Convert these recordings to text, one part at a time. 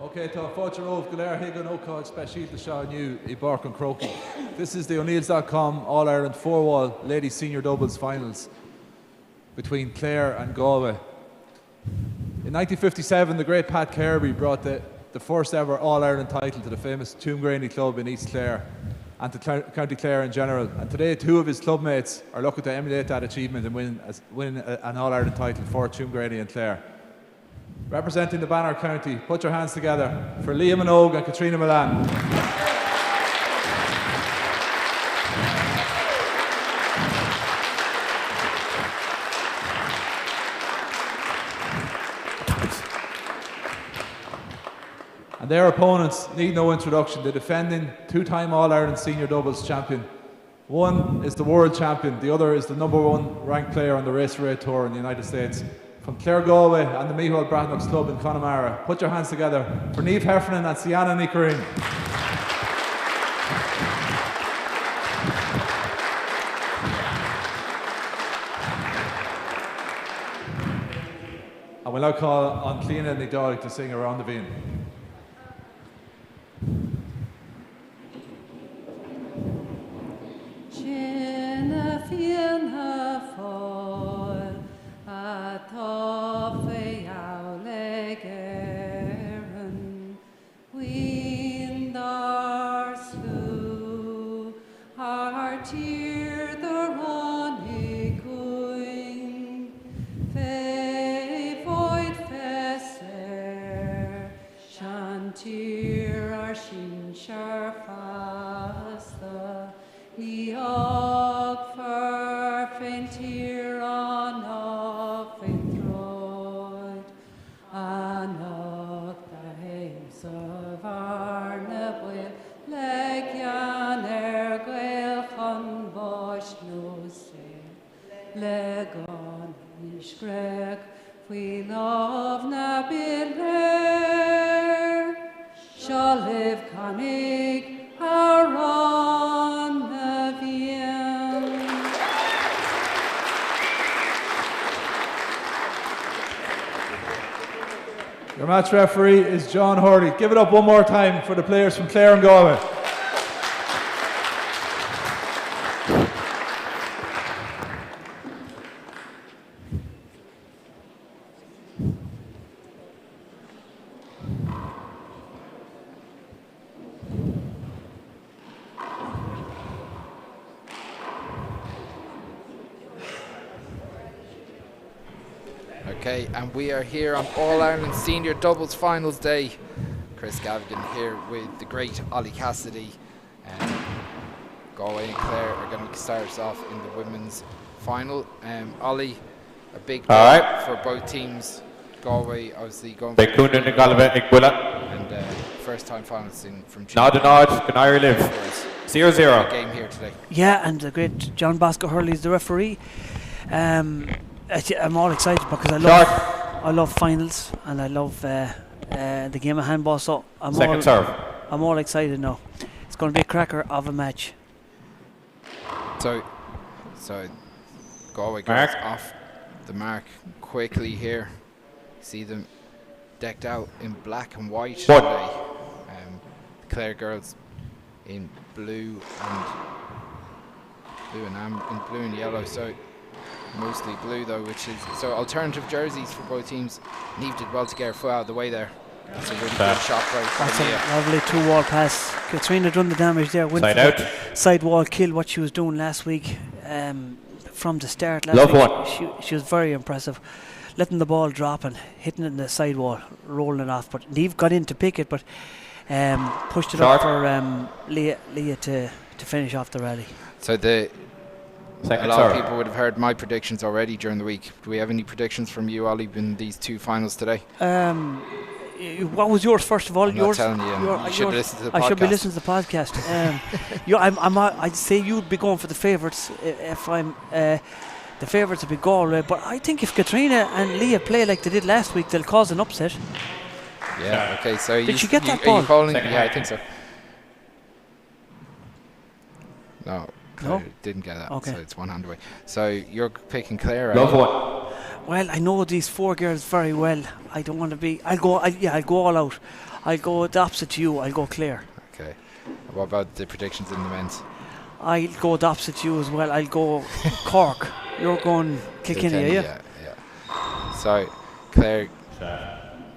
Okay, tá fáilte rómh go leor hiag an ócáid speisialta seo inniu I Barc an Croaky. This is the O'Neills.com All-Ireland four-wall ladies senior doubles finals between Clare and Galway. In 1957, the great Pat Kirby brought the first ever All-Ireland title to the famous Toomgraney club in East Clare and to County Clare in general. And today, two of his clubmates are looking to emulate that achievement and win an All-Ireland title for Toomgraney and Clare. Representing the Banner County, put your hands together for Liam Minogue and Katrina Milan. And their opponents need no introduction. The defending two-time All-Ireland senior doubles champion. One is the world champion, the other is the #1 ranked player on the Race Raid Tour in the United States. From Clare Galway and the Mihal Brathnux Club in Connemara, put your hands together for Niamh Heffernan and Ceannais Karim. And we'll now call on Cliona Nigdal to sing Around the Bean. Your match referee is John Hurley. Give it up one more time for the players from Clare and Galway. Okay, and we are here on All-Ireland Senior Doubles Finals Day. Chris Gavigan here with the great Ollie Cassidy. Galway and Clare are going to start us off in the women's final. Ollie, a big day for both teams. Galway obviously going for and first time finals from June. Can I live? 0-0. Game here today. Yeah, and the great John Bosco Hurley is the referee. I'm all excited because I love finals and I love the game of handball. So I'm all excited now. It's going to be a cracker of a match. So Galway goes off the mark quickly here. See them decked out in black and white today. The Clare girls in blue and yellow. So mostly blue though, which is so alternative jerseys for both teams. Niamh did well to get her foot out of the way there. That's a really good shot by That's a lovely two-wall pass. Katrina done the damage there. Went side out. Side wall kill what she was doing last week. From the start last week. She was very impressive. Letting the ball drop and hitting it in the side wall, rolling it off. But Niamh got in to pick it, but pushed it up for Leah to finish off the rally. So a lot of people would have heard my predictions already during the week. Do we have any predictions from you, Ollie, in these two finals today? What was yours, first of all? I'm not telling you. You should listen to the podcast. I should be listening to the podcast. I'd say you'd be going for the favourites if I'm... the favourites would be Galway, but I think if Katrina and Leah play like they did last week, they'll cause an upset. Yeah, okay, so did she get that ball? Are you calling? Yeah, I think so. No, Clare didn't get that, so it's one hand away. So you're picking Clare, Love one. Well, I know these 4 girls very well. I don't want to be. I'll go all out. I'll go the opposite to you. I'll go Clare. Okay. What about the predictions in the men's? I'll go the opposite to you as well. I'll go Cork. You're going Kilkenny, are you? Yeah. So, Clare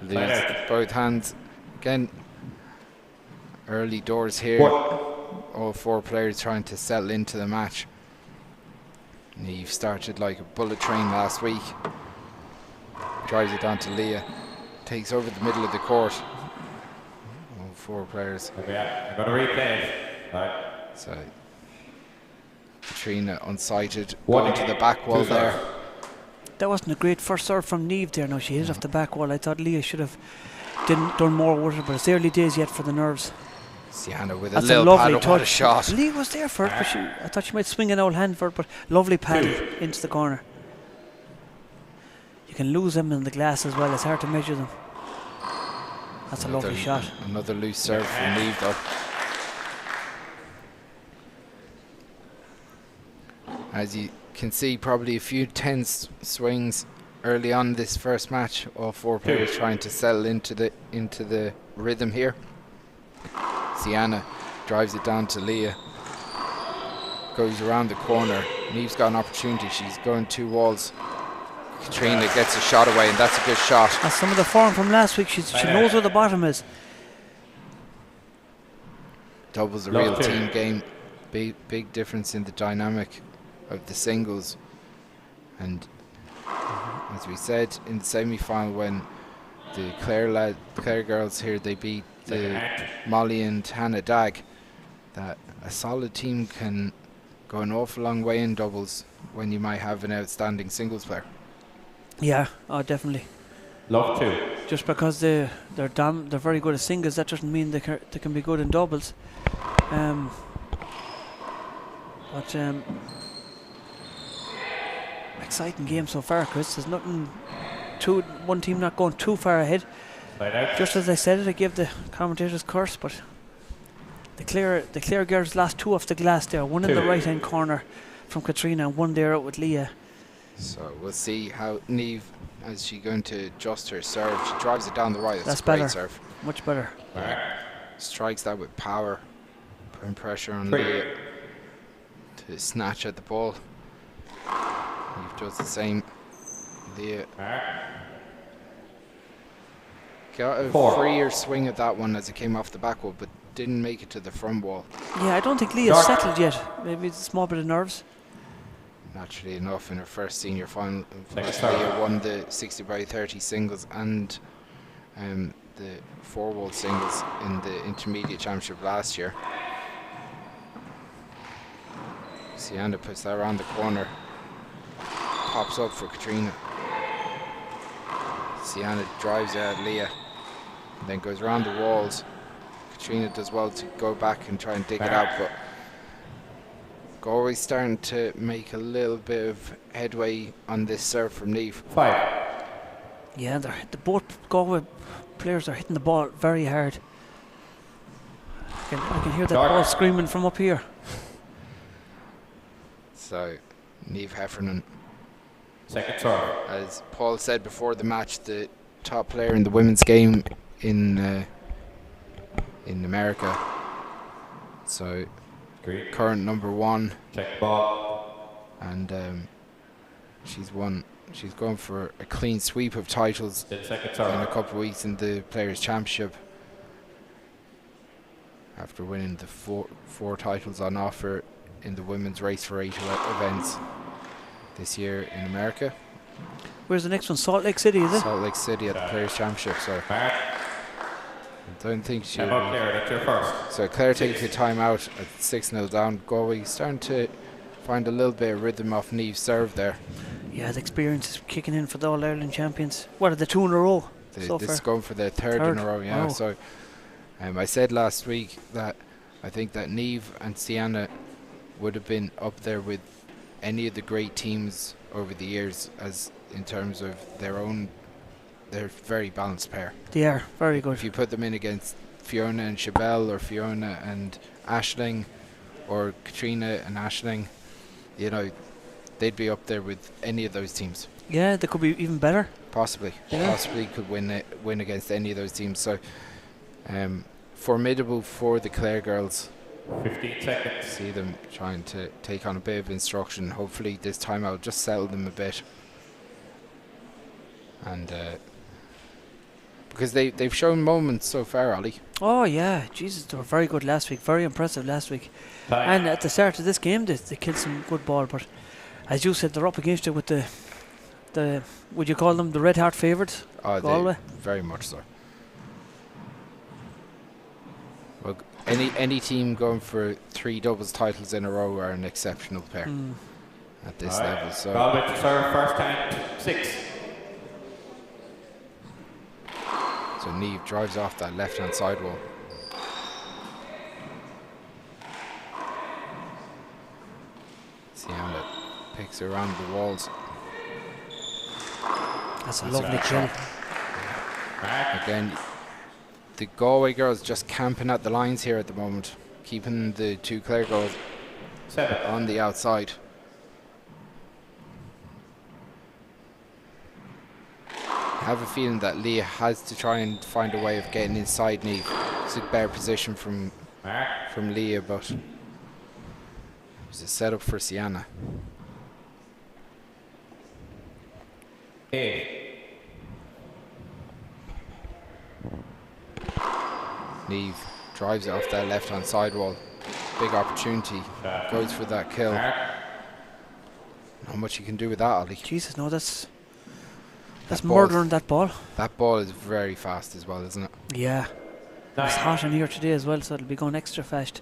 leads both hands. Again, early doors here. All 4 players trying to settle into the match. Niamh started like a bullet train last week. Drives it down to Leah. Takes over the middle of the court. All 4 players. I'm going to replay it. Right. So, Katrina unsighted, going to the back wall there. That wasn't a great first serve from Niamh there. No, she hit it off the back wall. I thought Leah should have done more with it, but it's early days yet for the nerves. Ceannais with That's a little lovely paddle, touch. what a shot. Leah was there for it, but I thought she might swing an old hand for it, but lovely paddle into the corner. You can lose them in the glass as well. It's hard to measure them. That's a lovely shot. Another loose serve from Niamh though. As you can see, probably a few tense swings early on this first match. All 4 players trying to settle into the rhythm here. Ceannais drives it down to Leah. Goes around the corner. Niamh's got an opportunity. She's going 2 walls. Katrina gets a shot away, and that's a good shot. That's some of the form from last week. She knows where the bottom is. Doubles a real team game. Big difference in the dynamic of the singles. And as we said in the semi-final, when the Clare girls here, they beat the Molly and Hannah Dag, that a solid team can go an awful long way in doubles when you might have an outstanding singles player. Yeah, definitely. Love to. Just because they're very good at singles, that doesn't mean they can be good in doubles. Exciting game so far, Chris. There's nothing. One team not going too far ahead. Just as I said it, I gave the commentators curse, but the Clare girls last 2 off the glass there. One in the right hand corner from Katrina, and one there out with Leah. So we'll see how Niamh, as she's going to adjust her serve. She drives it down the right. That's a great better. Serve. Much better. Strikes that with power, putting pressure on Leah to snatch at the ball. Niamh does the same. Leah got a freer swing at that one as it came off the back wall, but didn't make it to the front wall. Yeah, I don't think Leah's settled yet. Maybe it's a small bit of nerves. Naturally enough, in her first senior final, Leah won the 60/30 singles and the 4-wall singles in the intermediate championship last year. Ceannais puts that around the corner, pops up for Katrina. Ceannais drives out Leah, and then goes around the walls. Katrina does well to go back and try and dig it out, but Galway starting to make a little bit of headway on this serve from Niamh. 5. Yeah, both Galway players are hitting the ball very hard. I can hear that ball screaming from up here. So, Niamh Heffernan, Second serve. as Paul said before the match, the top player in the women's game in America. So, current number 1. Check ball. And she's going for a clean sweep of titles in a couple of weeks in the Players' Championship, after winning the four titles on offer in the women's race for 8 events this year in America. Where's the next one? Salt Lake City, is it? Salt Lake City at the Players' Championship. So I don't think she. Claire, that's your first. So Claire takes a timeout at 6-0 down. Galway starting to find a little bit of rhythm off Niamh's serve there. Yeah, the experience is kicking in for the All Ireland champions. What are the 2 in a row? This is going for their third in a row. Yeah. Oh. So I said last week that I think that Niamh and Ceannais would have been up there with any of the great teams over the years, as in terms of they're a very balanced pair. They are very good. If you put them in against Fiona and Chabelle, or Fiona and Aisling, or Katrina and Aisling, you know, they'd be up there with any of those teams. Yeah, they could be even better. Possibly. Yeah. Possibly could win against any of those teams. So formidable for the Clare girls. 15 seconds. See them trying to take on a bit of instruction. Hopefully this time I'll just settle them a bit. And because they've shown moments so far, Ollie. Oh yeah, Jesus, they were very good last week. Very impressive last week. Time. And at the start of this game, they killed some good ball. But as you said, they're up against it with the would you call them the red heart favourites? Galway? Very much so. Well, any team going for 3 doubles titles in a row are an exceptional pair at this level. So Galway to serve first time 6. So Niamh drives off that left-hand side wall. Ceannais picks around the walls. That's a lovely kill. Again, the Galway girls just camping at the lines here at the moment, keeping the 2 Clare girls 7. on the outside. I have a feeling that Leah has to try and find a way of getting inside Niamh. It's a better position from Leah, but it's a setup for Ceannais. 8. Niamh drives it off that left-hand side wall. Big opportunity. Goes for that kill. Not much you can do with that, Ollie. Jesus, no, that's That murdering that ball. That ball is very fast as well, isn't it? Yeah. It's hot in here today as well, so it'll be going extra fast.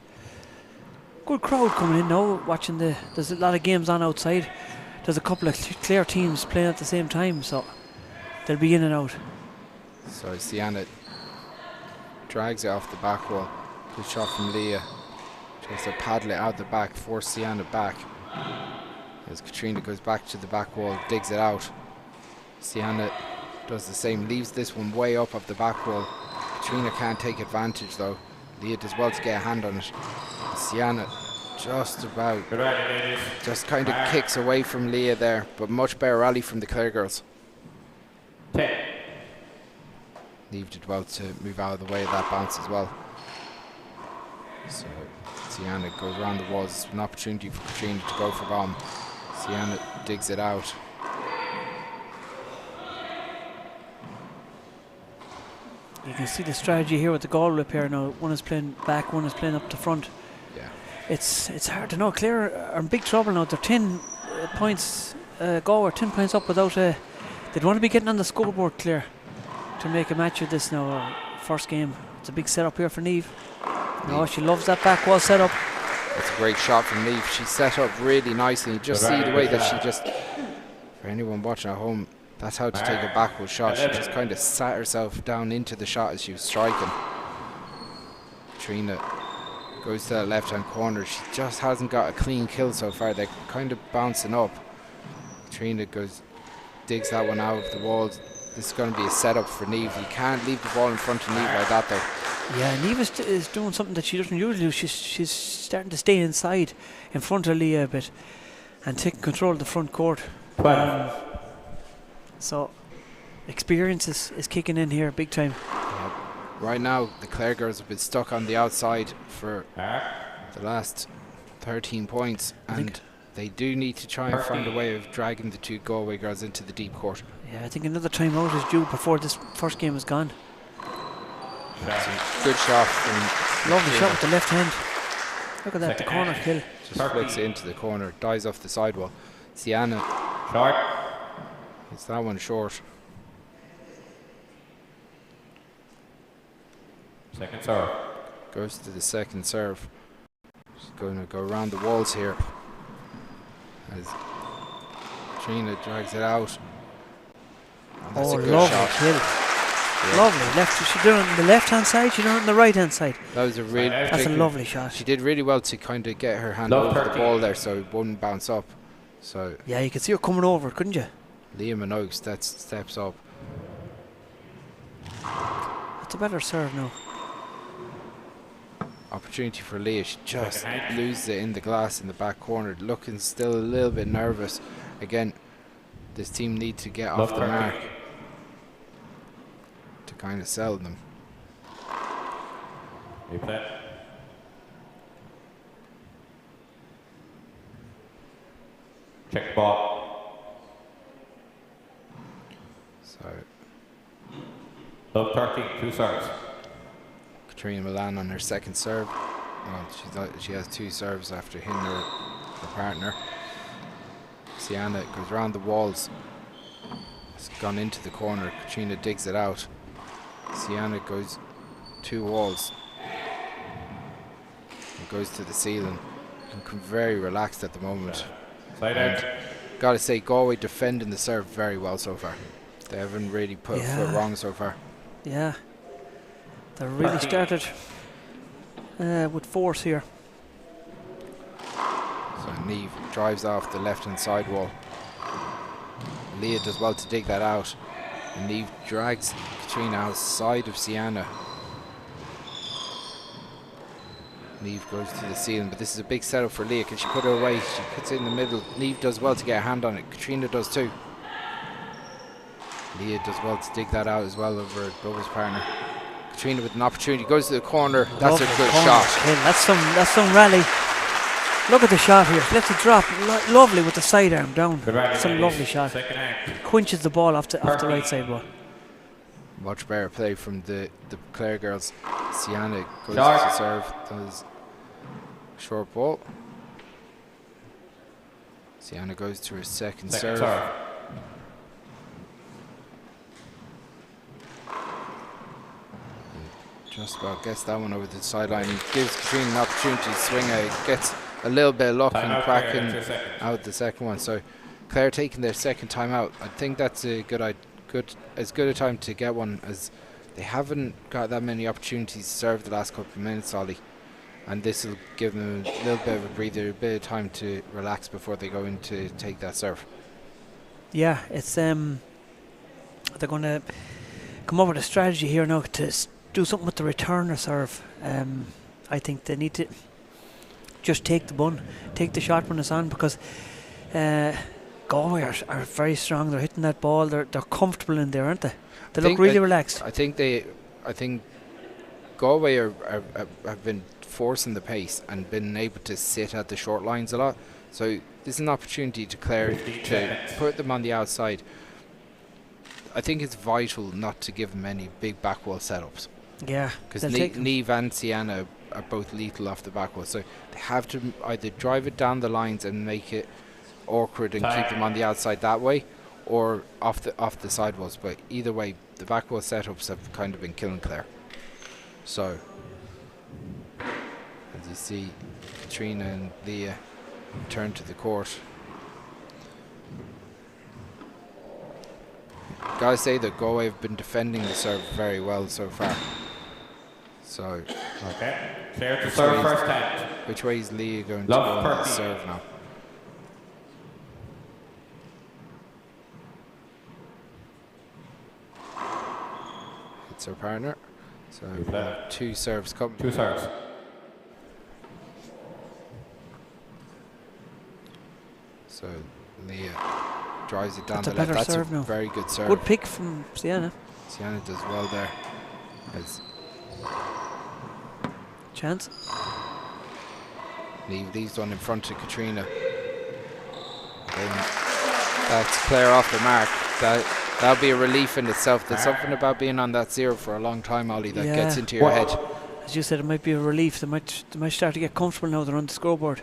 Good crowd coming in now, watching there's a lot of games on outside. There's a couple of Clare teams playing at the same time, so they'll be in and out. So Ceannais drags it off the back wall. Good shot from Leah. Tries to paddle it out the back, force Ceannais back. As Katrina goes back to the back wall, digs it out. Ceannais does the same, leaves this one way up off the back wall. Katrina can't take advantage though. Leah does well to get a hand on it. Ceannais just about, just kind of kicks away from Leah there, but much better rally from the Clare girls. 10. Niamh did well to move out of the way of that bounce as well. So Ceannais goes around the walls, an opportunity for Katrina to go for bomb. Ceannais digs it out. You can see the strategy here with the Galway pair now. One is playing back, one is playing up the front. Yeah. It's hard to know. Clare are in big trouble now. They're 10 points. Galway are 10 points up without they'd want to be getting on the scoreboard, Clare, to make a match of this now. First game. It's a big setup here for Niamh. No, she loves that back wall setup. That's a great shot from Niamh. She set up really nicely. You just see the way that she just, for anyone watching at home, that's how to take a backward shot. She just kind of sat herself down into the shot as she was striking. Katrina goes to that left-hand corner. She just hasn't got a clean kill so far. They're kind of bouncing up. Katrina digs that one out of the walls. This is going to be a setup for Niamh. You can't leave the ball in front of Niamh like that though. Yeah, Niamh is doing something that she doesn't usually do. She's starting to stay inside in front of Leah a bit and taking control of the front court. 12. So experience is kicking in here big time. Right now the Clare girls have been stuck on the outside for the last 13 points, and they do need to try and find a way of dragging the 2 Galway girls into the deep court. Yeah, I think another timeout is due before this first game is gone. That's a good shot from Lovely shot with the left hand. Look at that, the corner kill. just flicks it into the corner, dies off the sidewall. Ceannais Short. hits that one short. Second serve. Goes to the second serve. She's going to go around the walls here as Trina drags it out. And that's Oh, a good lovely shot. kill. Yeah. Lovely. Left. She did it on the left hand side, she did it on the right hand side. That was a really That's a lovely shot. She did really well to kind of get her hand Love over the 13. ball there so it wouldn't bounce up. So Yeah, you could see her coming over, couldn't you? Liam Minogue steps up. That's a better serve now. Opportunity for Leah. She just loses it in the glass in the back corner, looking still a little bit nervous. Again, this team need to get off the mark to kind of sell them. Replay. Check ball. So Love 13, 2 serves. Katrina Milan on her second serve. Well, she has 2 serves after hitting her partner. Ceannais goes around the walls. It's gone into the corner. Katrina digs it out. Ceannais goes 2 walls. And goes to the ceiling. Looking very relaxed at the moment. Side out. Gotta say, Galway defending the serve very well so far. They haven't really put a foot wrong so far. Yeah. They really started with force here. So Neve drives off the left-hand side wall. Leah does well to dig that out. And Neve drags Katrina outside of Ceannais. Neve goes to the ceiling, but this is a big setup for Leah. Can she put her away? She puts it in the middle. Neve does well to get a hand on it. Katrina does too. Leah does well to dig that out as well over her doubles partner. Katrina with an opportunity, goes to the corner. That's a good shot. Okay, that's some rally. Look at the shot here. Lets it drop. Lovely with the sidearm down. It's a lovely shot. Quenches the ball off the right side wall. Much better play from the Clare girls. Ceannais goes to serve. Does short ball. Ceannais goes to her second serve. Just about gets that one over the sideline. Gives Katrina an opportunity to swing out. Gets a little bit of luck and cracking out the second one. So Clare taking their second time out. I think that's a as good a time to get one as they haven't got that many opportunities to serve the last couple of minutes, Ollie. And this will give them a little bit of a breather, a bit of time to relax before they go in to take that serve. Yeah, it's they're going to come up with a strategy here now to do something with the returner serve. I think they need to just take the bun, take the shot when it's on, because Galway are very strong. They're hitting that ball. They're comfortable in there, aren't they? They look really relaxed. I think Galway have been forcing the pace and been able to sit at the short lines a lot. So this is an opportunity to Clare to put them on the outside. I think it's vital not to give them any big back wall setups. Yeah, because Neve and Ceannais are both lethal off the back wall. So they have to either drive it down the lines and make it awkward and keep them on the outside that way, or off the sidewalls. But either way, the back wall setups have kind of been killing Clare. So as you see, Katrina and Leah return to the court. Gotta say that Galway have been defending the serve very well so far. So okay, Clare to serve first time. Which way is Leah going to go on the serve now? It's her partner. So 2 serves coming. 2 serves. So Leah drives it down the left. That's a now. very good serve. Good pick from Ceannais. Ceannais does well there. Chance. Leaves one in front of Katrina. That's Clare off the mark. That'll be a relief in itself. There's something about being on that 0 for a long time, Ollie, that gets into your head. As you said, it might be a relief. They might start to get comfortable now. They're on the scoreboard.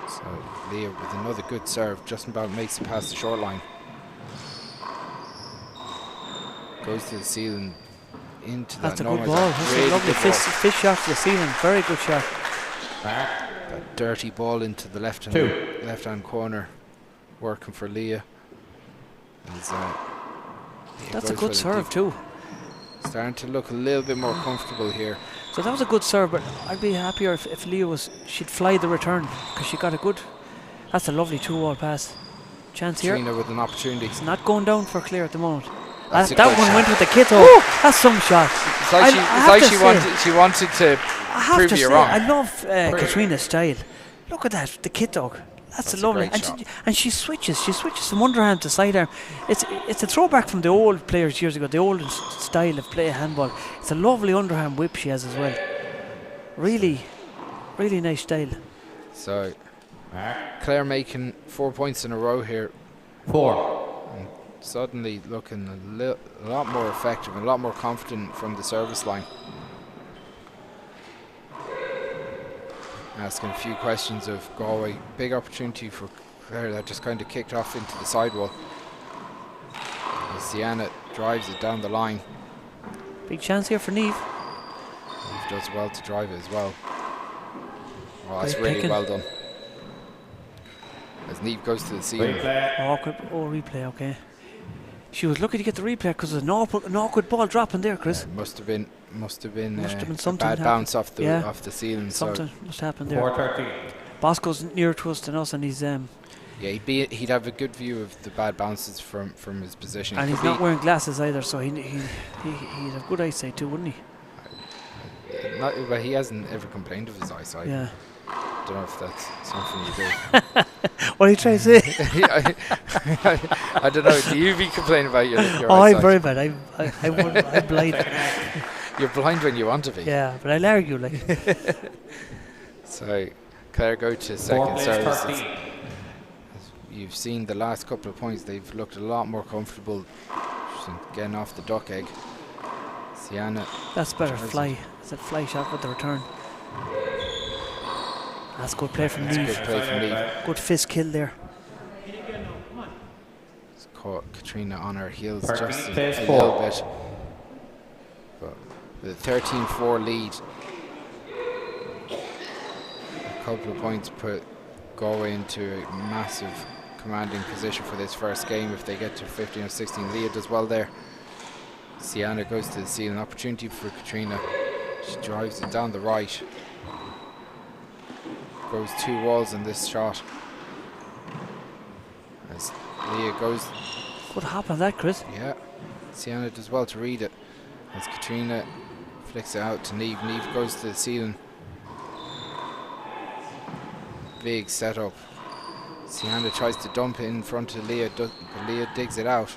So Leah with another good serve, just about makes it past the short line. Goes to the ceiling, into that. That's a good ball. That's a lovely fish shot to the ceiling. Very good shot. That dirty ball into the left hand corner, working for Leah. That's a good serve too. Starting to look a little bit more comfortable here. So that was a good serve, but I'd be happier if Leah she'd fly the return, because she got a good. That's a lovely 2-wall pass. Chance here. Katrina with an opportunity. It's not going down for Clare at the moment. That one went with the kit. That's some shot. It's like she wanted to prove you wrong. I love Katrina's style. Look at that, the kit dog. That's a lovely. great shot. And she switches from underarm to sidearm. It's a throwback from the old players years ago, the old style of play handball. It's a lovely underhand whip she has as well. Really, really nice style. So Claire making 4 points in a row here. 4. And suddenly looking a lot more effective and a lot more confident from the service line. Asking a few questions of Galway. Big opportunity for Claire that just kind of kicked off into the sidewall. As Ceannais drives it down the line. Big chance here for Niamh. Niamh does well to drive it as well. Oh, that's Great really picking. well done. As Niamh goes to the ceiling. Replay, okay. She was lucky to get the replay because there's an awkward ball dropping there, Chris. Must have been been a something bad happened. bounce off the Yeah. ceiling. Something must happen there. 4:13. Bosco's nearer to us than us, and he's Yeah, he'd have a good view of the bad bounces from his position. and he's not wearing glasses either, so he'd have good eyesight too, wouldn't he? Well, he hasn't ever complained of his eyesight. Yeah. Don't know if that's something you do. What are you trying to say? I don't know. Do you be complaining about your Oh, eyesight? I'm very bad. I'm blind. You're blind when you want to be. Yeah, but I'll argue like. So Claire go to 4 second plays service. 13. You've seen the last couple of points. They've looked a lot more comfortable getting off the duck egg. Ceannais. That's better. Tries Fly. It's a fly shot with the return. That's good play from That's Niamh. good play from Niamh. Good fist kill there. It's caught Katrina on her heels 13 just a plays little 4. bit. But the 13-4 lead. A couple of points put Galway into a massive commanding position for this first game. If they get to 15 or 16, Leah does well there. Ceannais goes to the ceiling. Opportunity for Katrina. She drives it down the right. Goes 2 walls in this shot. As Leah goes, What happened to that, Chris? yeah, Ceannais does well to read it. As Katrina flicks it out to Niamh. Niamh goes to the ceiling. Big setup. Ceannais tries to dump it in front of Leah, but Leah digs it out.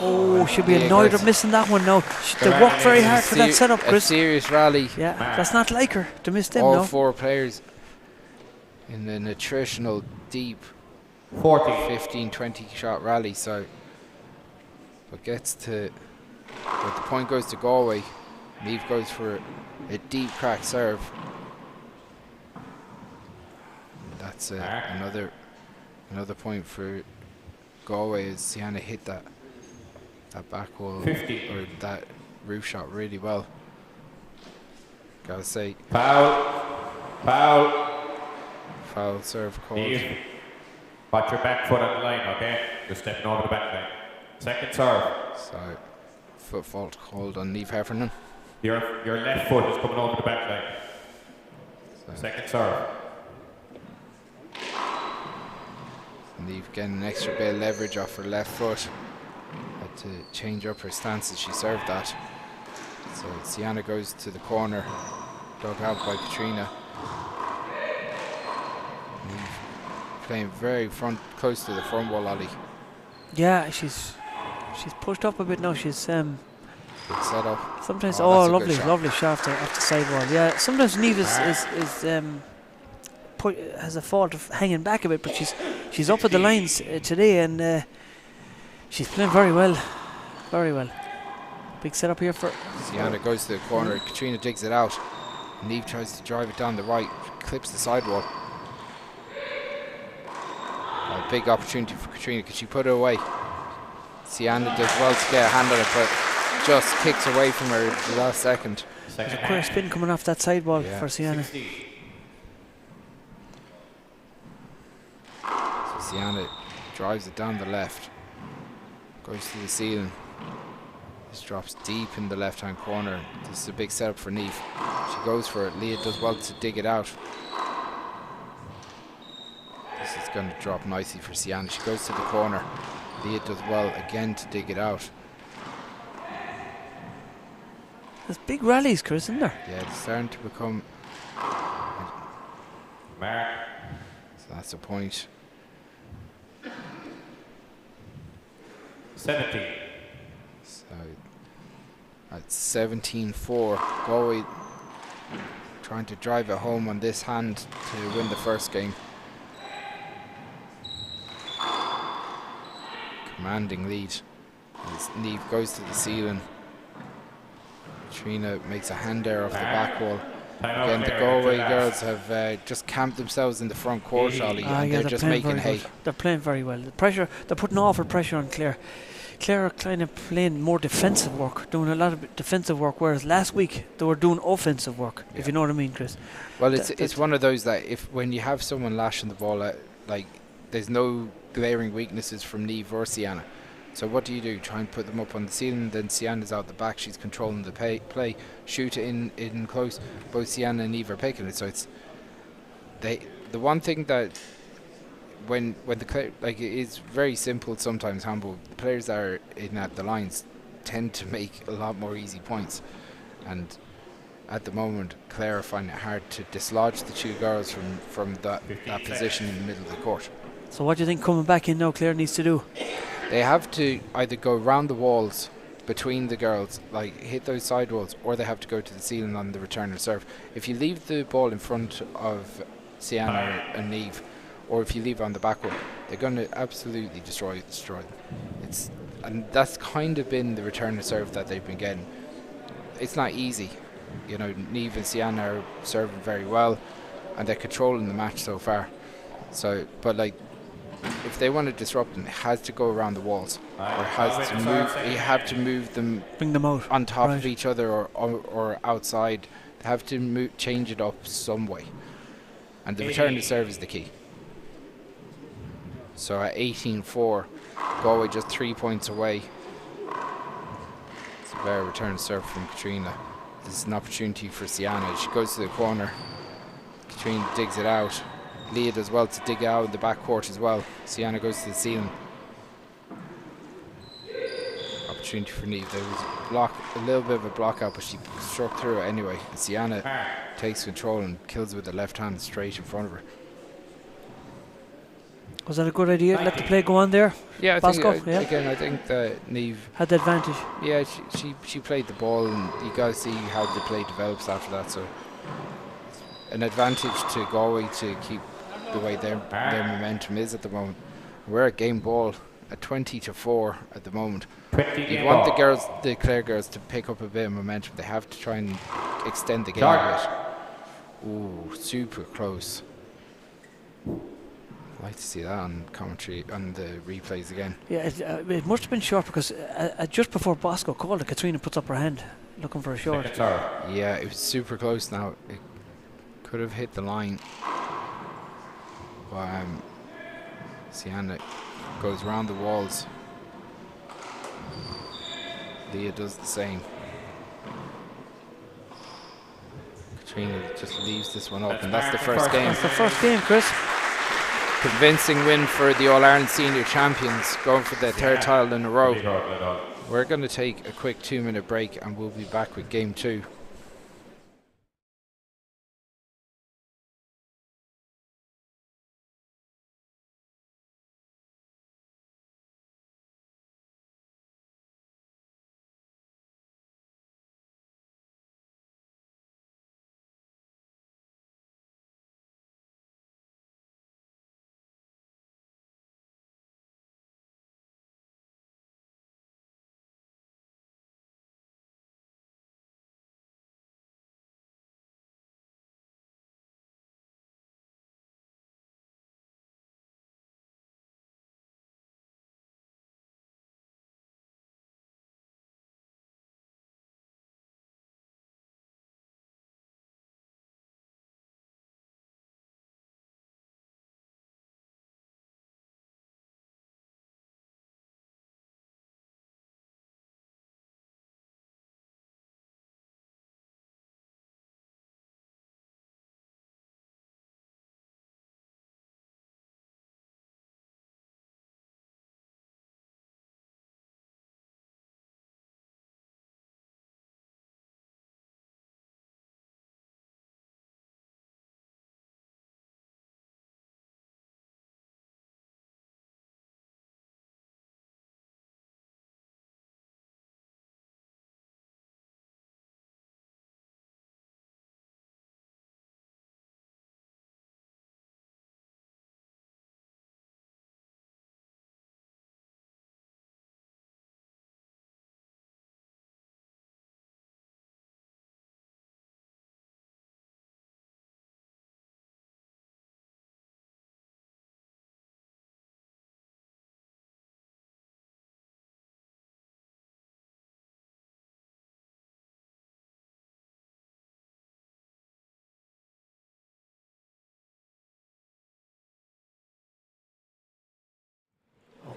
Oh, she'll be Leah annoyed goes- of missing that one now. They worked very hard for that setup, A Chris. serious rally. Yeah, that's not like her to miss them All now. 4 players in an attritional, deep 40. 15-20 shot rally. So, but the point goes to Galway. Niamh goes for a deep crack serve. That's another point for Galway as Ceannais hit that back wall 50. or that roof shot really well. Gotta say, foul serve called. Niamh, watch your back foot on the line, okay? You're stepping over the back line. Second serve. So foot fault called on Niamh Heffernan. Your left foot is coming over the back line. Second serve. Niamh getting an extra bit of leverage off her left foot. Had to change up her stance as she served that. So Ceannais goes to the corner, dug out by Katrina. Niamh playing very close to the front wall, Ollie. Yeah, she's pushed up a bit now. She's Big setup. sometimes Oh, that's a good lovely shot. shot off the sidewall. Yeah, sometimes Niamh has a fault of hanging back a bit, but she's up at the lines today, and she's playing very well, very well. Big setup here for. Ceannais goes to the corner. Katrina digs it out. Niamh tries to drive it down the right, clips the sidewall. A big opportunity for Katrina. Could she put it away? Ceannais does well to get a hand on it, but just kicks away from her at the last second. Second Queer spin coming off that sidewall Yeah. for Ceannais. 60. So Ceannais drives it down the left, goes to the ceiling. This drops deep in the left-hand corner. This is a big setup for Niamh. She goes for it. Leah does well to dig it out. This is going to drop nicely for Ceannais. She goes to the corner. Leah does well again to dig it out. There's big rallies, Chris, isn't there? Yeah, it's starting to become. Mark. So that's a point. 17. So at 17-4, Galway trying to drive it home on this hand to win the first game. Commanding lead as Niamh goes to the ceiling. Trina makes a hand there off the back wall. Again, the Galway girls have just camped themselves in the front court, Ollie, and they're just making hay. They're playing very well. The pressure, they're putting awful pressure on Clare. Clare are kind of playing more defensive work, doing a lot of defensive work, whereas last week they were doing offensive work, if you know what I mean, Chris. Well, it's one of those that when you have someone lashing the ball out, like, there's no glaring weaknesses from Niamh or Ceannais. So what do you do? Try and put them up on the ceiling. Then Ceannai's out the back. She's controlling the play. Shoot it in close. Both Ceannais and Niamh are picking it. So it's the one thing that when the like, it is very simple sometimes. Handball, the players that are in at the lines tend to make a lot more easy points. And at the moment, Clare are finding it hard to dislodge the two girls from that position in the middle of the court. So what do you think coming back in now Clare needs to do? They have to either go round the walls between the girls, like hit those side walls, or they have to go to the ceiling on the return and serve. If you leave the ball in front of Ceannais and Niamh, or if you leave it on the back wall, they're going to absolutely destroy them. And that's kind of been the return and serve that they've been getting. It's not easy. You know, Niamh and Ceannais are serving very well, and they're controlling the match so far. So, but like, if they want to disrupt them, it has to go around the walls, or has to move. You have to move them, bring them out on top of each other, or outside. They have to change it up some way, and the return to serve is the key. So at 18-4, Galway just 3 points away. It's a very return to serve from Katrina. This is an opportunity for Ceannais. She goes to the corner. Katrina digs it out. Leah does well to dig out in the back court as well. Ceannais goes to the ceiling. Opportunity for Niamh. There was a little bit of a block out, but she struck through it anyway. And Ceannais takes control and kills with the left hand straight in front of her. Was that a good idea? Let the play go on there? Yeah, I think yeah. I think that Niamh had the advantage. Yeah, she played the ball, and you got to see how the play develops after that. So an advantage to Galway to keep the way their momentum is at the moment. We're at game ball at 20-4 at the moment. You want the Clare girls to pick up a bit of momentum. They have to try and extend the game a bit. Ooh, super close. I'd like to see that on commentary, on the replays again. Yeah, it must have been short because just before Bosco called it, Katrina puts up her hand looking for a short. Yeah, it was super close now. It could have hit the line. But Ceannais goes around the walls. Leah does the same. Katrina just leaves this one open. That's the first game. That's the first game, Chris. Convincing win for the All-Ireland Senior Champions, going for the third title in a row. We're going to take a quick 2-minute break, and we'll be back with game 2.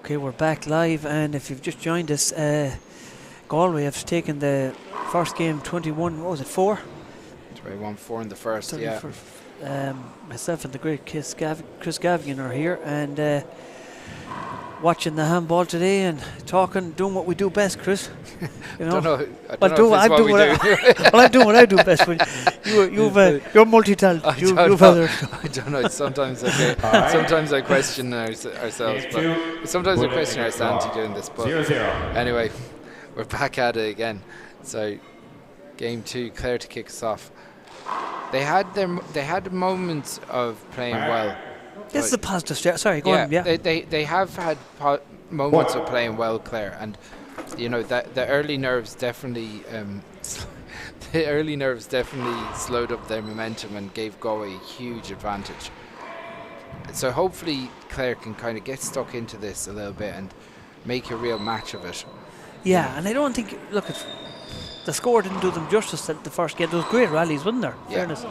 Okay, we're back live, and if you've just joined us, Galway have taken the first game 21, what was it, 4? 21-4 in the first, yeah. Myself and the great Chris Gavigan are here, and watching the handball today and talking, doing what we do best, Chris. You know? I'm doing what I do best. You're multi-talented. I don't know. Sometimes I question ourselves, but sometimes I question our sanity doing this. But 0-0. Anyway, we're back at it again. So, game 2, Clare to kick us off. They had moments of playing well. This is a positive start. Sorry, go on. Yeah, they have had moments of playing well, Clare, and you know that the early nerves definitely slowed up their momentum and gave Galway a huge advantage. So hopefully Clare can kind of get stuck into this a little bit and make a real match of it. Yeah, and I don't think the score didn't do them justice at the first game. There was great rallies, wasn't there? Yeah. Fairness.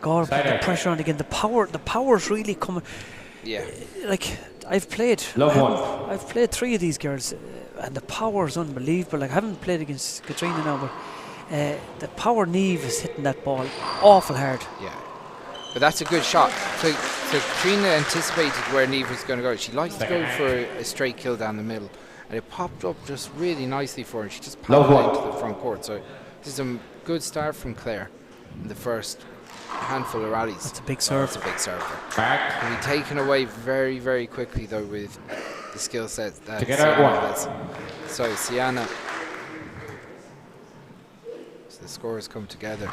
God, put the pressure on again. The power's really coming. Yeah. Like I've played 3 of these girls, and the power's unbelievable. Like I haven't played against Katrina now, but the power Niamh is hitting that ball awful hard. Yeah. But that's a good shot. So Katrina anticipated where Niamh was going to go. She likes to go for a straight kill down the middle, and it popped up just really nicely for her. And she just popped it into the front court. So this is a good start from Clare in the first handful of rallies. That's a big serve. That's a big serve. Can be taken away very, very quickly though with the skill set that Ceannais has. So Ceannais. So the scores come together.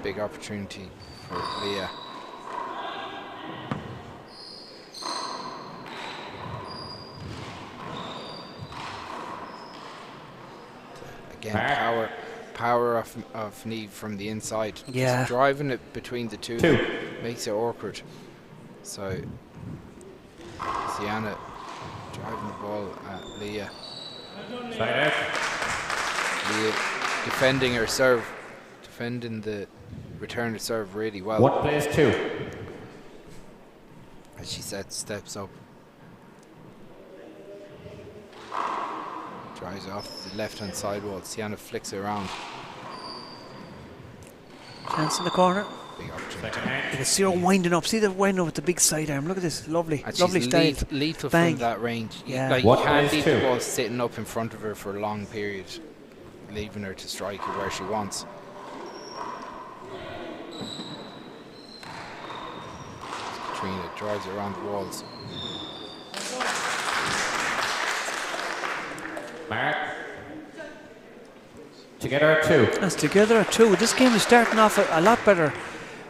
Big opportunity for Leah. Again, power of Niamh from the inside. Yeah. Just driving it between the two makes it awkward. So Ceannais driving the ball at Leah. Leah defending her serve, defending the return to serve really well. 1 plays 2. As she steps up. Drives off the left-hand side wall. Ceannais flicks it around. Chance in the corner. Big opportunity. You can see her winding up. See the winding up with the big sidearm. Look at this. Lovely And style. she's lethal Bang. from that range. Yeah. Like, you What can't is leave two? the ball sitting up in front of her for a long period, leaving her to strike it where she wants. Katrina drives it around the walls. Mark. Together at 2. That's together at 2. This game is starting off a lot better.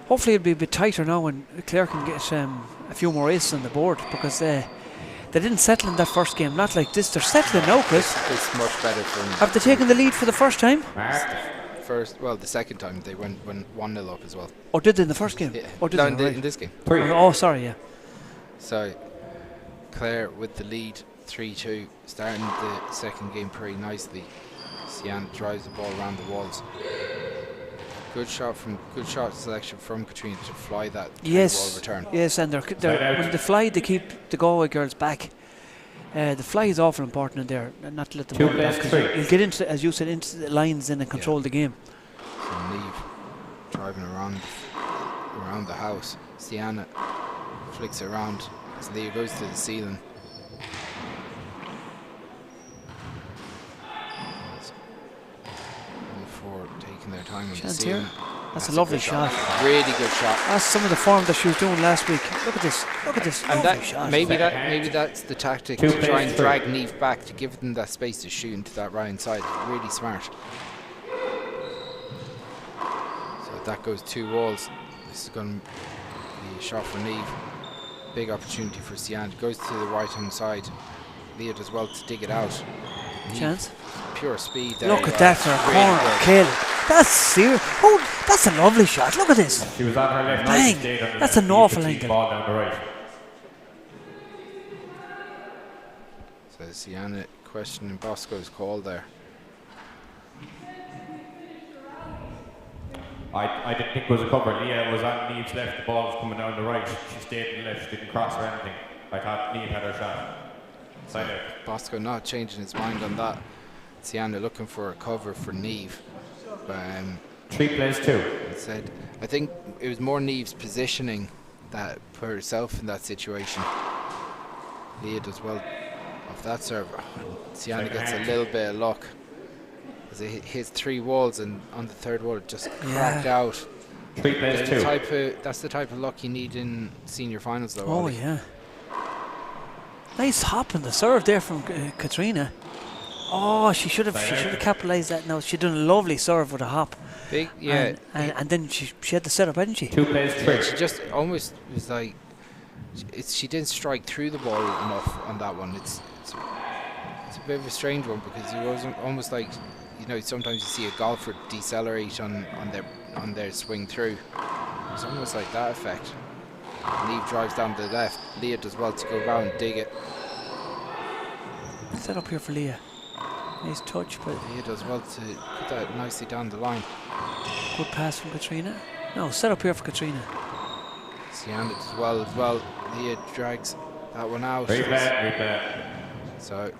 Hopefully it'll be a bit tighter now and Clare can get a few more aces on the board, because they didn't settle in that first game. Not like this. They're settling now, Chris. It's much better for them. Have they taken the lead for the first time? Mark. The second time they went 1-0 up as well. Or did they in the first game? Yeah. Or did No, they? in this game. 3. Oh, sorry, yeah. So Clare with the lead 3-2, starting the second game pretty nicely. Ceannais drives the ball around the walls. Good shot selection from Katrina to fly that wall return. Yes, and they're when they fly, they keep the Galway girls back. The fly is awful important in there, and not to let them Two run back, plays 'cause three. you'll get into, as you said, into the lines in and control the game. So Niamh driving around the house. Ceannais flicks it around as Leah goes to the ceiling. For taking their time on the Chance ceiling. here. That's a lovely good shot. Really good shot. That's some of the form that she was doing last week. Look at this. Look at this. And Lovely shot. maybe that's the tactic, Two to try and plays drag Niamh back, to give them that space to shoot into that right side. Really smart. So that goes 2 walls. This is going to be a shot for Niamh. Big opportunity for Ceannais. Goes to the right hand side. Leah does well to dig it out. Chance. Pure speed there. Look at that for a corner kill. That's serious. Oh, that's a lovely shot. Look at this. She was on her left. Bang. She stayed on the That's left. an awful Leah could see angle. Ball down the right. So Ceannais questioning Bosco's call there. I didn't think it was a cover. Leah was on Neve's left, the ball was coming down the right. She stayed in the left, she didn't cross or anything. I thought Neve had her shot. Side out. Bosco not changing his mind on that. Ceannais looking for a cover for Neve. 3 plays 2. Said, I think it was more Neve's positioning that put herself in that situation. Leah does well off that serve. Ceannais gets a little bit of luck. As it hits 3 walls, and on the 3rd wall it just cracked out. 3 plays 2. That's the type of luck you need in senior finals, though. Oh, Ollie. yeah. Nice hop in the serve there from Katrina. Oh, she should have capitalised that. No, she done a lovely serve with a hop. Big, yeah. And then she had the setup, hadn't she? 2 plays 3. Yeah, she just almost was like, she didn't strike through the ball enough on that one. It's a bit of a strange one, because it was almost like, you know, sometimes you see a golfer decelerate on their swing through. It's almost like that effect. Neve drives down to the left. Leah does well to go around and dig it. Set up here for Leah. Nice touch, but Leah does well to put that nicely down the line. good pass from Katrina. No, set up here for Katrina. Ceannais does well as well. Leah drags that one out. Replay. So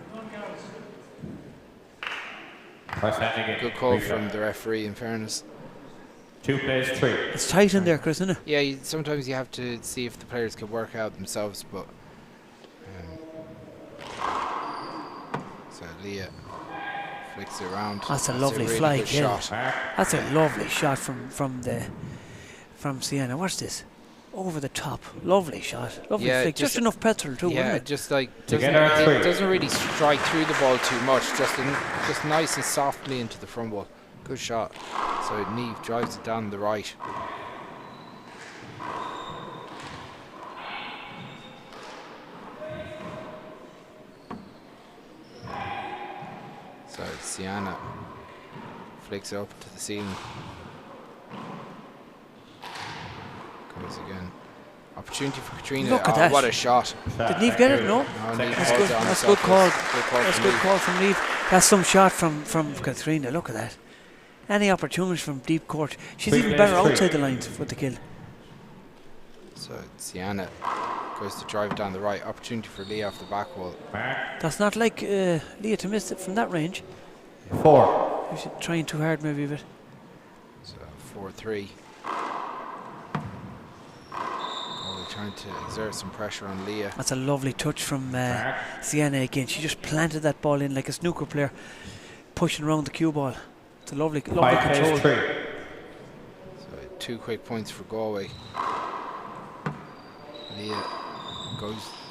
Press that again. good call from the referee, in fairness. 2 plays 3. It's tight in there, Chris, isn't it? Yeah, sometimes you have to see if the players can work out themselves, but so Leah flicks it around. That's a lovely really fly good kill. shot. That's a lovely shot from Ceannais. Watch this. Over the top. Lovely shot. Lovely Yeah, flick. Just enough petrol too, Yeah, wasn't it? just like Together, it doesn't really strike through the ball too much. Just nice and softly into the front wall. Good shot. So Neve drives it down the right. So Ceannais flicks it up to the ceiling. Goes again. Opportunity for Katrina. Look at that. What a shot. Did Neve get it? No. No, Neve That's holds good. it on That's herself. good call. That's That's good call from Neve. That's some shot from Katrina. Look at that. Any opportunities from deep court. She's even better outside the lines with the kill. So Ceannais goes to drive down the right. Opportunity for Leah off the back wall. That's not like Leah to miss it from that range. 4. She's trying too hard maybe a bit. So 4-3. Trying to exert some pressure on Leah. That's a lovely touch from Ceannais again. She just planted that ball in like a snooker player, pushing around the cue ball. It's a lovely control. 5 plays 3. So 2 quick points for Galway. Leah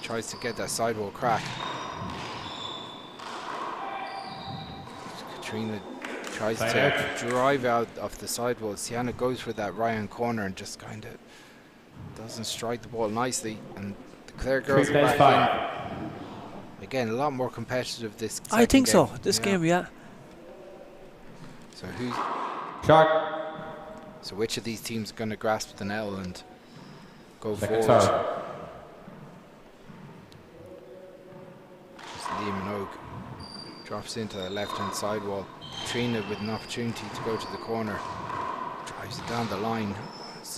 tries to get that sidewall crack. Katrina tries to drive out of the sidewall. Ceannais goes for that right hand corner and just kind of doesn't strike the ball nicely, and the Clare girls are back in. Again, a lot more competitive this I think game. so. This game, yeah. So who's Shot. So which of these teams are going to grasp the nail and go Second forward? serve. Just Liam Minogue drops into the left-hand sidewall. Katrina with an opportunity to go to the corner. Drives it down the line.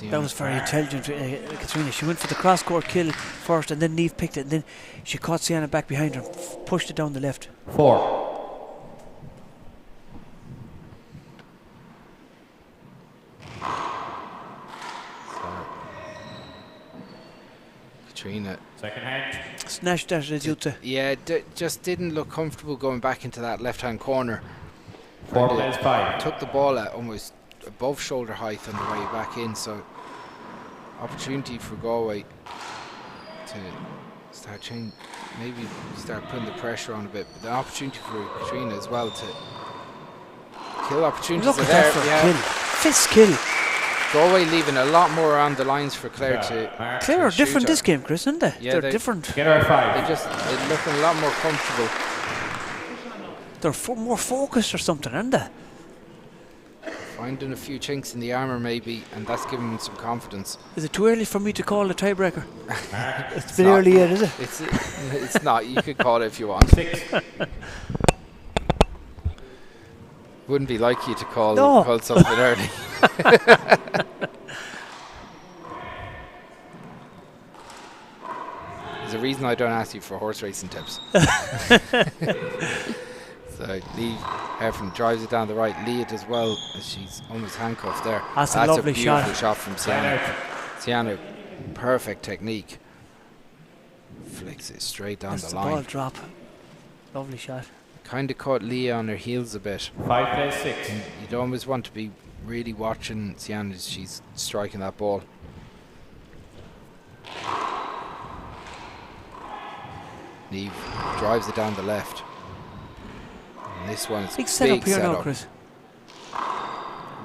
That was very intelligent, Katrina. She went for the cross-court kill first, and then Neve picked it, and then she caught Ceannais back behind her and pushed it down the left. 4. Katrina. Second hand. Snatched that, as you'd say. Yeah, just didn't look comfortable going back into that left-hand corner. 4 plays 5. Took the ball at almost above shoulder height on the way back in, so opportunity for Galway to start changing, maybe start putting the pressure on a bit, but the opportunity for Katrina as well to kill opportunities. Look are at there. that for a kill. Fifth kill. Galway leaving a lot more around the lines for Clare to. Clare are shoot different her. this game, Chris, aren't they? Yeah, they're different. Get her at 5. They're looking a lot more comfortable. They're more focused or something, aren't they? Finding a few chinks in the armour maybe, and that's giving them some confidence. Is it too early for me to call a tiebreaker? It's a bit not. early yet, is it? It's not. You could call it if you want. 6. Wouldn't be like you to call something early. There's a reason I don't ask you for horse racing tips. So Lee Heffernan drives it down the right. Leah does well as she's almost handcuffed there. That's a lovely beautiful shot from Ceannais. Ceannais, perfect technique. Flicks it straight down the line. Ball drop. Lovely shot. Kind of caught Leah on her heels a bit. 5-6. You'd almost want to be really watching Ceannais as she's striking that ball. Neve drives it down the left. And this one's big setup here setup. now, Chris.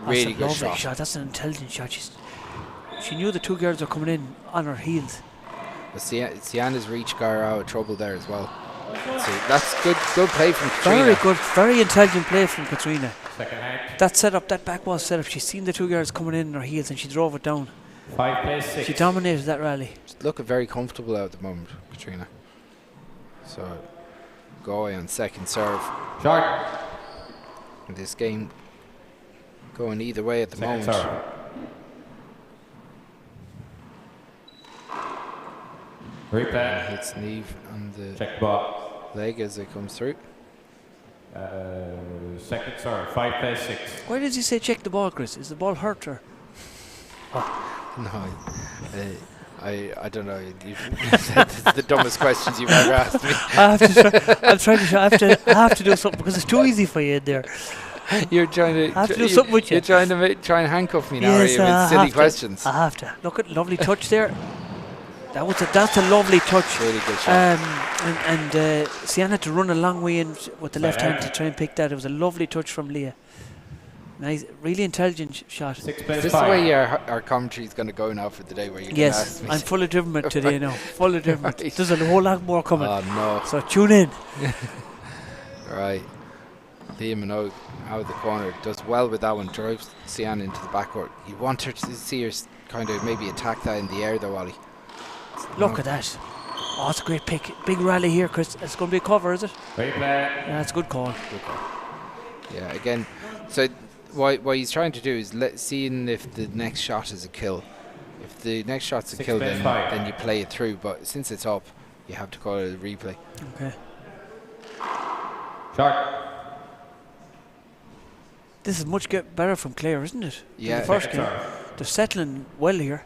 Really good lovely shot. That's an intelligent shot. She knew the two girls were coming in on her heels. But Ceannais reached Gar out of trouble there as well. So that's good play from Katrina. Very good, very intelligent play from Katrina. Second hand. That setup, that back wall setup, she's seen the two girls coming in on her heels and she drove it down. 5-6. She dominated that rally. She's looking very comfortable out at the moment, Katrina. So Galway on second serve. Short. And this game going either way at the moment. Serve. Replay. Hits Neve on the Check the ball. leg as it comes through. Second serve. 5-6. Why did you say check the ball, Chris? Is the ball hurt her? No, I don't know. That's the dumbest questions you've ever asked me. I have to do something because it's too easy for you in there. You're trying to. I have to do something with you. You're trying to try and handcuff me now, Yes, are you, I with silly have to. questions? I have to. Look at lovely touch there. That's a lovely touch. Really good shot. Ceannais had to run a long way in with the left hand to try and pick that. It was a lovely touch from Leah. Nice, really intelligent shot. 6 Is this the way our commentary is going to go now for the day? Where you can Yes, ask me I'm full of different today now. Full of different. Right. There's a whole lot more coming. Oh no! So tune in. All right, Leah Minogue out of the corner does well with that one. Drives Ceannais into the backcourt. You want her to see her kind of maybe attack that in the air though, Ollie. Look at that. Oh, it's a great pick. Big rally here, Chris. It's going to be a cover, is it? Replay. Yeah, it's a good call. Good call. Yeah, again, so what he's trying to do is seeing if the next shot is a kill. If the next shot's a kill, then you play it through. But since it's up, you have to call it a replay. Okay. Short. This is much better from Clare, isn't it? Yeah. The first game. They're settling well here.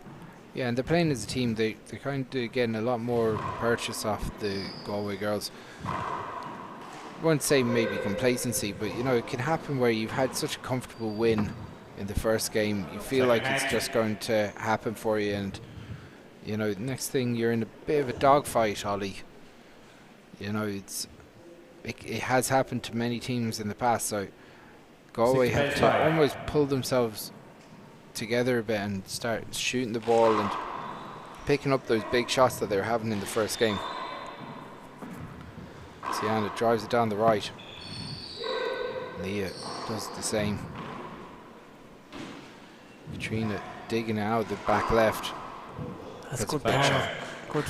Yeah, and they're playing as a team. They're kind of getting a lot more purchase off the Galway girls. I won't say maybe complacency, but you know it can happen where you've had such a comfortable win in the first game. You feel like it's just going to happen for you, and you know next thing you're in a bit of a dogfight, Ollie. You know it has happened to many teams in the past. So Galway have to almost pull themselves together a bit and start shooting the ball and picking up those big shots that they were having in the first game. Ceannais drives it down the right. Leah does the same. Katrina digging it out of the back left. That's good big ball. shot. Good.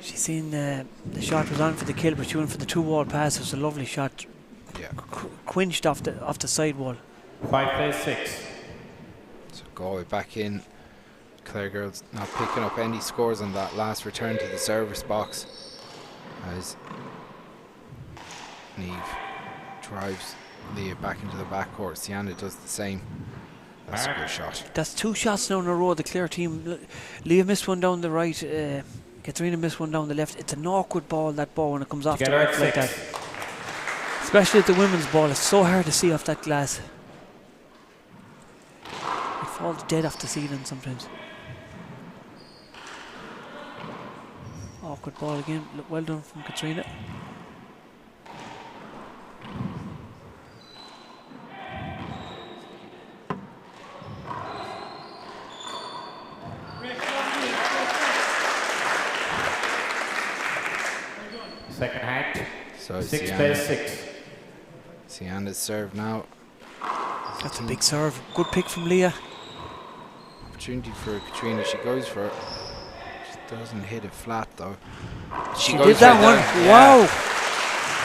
She seen the shot was on for the kill, but she went for the 2-wall pass. It was a lovely shot. Yeah. Quinched off the side wall. 5-6. So Galway back in. Clare girls not picking up any scores on that last return to the service box as Neve drives Leah back into the backcourt. Ceannais does the same. That's a good shot. That's 2 shots now in a row. The Clare team. Leah missed one down the right. Katrina missed one down the left. It's an awkward ball, that ball, when it comes off the right like that. Especially at the women's ball. It's so hard to see off that glass. It falls dead off the ceiling sometimes. Awkward ball again. Well done from Katrina. Second hand. So 6-6. Ceannais serve now. That's a big serve. Good pick from Leah. Opportunity for Katrina. She goes for it. She doesn't hit it flat though. She did that one. Yeah. Wow.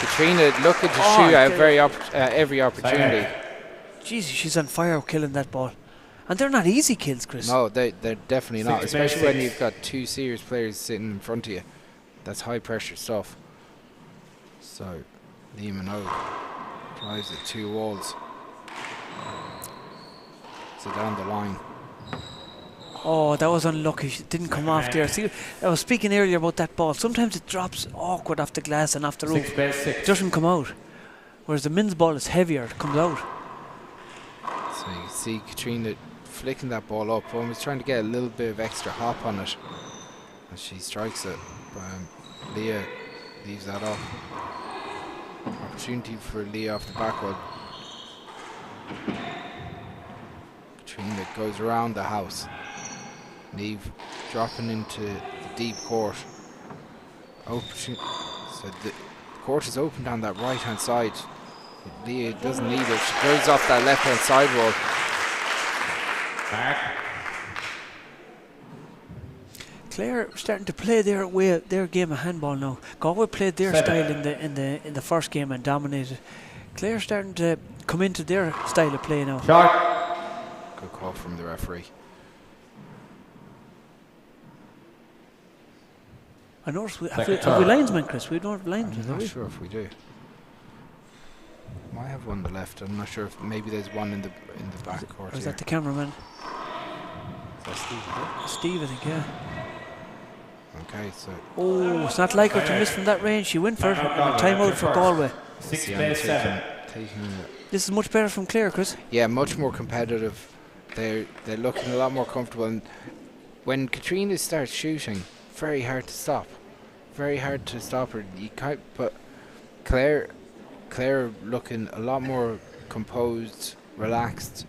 Katrina looking to shoot out every opportunity. Jesus, she's on fire killing that ball. And they're not easy kills, Chris. No, they're definitely not. Especially when you've got two serious players sitting in front of you. That's high pressure stuff. So, Laimhe drives at 2 walls. So down the line. Oh, that was unlucky. She didn't come off there. See, I was speaking earlier about that ball. Sometimes it drops awkward off the glass and off the roof. It doesn't come out. Whereas the men's ball is heavier. It comes out. So you can see Katrina flicking that ball up. Almost trying to get a little bit of extra hop on it. And she strikes it. But Leah leaves that off. Opportunity for Leah off the back wall. Katrina goes around the house. Neve dropping into the deep court. So the court is open down that right hand side. Leah doesn't need it. She goes off that left hand side wall. Clare starting to play their game of handball now. Galway played their style in the first game and dominated. Clare starting to come into their style of play now. Good call from the referee. I noticed have we linesmen, Chris? We don't have linesmen. I'm not sure if we do. Might have one on the left. I'm not sure if maybe there's one in the back court. Or is that the cameraman? Is that Steve? Steve, I think, yeah. Okay, so. Oh, it's not like her to miss from that range. She went for it. Timeout for Galway. 6-7. This is much better from Clare, Chris. Yeah, much more competitive. They're looking a lot more comfortable. And when Katrina starts shooting, very hard to stop. Very hard to stop her. You can't. But Clare looking a lot more composed, relaxed.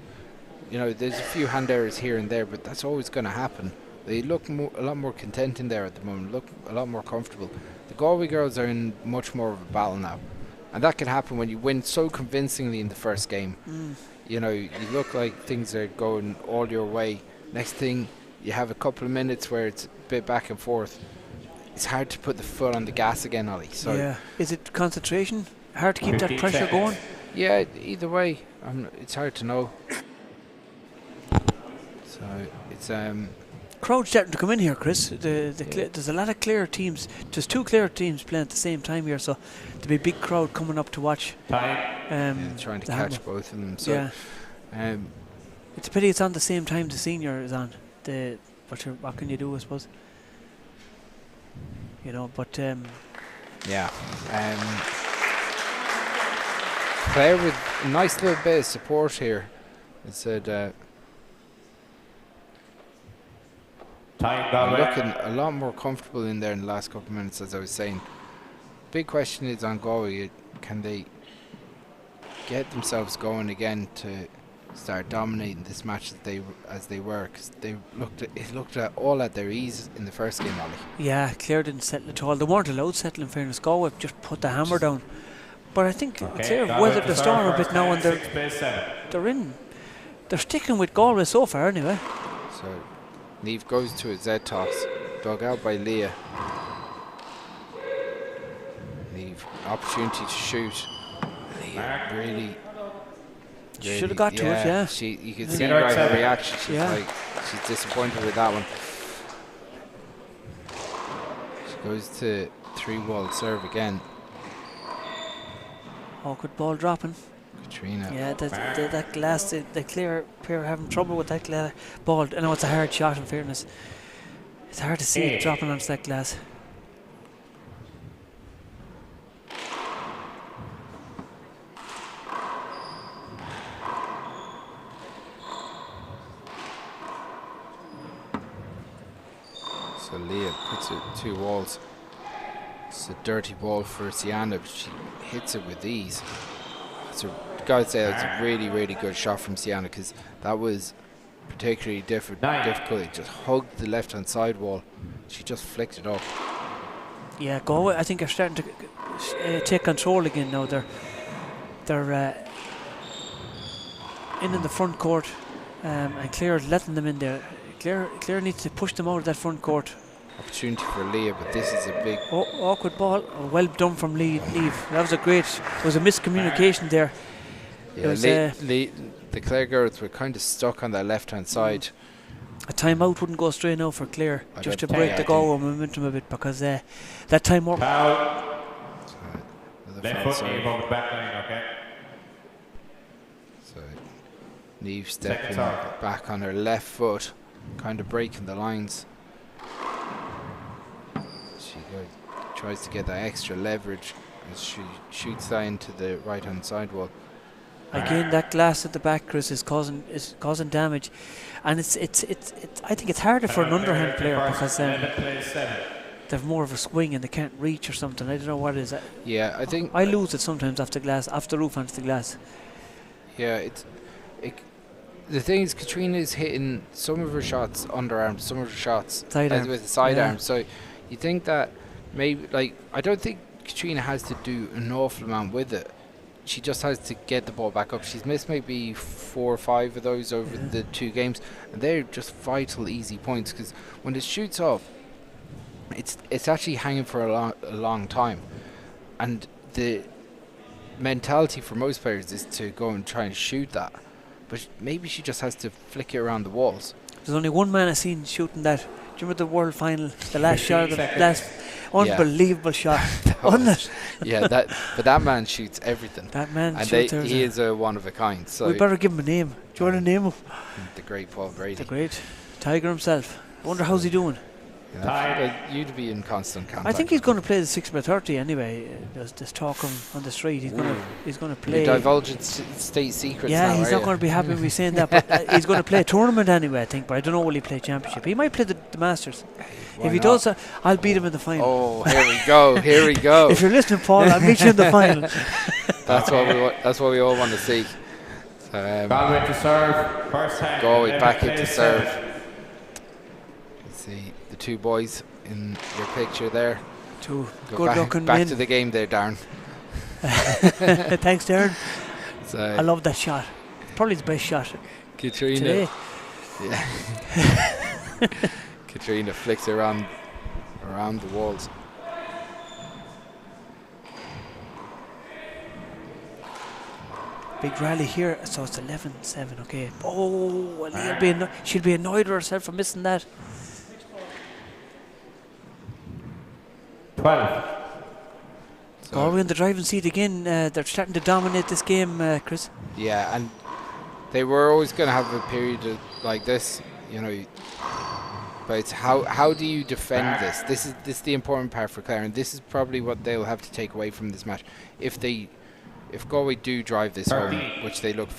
You know, there's a few hand errors here and there, but that's always going to happen. They look a lot more content in there at the moment. Look a lot more comfortable. The Galway girls are in much more of a battle now, and that can happen when you win so convincingly in the first game. You know, you look like things are going all your way. Next thing, you have a couple of minutes where it's a bit back and forth. It's hard to put the foot on the gas again, Ollie. So yeah, is it concentration? Hard to keep that pressure going? Yeah, either way, it's hard to know. So it's crowd starting to come in here, Chris. There's a lot of Clare teams. There's 2 Clare teams playing at the same time here, so there'll be a big crowd coming up to watch. Trying to catch both of them. So it's a pity it's on the same time the senior is on. What can you do, I suppose? You know, but Clare with a nice little bit of support here. It said. Looking a lot more comfortable in there in the last couple of minutes, as I was saying. Big question is on Galway. Can they get themselves going again to start dominating this match as they were? Because it looked all at their ease in the first game, Ollie. Yeah, Clare didn't settle at all. They weren't allowed to settle, in fairness. Galway just put the hammer down. But I think Clare weathered the storm a bit now, and they're sticking with Galway so far anyway. So Neve goes to a Z toss, dug out by Leah. Neve, opportunity to shoot. Leah really should have got to it, yeah. You could see by her reaction. She's disappointed with that one. She goes to 3-wall serve again. Awkward ball dropping. Katrina. Yeah, that glass, the Clare pair are having trouble with that ball. I know it's a hard shot, in fairness. It's hard to see it dropping onto that glass. So Leah puts it 2 walls. It's a dirty ball for Ceannais, but she hits it with ease. Gotta say it's a really, really good shot from Ceannais, because that was particularly difficult. It just hugged the left hand side wall. She just flicked it up. Yeah, Galway, I think, are starting to take control again now. They're in the front court, and Clare letting them in there. Clare needs to push them out of that front court opportunity for Leah, but this is a big... awkward ball. Well done from Neve. That was there was a miscommunication there. Yeah, the Clare girls were kind of stuck on that left-hand side. A timeout wouldn't go straight now for Clare, just to break the Galway momentum a bit, because that timeout... Left foot, Neve on the back line, okay? So Neve stepping back on her left foot, kind of breaking the lines. She tries to get that extra leverage as she shoots that into the right-hand side wall. Again, that glass at the back, Chris, is causing damage, and it's. I think it's harder for an underhand player because they have more of a swing and they can't reach or something. I don't know what it is. Yeah, I think I lose it sometimes off the roof onto the glass. Yeah, the thing is, Katrina is hitting some of her shots underarm, some of her shots with the sidearm. So you think that maybe, I don't think Katrina has to do an awful amount with it. She just has to get the ball back up. She's missed maybe 4 or 5 of those over the 2 games, and they're just vital, easy points. Because when it shoots off, it's actually hanging for a long time, and the mentality for most players is to go and try and shoot that. But maybe she just has to flick it around the walls. There's only one man I've seen shooting that. Do you remember the World Final, the last shot of the last unbelievable shot? But that man shoots everything. That man and shoots he is a one of a kind. So we better give him a name. Do you want to name him? The great Paul Brady. The great Tiger himself. I wonder how's he doing. You'd be in constant contact. I think he's going to play the 6x30 anyway. There's talk on the street. He's going to play. You're divulging state secrets. Yeah, now, he's not going to be happy with me saying that. But he's going to play a tournament anyway, I think. But I don't know, will he play championship? He might play the Masters. If he does, I'll beat him in the final. Oh, here we go. Here we go. If you're listening, Paul, I'll meet you in the final. That's what we all want to see. Galway to serve. First time. Galway back into serve. See the 2 boys in your picture there. 2 Go good-looking back men. to the game there, Darren. Thanks, Darren. So I love that shot. Probably the best shot Katrina. today. Yeah. Katrina flicks around the walls. Big rally here, so it's 11-7. Okay. Oh, well, she'll be annoyed with herself for missing that. 12. Galway in the driving seat again. They're starting to dominate this game, Chris. Yeah, and they were always going to have a period like this, But it's how do you defend this? This is the important part for Clare, and this is probably what they'll have to take away from this match. If Galway do drive this home, which they look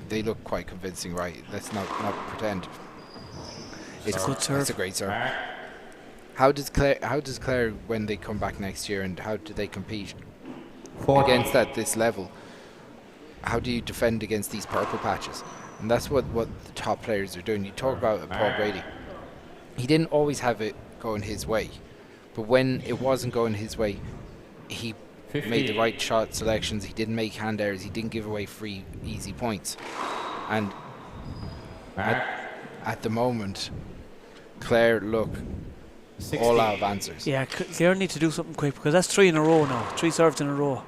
they look quite convincing, right? Let's not pretend. It's a good serve. It's a great serve. How does Clare when they come back next year, and how do they compete against at this level? How do you defend against these purple patches? And that's what the top players are doing. You talk about Paul Brady. He didn't always have it going his way, but when it wasn't going his way, he made the right shot selections. He didn't make hand errors. He didn't give away free, easy points. And at the moment, Clare look 16. all out of answers. Yeah, Clare need to do something quick, because that's 3 in a row now. 3 serves in a row.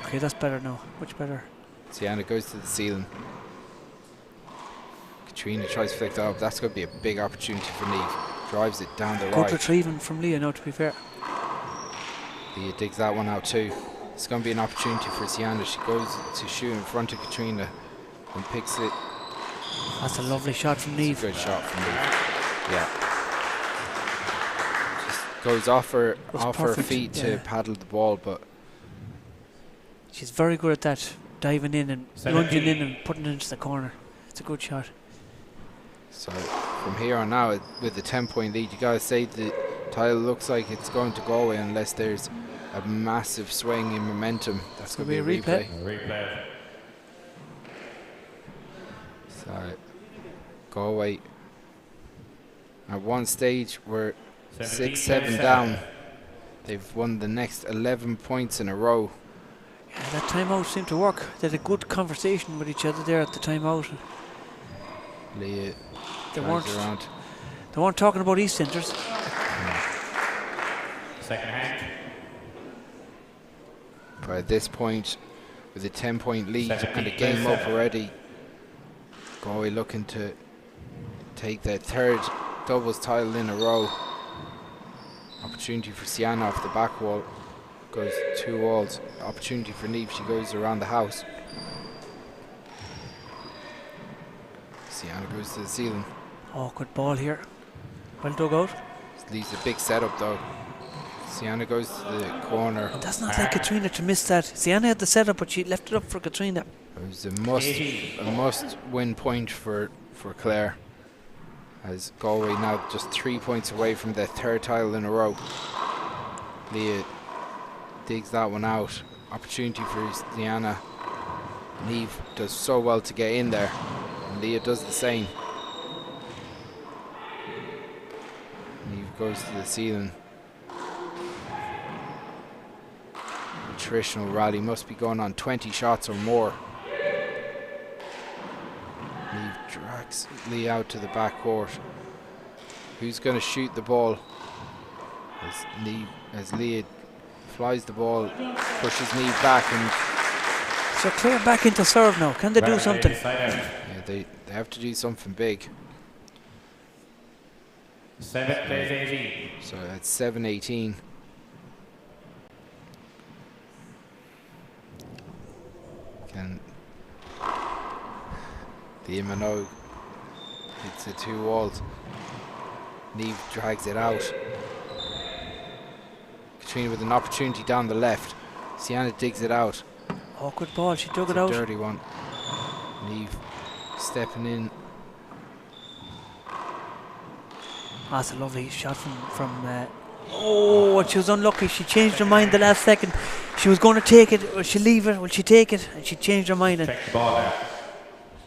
Okay, that's better now. Much better. Ceannais goes to the ceiling. Katrina tries to flick that up. That's going to be a big opportunity for Neve. Drives it down the right. Good retrieving from Leah now, to be fair. Leah digs that one out too. It's going to be an opportunity for Ceannais. She goes to shoot in front of Katrina and picks it. That's a lovely shot from Neve. It's a good shot from Neve. Yeah. Just goes off her feet to paddle the ball, but she's very good at that, diving in and lunging in and putting it into the corner. It's a good shot. So from here on now, with the 10-point lead, you gotta say the title looks like it's going to Galway unless there's a massive swing in momentum. That's going to be a replay. So Galway at one stage were 6-7 down. They've won the next 11 points in a row. Yeah, that timeout seemed to work. They had a good conversation with each other there at the timeout. Leah There They weren't talking about East Centres. Second hand. But at this point, with a 10-point lead 17, and a game up 7. already, Galway looking to take their third doubles title in a row. Opportunity for Ceannais off the back wall. Goes 2 walls. Opportunity for Niamh. She goes around the house. Ceannais goes to the ceiling. Awkward ball here. Well dug out. Leaves a big setup though. Ceannais goes to the corner. And that's not like Katrina to miss that. Ceannais had the setup, but she left it up for Katrina. It was a must win point for Clare, as Galway now just 3 points away from their third title in a row. Leah digs that one out. Opportunity for Liana. Niamh does so well to get in there, and Leah does the same. Niamh goes to the ceiling. Attritional rally must be going on 20 shots or more. Niamh drags Leah out to the back court. Who's going to shoot the ball? As Leah flies the ball, pushes Niamh back, and So Clare back into serve now. Can they do something? yeah, they have to do something big. 7 plays 18. So that's 7-18. Can the Minogue hits the 2 walls. Niamh drags it out. Katrina with an opportunity down the left. Ceannais digs it out. Awkward ball. She dug It's it a out. dirty one. Niamh stepping in. That's a lovely shot from oh, and she was unlucky. She changed her mind the last second. She was going to take it. Will she leave it? Will she take it? And she changed her mind. And Check the ball there.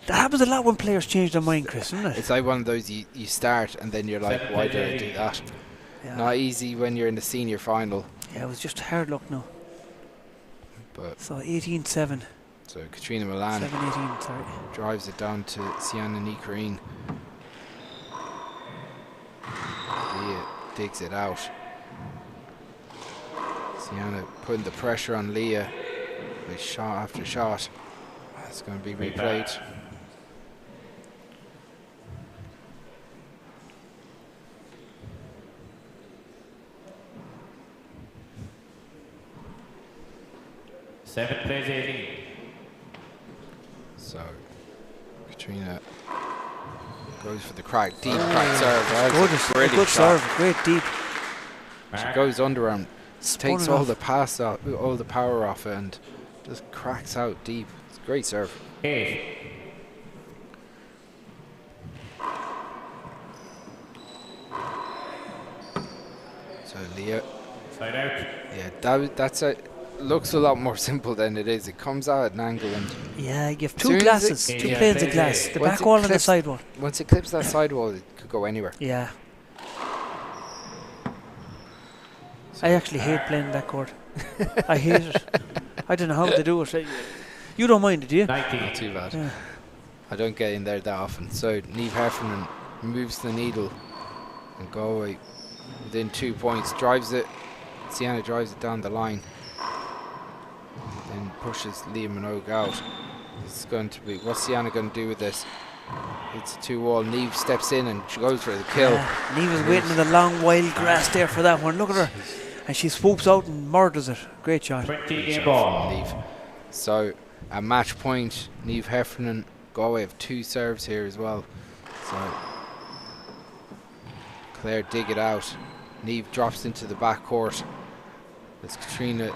that happens a lot when players change their mind, Chris, isn't it? It's like one of those you start and then you're like, why did I do that? Yeah. Not easy when you're in the senior final. Yeah, it was just hard luck now. But So 18-7. so Katrina Milan 7-18, sorry. drives it down to Ceannais Nicarine. Leah digs it out. Ceannais putting the pressure on Leah with shot after shot. It's going to be replayed. Seven plays 18. So Katrina goes for the crack, deep crack serve. That's Gorgeous. a brilliant Good shot. serve. Great deep. She goes underarm, Spun takes it all off. the pass off, all the power off it, and just cracks out deep. It's a great serve. 8. So Leah, Side out. yeah, that's a looks a lot more simple than it is. It comes out at an angle, and Yeah, you have Soon two as glasses, it- two Yeah, planes of they- glass. The once back it wall and the clips- side wall. once it clips that sidewall, it could go anywhere. Yeah. I actually hate playing that court. I hate it. I don't know how to do it. You don't mind it, do you? 19. Not too bad. Yeah. I don't get in there that often. So Niamh Heffernan moves the needle, and Galway within 2 points drives it. Ceannais drives it down the line, then pushes Leah Minogue out. It's going to be, what's Ceannais going to do with this? It's a 2 wall. Niamh steps in and she goes for the kill. Niamh was waiting in the long wild grass there for that one. Look at her. And she swoops out and murders it. Great shot. 20 game ball. Niamh. So at match point, Niamh Heffernan, Galway have 2 serves here as well. So Clare dig it out. Niamh drops into the back court. As Katrina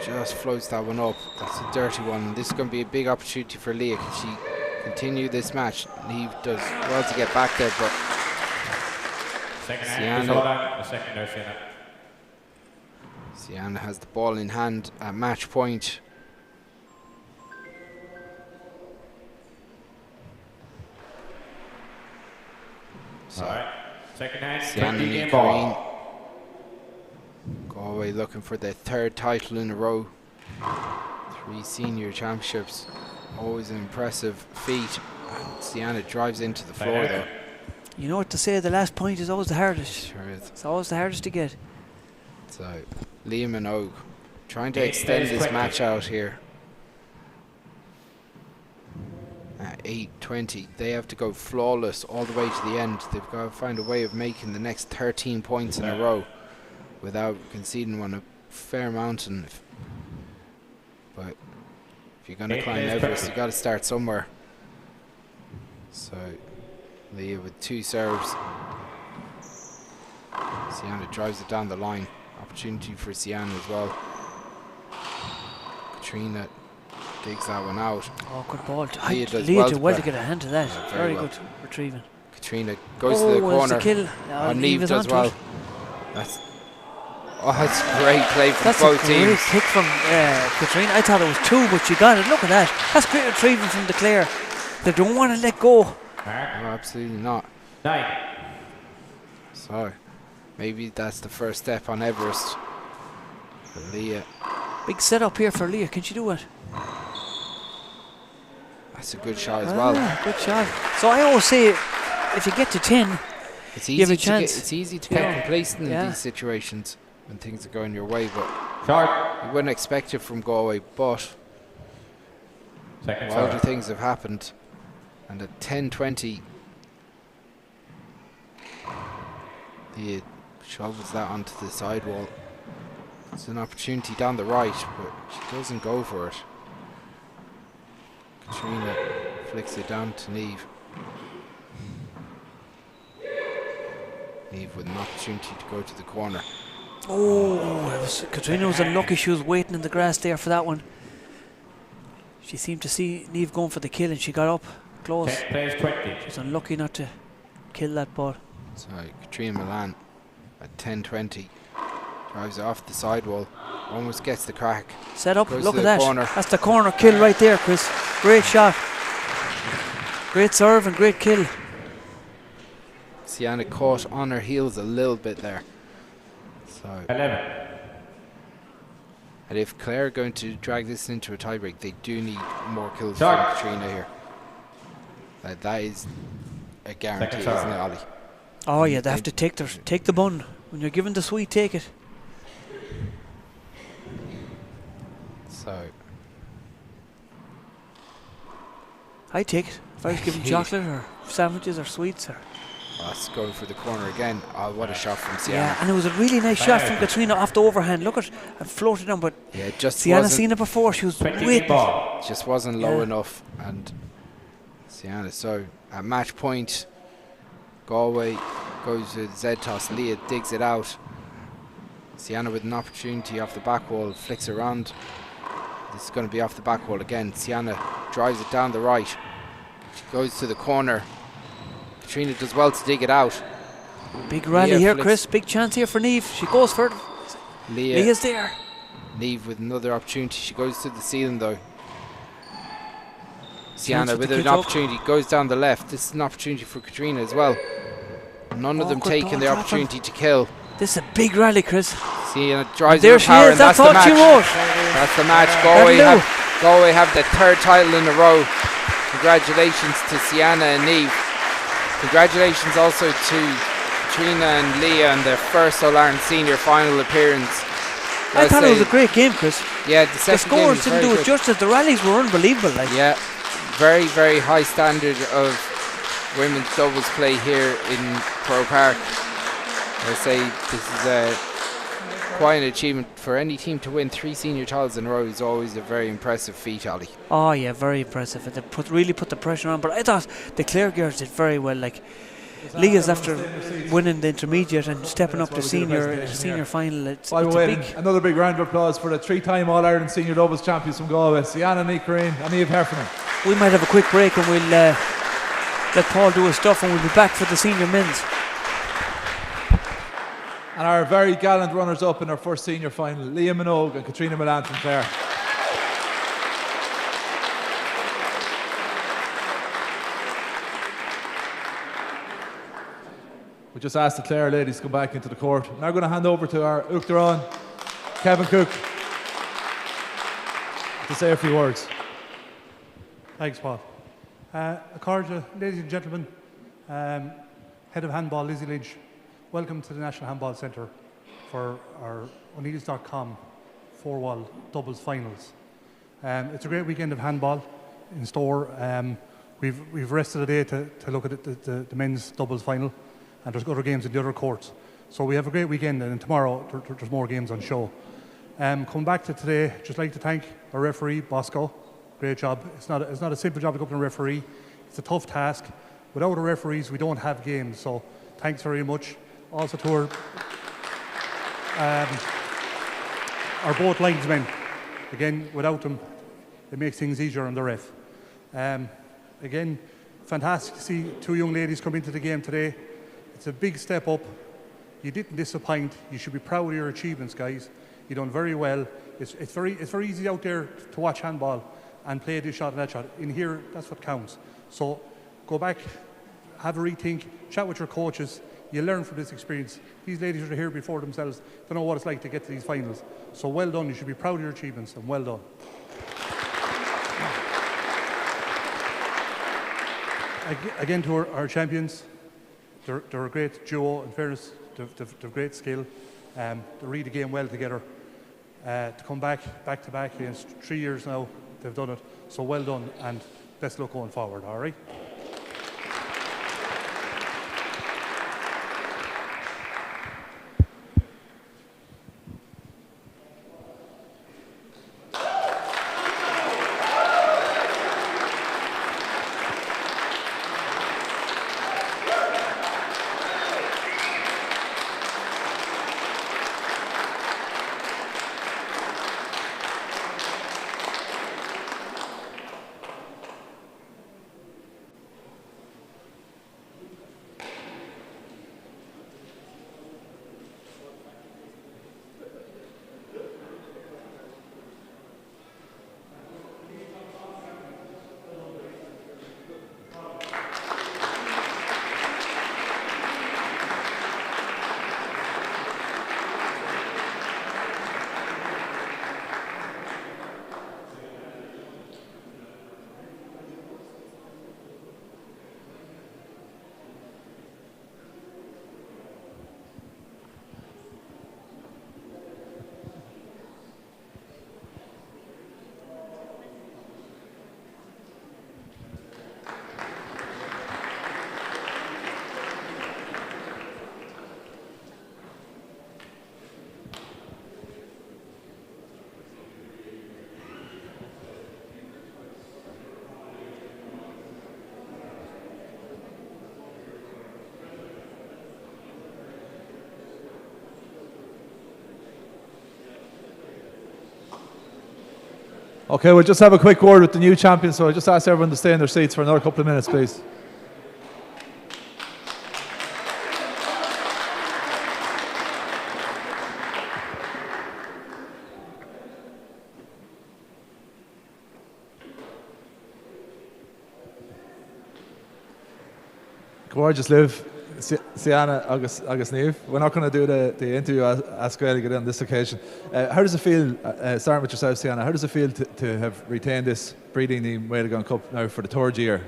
just floats that one up. That's a dirty one. This is going to be a big opportunity for Leah. Can she continue this match? Niamh does well to get back there, but Second Ceannais. hand. Hold on. A second there, Ceannais. Ceannais has the ball in hand at match point. So Alright. Second hand. Ceannais 20 game Nicarine. ball. Galway looking for their 3rd title in a row. 3 senior championships. Always an impressive feat. And Ceannais drives into the floor Right though. You know what to say, the last point is always the hardest. Sure is. It's always the hardest to get. So, Liam and Og trying to extend this match out here. At 8:20, they have to go flawless all the way to the end. They've got to find a way of making the next 13 points in a row without conceding one a fair mountain. But if you're going to climb Everest, you've got to start somewhere. So, Leah with 2 serves. Ceannais drives it down the line. Opportunity for Ceannais as well. Katrina digs that one out. Oh, good ball. Leah does Leah well did to well to play. get a hand to that. Yeah, very well. good retrieving. Katrina goes to the It's corner. a kill. Neve was does onto well. it. That's great play from That's both a great teams. kick from Katrina. I thought it was 2, but she got it. Look at that. That's great retrieving from the Clare. They don't want to let go. No, absolutely not. 9. So maybe that's the first step on Everest for Leah. Big setup here for Leah. Can she do it? That's a good shot as well. Good shot. So I always say, if you get to 10, It's you have easy a to chance. it's easy to get Yeah. complacent in Yeah. these situations when things are going your way, but Short. you wouldn't expect it from Galway. But Second wilder serve. things have happened, and at 10:20, he shovels that onto the sidewall. It's an opportunity down the right, but she doesn't go for it. Katrina flicks it down to Neve. Neve with an opportunity to go to the corner. Katrina was unlucky. She was waiting in the grass there for that one. She seemed to see Neve going for the kill, and she got up close. Plays 20. She was unlucky not to kill that ball. So Katrina Milan at 10:20 drives it off the sidewall, almost gets the crack. Set up. Goes Look to at the that. corner. That's the corner kill right there, Chris. Great shot. Great serve and great kill. Ceannais caught on her heels a little bit there. So, 11. and if Clare are going to drag this into a tiebreak, they do need more kills Shot. from Katrina here. That is a guarantee, Second serve. isn't it, Ollie? Oh yeah, they have to take the bun. When you're given the sweet, take it. So, I take it. If I was given chocolate or sandwiches or sweets or that's going for the corner again. Oh, what a shot from Ceannais. yeah, and it was a really nice shot from Katrina off the overhand. Look at and floated on, but Yeah, it just Ceannais wasn't, seen it before. She was 20 waiting. ball. just wasn't low Yeah. enough, and Ceannais. So at match point, Galway goes to Z-toss. Leah digs it out. Ceannais with an opportunity off the back wall, flicks around. This is going to be off the back wall again. Ceannais drives it down the right. She goes to the corner. Katrina does well to dig it out. Big rally Leah here, flicks- Chris. Big chance here for Neve. She goes for it. Leah's there. Neve with another opportunity. She goes to the ceiling though. Chance Ceannais with the an kick up. opportunity goes down the left. This is an opportunity for Katrina as well. None of them good taking ball the dropping. opportunity to kill. This is a big rally, Chris. Ceannais drives There with she power, is. and That's that's the all she match. wrote. That's the match. That'll do. Galway have the 3rd title in a row. Congratulations to Ceannais and Neve. Congratulations also to Katrina and Leah on their first All-Ireland senior final appearance. I thought it was say- a great game, Chris. Yeah, the The second game scores was didn't very do good. it justice. The rallies were unbelievable. Like, Yeah, very, very high standard of women's doubles play here in Croke Park. I say this is quite an achievement for any team to win 3 senior titles in a row. Is always a very impressive feat, Ollie. oh yeah, very impressive. They really put the pressure on. But I thought the Clare girls did very well. Like Leah's after winning the intermediate and stepping up to senior final. It's By the a way, big. another big round of applause for the 3-time All-Ireland Senior Doubles champions from Galway, Ceannais, Ní Corrine and Niamh Heffernan. We might have a quick break and we'll let Paul do his stuff, and we'll be back for the senior men's. And our very gallant runners-up in our first senior final, Liam Minogue and Katrina Milan from Clare. We just asked the Clare ladies to come back into the court. Now going to hand over to our Uachtaráin, Kevin Cook, to say a few words. Thanks, Paul. Ladies and gentlemen, Head of Handball, Lizzie Lynch. Welcome to the National Handball Centre for our O'Neills.com 4-wall doubles finals. It's a great weekend of handball in store. We've rested a day to look at the men's doubles final, and there's other games in the other courts. So we have a great weekend, and tomorrow there's more games on show. Coming back to today, just like to thank our referee, Bosco. Great job. It's not a simple job to become a referee. It's a tough task. Without our referees, we don't have games. So thanks very much. Also to our both linesmen. Again, without them, it makes things easier on the ref. Again, fantastic to see two young ladies come into the game today. It's a big step up. You didn't disappoint. You should be proud of your achievements, guys. You've done very well. It's very easy out there to watch handball and play this shot and that shot. In here, that's what counts. So go back, have a rethink, chat with your coaches. You learn from this experience. These ladies are here before themselves. They know what it's like to get to these finals. So well done. You should be proud of your achievements, and well done. Again, to our champions, they're a great duo. In fairness, they've great skill. They read the game well together. To come back to back against 3 years now, they've done it. So well done, and best luck going forward. All right. Okay, we'll just have a quick word with the new champions, so I just ask everyone to stay in their seats for another couple of minutes, please. Gorgeous live. Ceannais agus Niamh. We're not going to do the interview as Gaelic on this occasion. How does it feel, starting with yourself, Ceannais, how does it feel to have retained this breeding team Gaelic Cup now for the third year?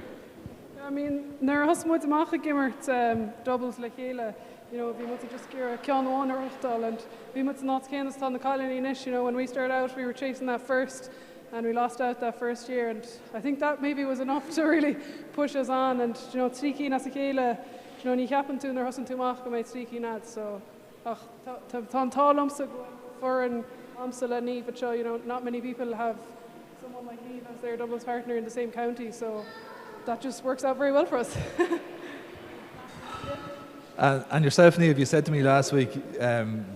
I mean, nar hasmuid amach gimmert doubles le chéile, you know, we must just gear a Ceannais one or uchtal, and we must not Ceannais on the colony nish, you know, when we started out we were chasing that first and we lost out that first year, and I think that maybe was enough to really push us on, and you know, Triki na chéile, you know, ni happen to nar hasan tumach go made Triki nad, so tan talumsa for an amsala ni, but you know, not many people have someone like me as their doubles partner in the same county, so that just works out very well for us. And yourself, Niamh, you said to me last week,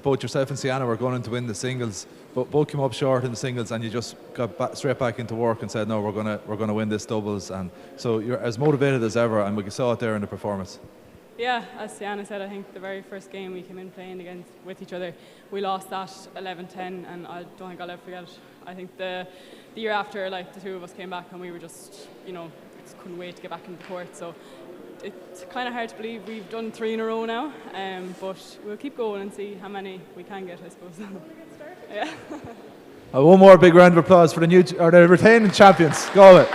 both yourself and Ceannais were going to win the singles, but both came up short in the singles, and you just got straight back into work and said, no, we're gonna win this doubles, and so you're as motivated as ever, and we saw it there in the performance. Yeah, as Ceannais said, I think the very first game we came in playing with each other, we lost that 11-10, and I don't think I'll ever forget it. I think the year after, like, the two of us came back and we were just, you know, just couldn't wait to get back into the court. So it's kind of hard to believe we've done 3 in a row now, but we'll keep going and see how many we can get, I suppose. Yeah. One more big round of applause for the retaining champions. Go it.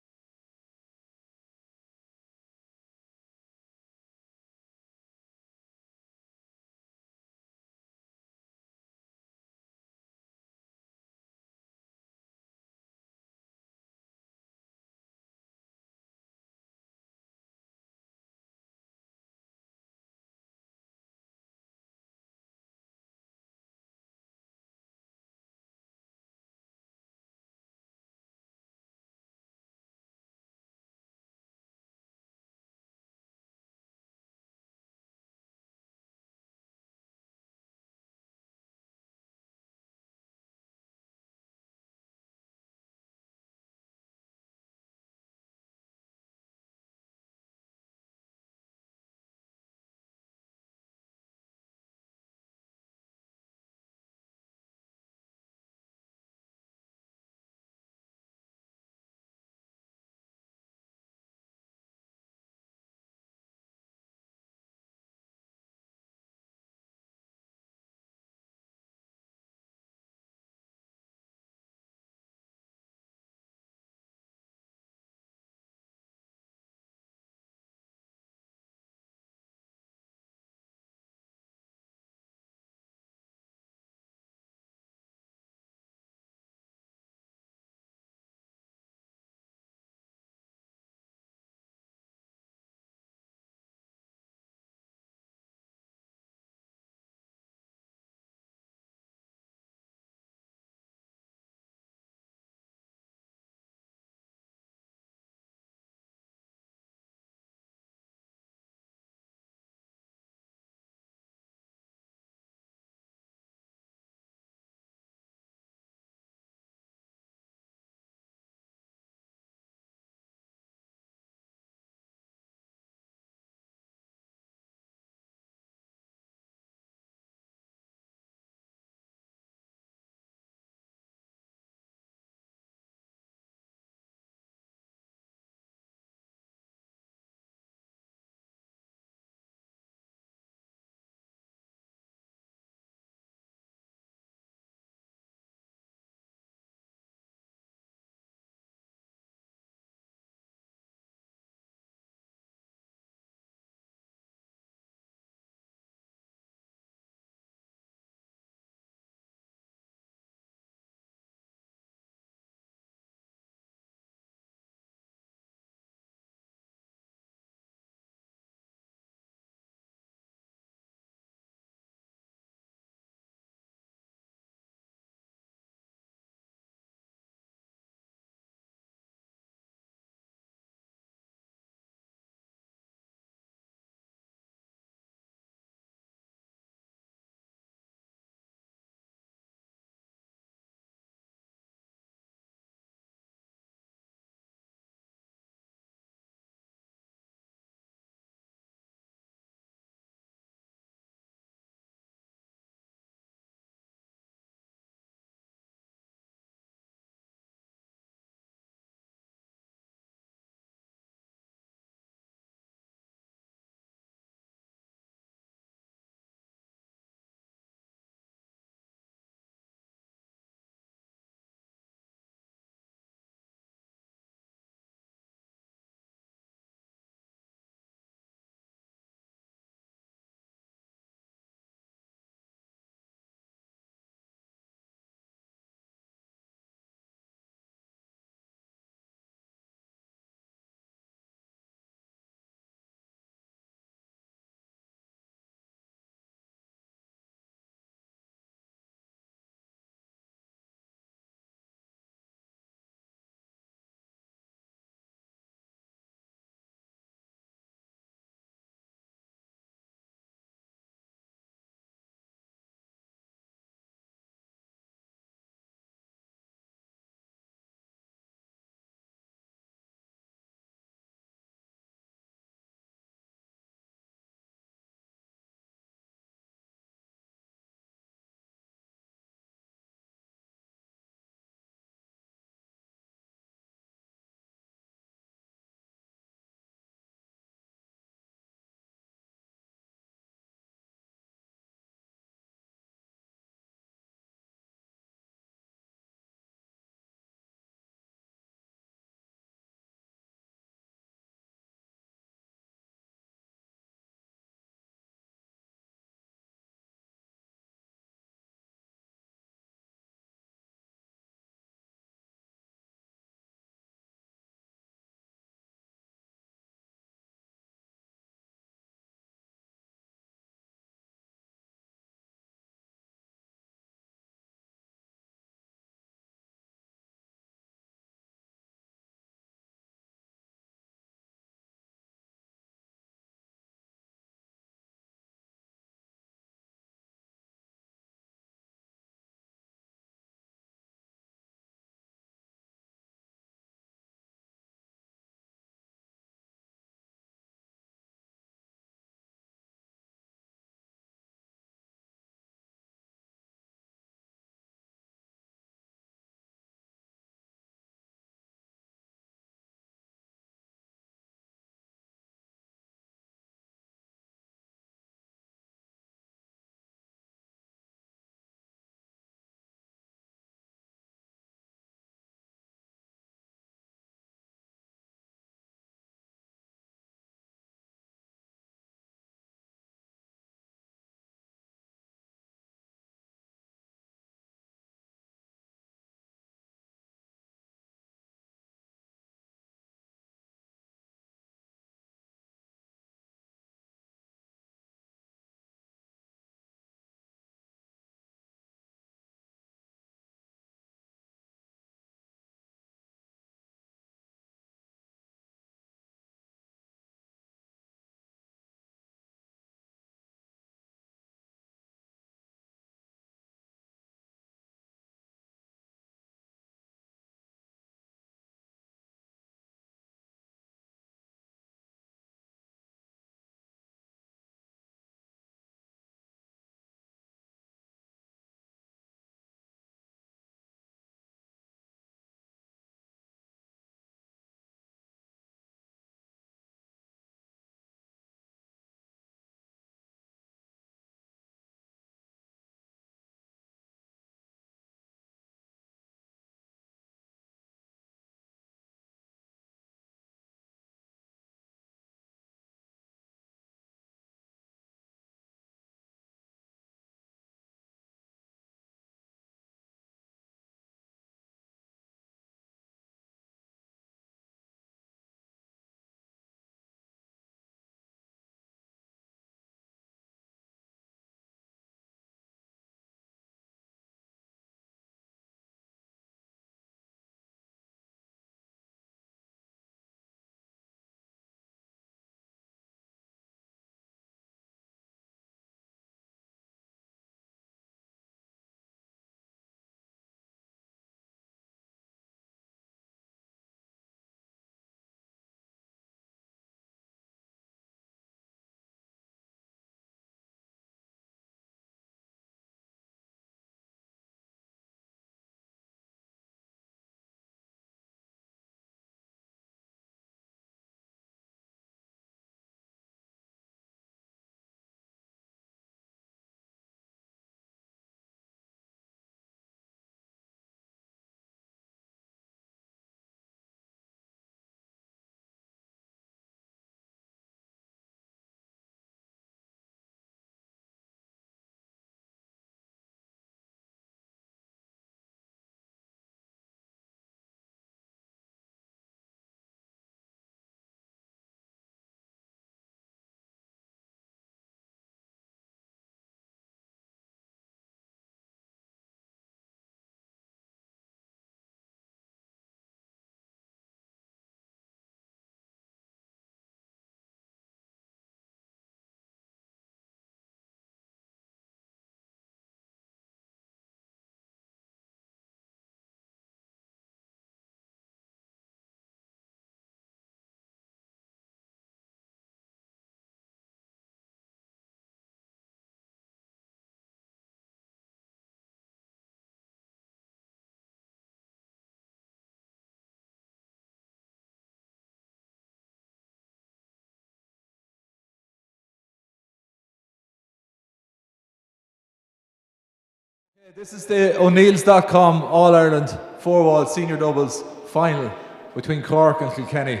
This is the O'Neills.com All-Ireland four-wall senior doubles final between Cork and Kilkenny.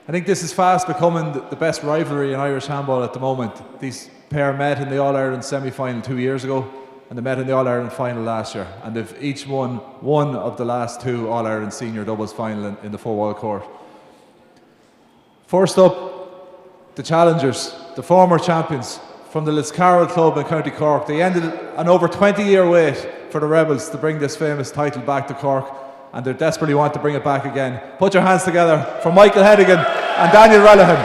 I think this is fast becoming the best rivalry in Irish handball at the moment. These pair met in the All-Ireland semi-final 2 years ago, and they met in the All-Ireland final last year, and they've each won one of the last two All-Ireland senior doubles final in the four-wall court. First up, the challengers, the former champions from the Liscarroll club in County Cork. They ended an over 20-year wait for the Rebels to bring this famous title back to Cork, and they desperately want to bring it back again. Put your hands together for Michael Hedigan and Daniel Relihan.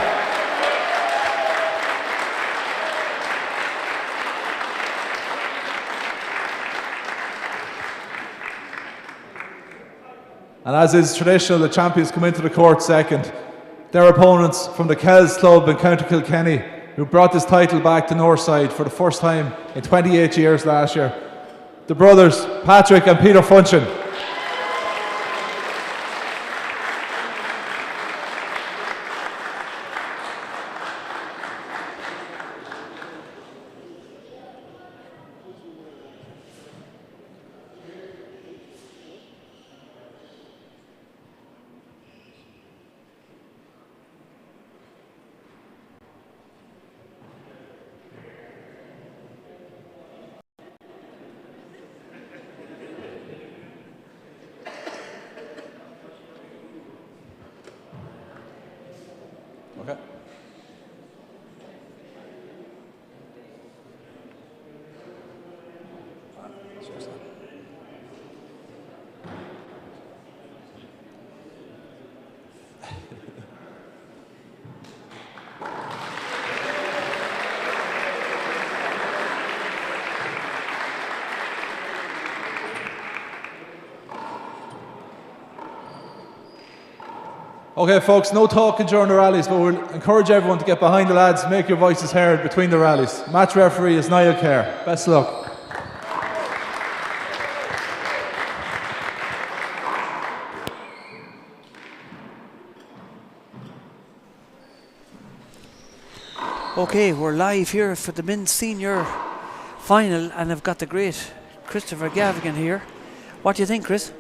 And as is traditional, the champions come into the court second. Their opponents from the Kells Club in County Kilkenny, who brought this title back to Northside for the first time in 28 years last year. The brothers, Patrick and Peter Funchin. Okay. Okay, folks, no talking during the rallies, but we'll encourage everyone to get behind the lads, make your voices heard between the rallies. Match referee is Niall Kerr. Best of luck. Okay, we're live here for the men's senior final, and I've got the great Christopher Gavigan here. What do you think, Chris?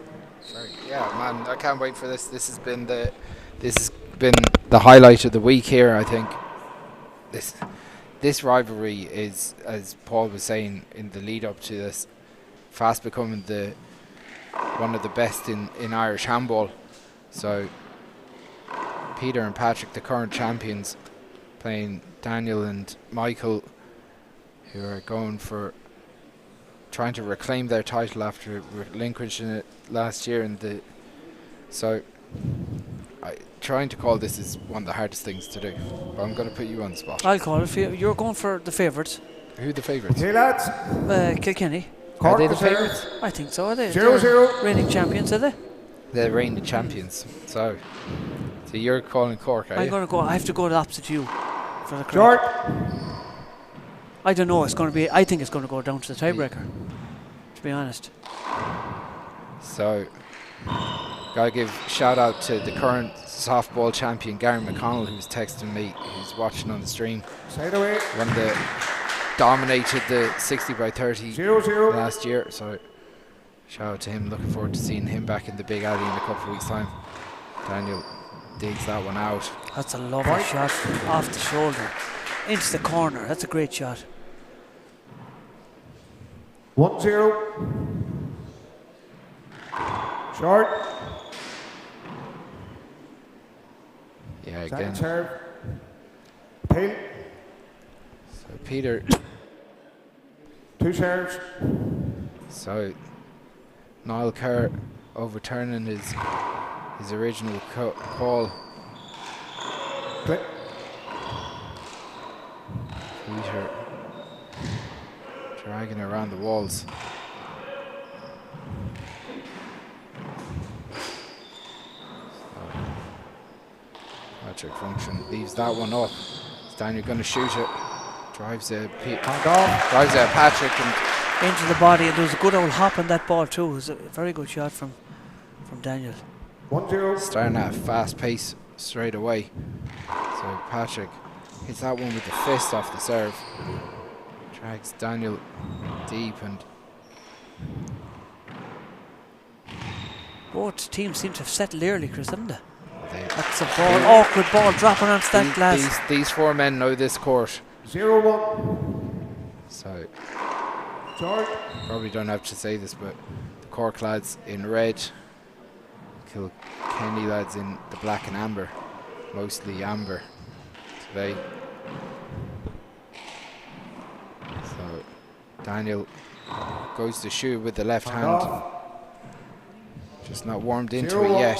Yeah, man, I can't wait for this. This has been the highlight of the week here. I think this rivalry is, as Paul was saying in the lead up to this, fast becoming one of the best in Irish handball. So Peter and Patrick, the current champions, playing Daniel and Michael, who are going for trying to reclaim their title after relinquishing it last year. So trying to call this is one of the hardest things to do, but I'm going to put you on the spot. I'll call it for you. You're going for the favourites. Who are the favourites? Hey lads, Kilkenny. Are they the favourites? I think so. Are they? 0-0. Reigning champions, are they? They're reigning champions. So you're calling Cork, are I'm you? going to go. I have to go to the opposite you for the Short. I don't know. It's going to be. I think it's going to go down to the tiebreaker. To be honest. So, gotta give shout out to the current softball champion Gary McConnell, who's texting me, who's watching on the stream. Side away. One of the dominated the 60x30 0-0. last year. So, shout out to him. Looking forward to seeing him back in the big alley in a couple of weeks' time. Daniel digs that one out. That's a lovely shot off the shoulder into the corner. That's a great shot. 1-0. Short. Yeah, Second again. serve. Pin. So Peter. 2 serves. So Niall Kerr overturning his original call. Click. Peter dragging around the walls. Patrick Function leaves that one up. Is Daniel going to shoot it? Drives a Patrick and into the body, and there was a good old hop on that ball too. It was a very good shot from Daniel. 1-0. starting at a fast pace straight away. So Patrick hits that one with the fist off the serve. Drags Daniel deep, and Both teams seem to have settled early, Chris, haven't they? That's a awkward ball dropping onto that glass. These 4 men know this court. 0-1. So, George. probably don't have to say this, but the Cork lads in red, Kilkenny lads in the black and amber, mostly amber today. So, Daniel goes to shoot with the left hand. Just not warmed into it yet.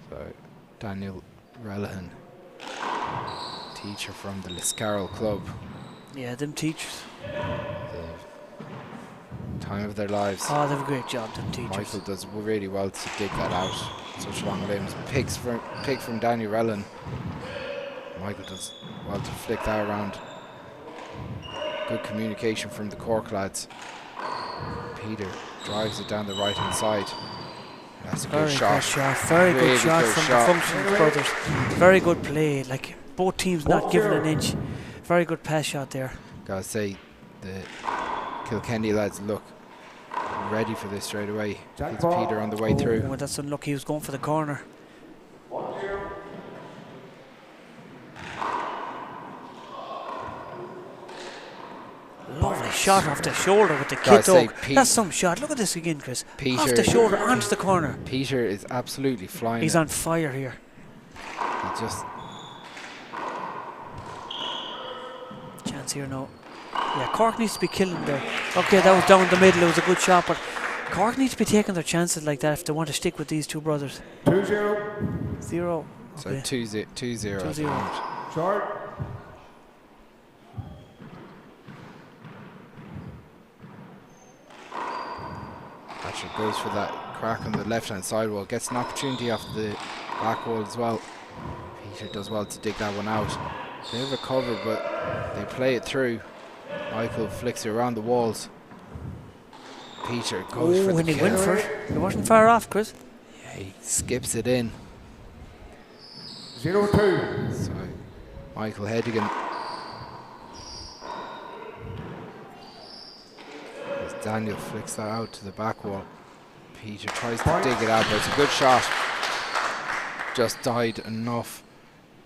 So, Daniel Relihan, teacher from the Liscarroll Club. Yeah, them teachers. Time of their lives. Oh, they have a great job, them teachers. Michael does really well to dig that out. Such long limbs. Pick from Daniel Relihan. Michael does well to flick that around. Good communication from the Cork lads. Peter drives it down the right hand side. That's a good shot. Very good shot from the Functions brothers. Very good play. Like both teams not giving an inch. Very good pass shot there. Gotta say, the Kilkenny lads look ready for this straight away. It's Peter on the way through. Oh, that's unlucky. He was going for the corner. Lovely shot off the shoulder with the kit dog. That's some shot. Look at this again, Chris. Peter, off the shoulder onto the corner. Peter is absolutely flying. He's on fire here. He just... Chance here now. Yeah, Cork needs to be killing there. Okay, that was down the middle. It was a good shot, but Cork needs to be taking their chances like that if they want to stick with these two brothers. 2-0. 0. So 2-0. 2-0. Short. Patrick goes for that crack on the left hand side wall. Gets an opportunity off the back wall as well. Peter does well to dig that one out. They have a cover, but they play it through. Michael flicks it around the walls. Peter goes for the when he kill. went for it. He wasn't far off, Chris. Yeah, he skips it in. 0-2. So Michael Hedigan. As Daniel flicks that out to the back wall. Peter tries to dig it out, but it's a good shot. Just died enough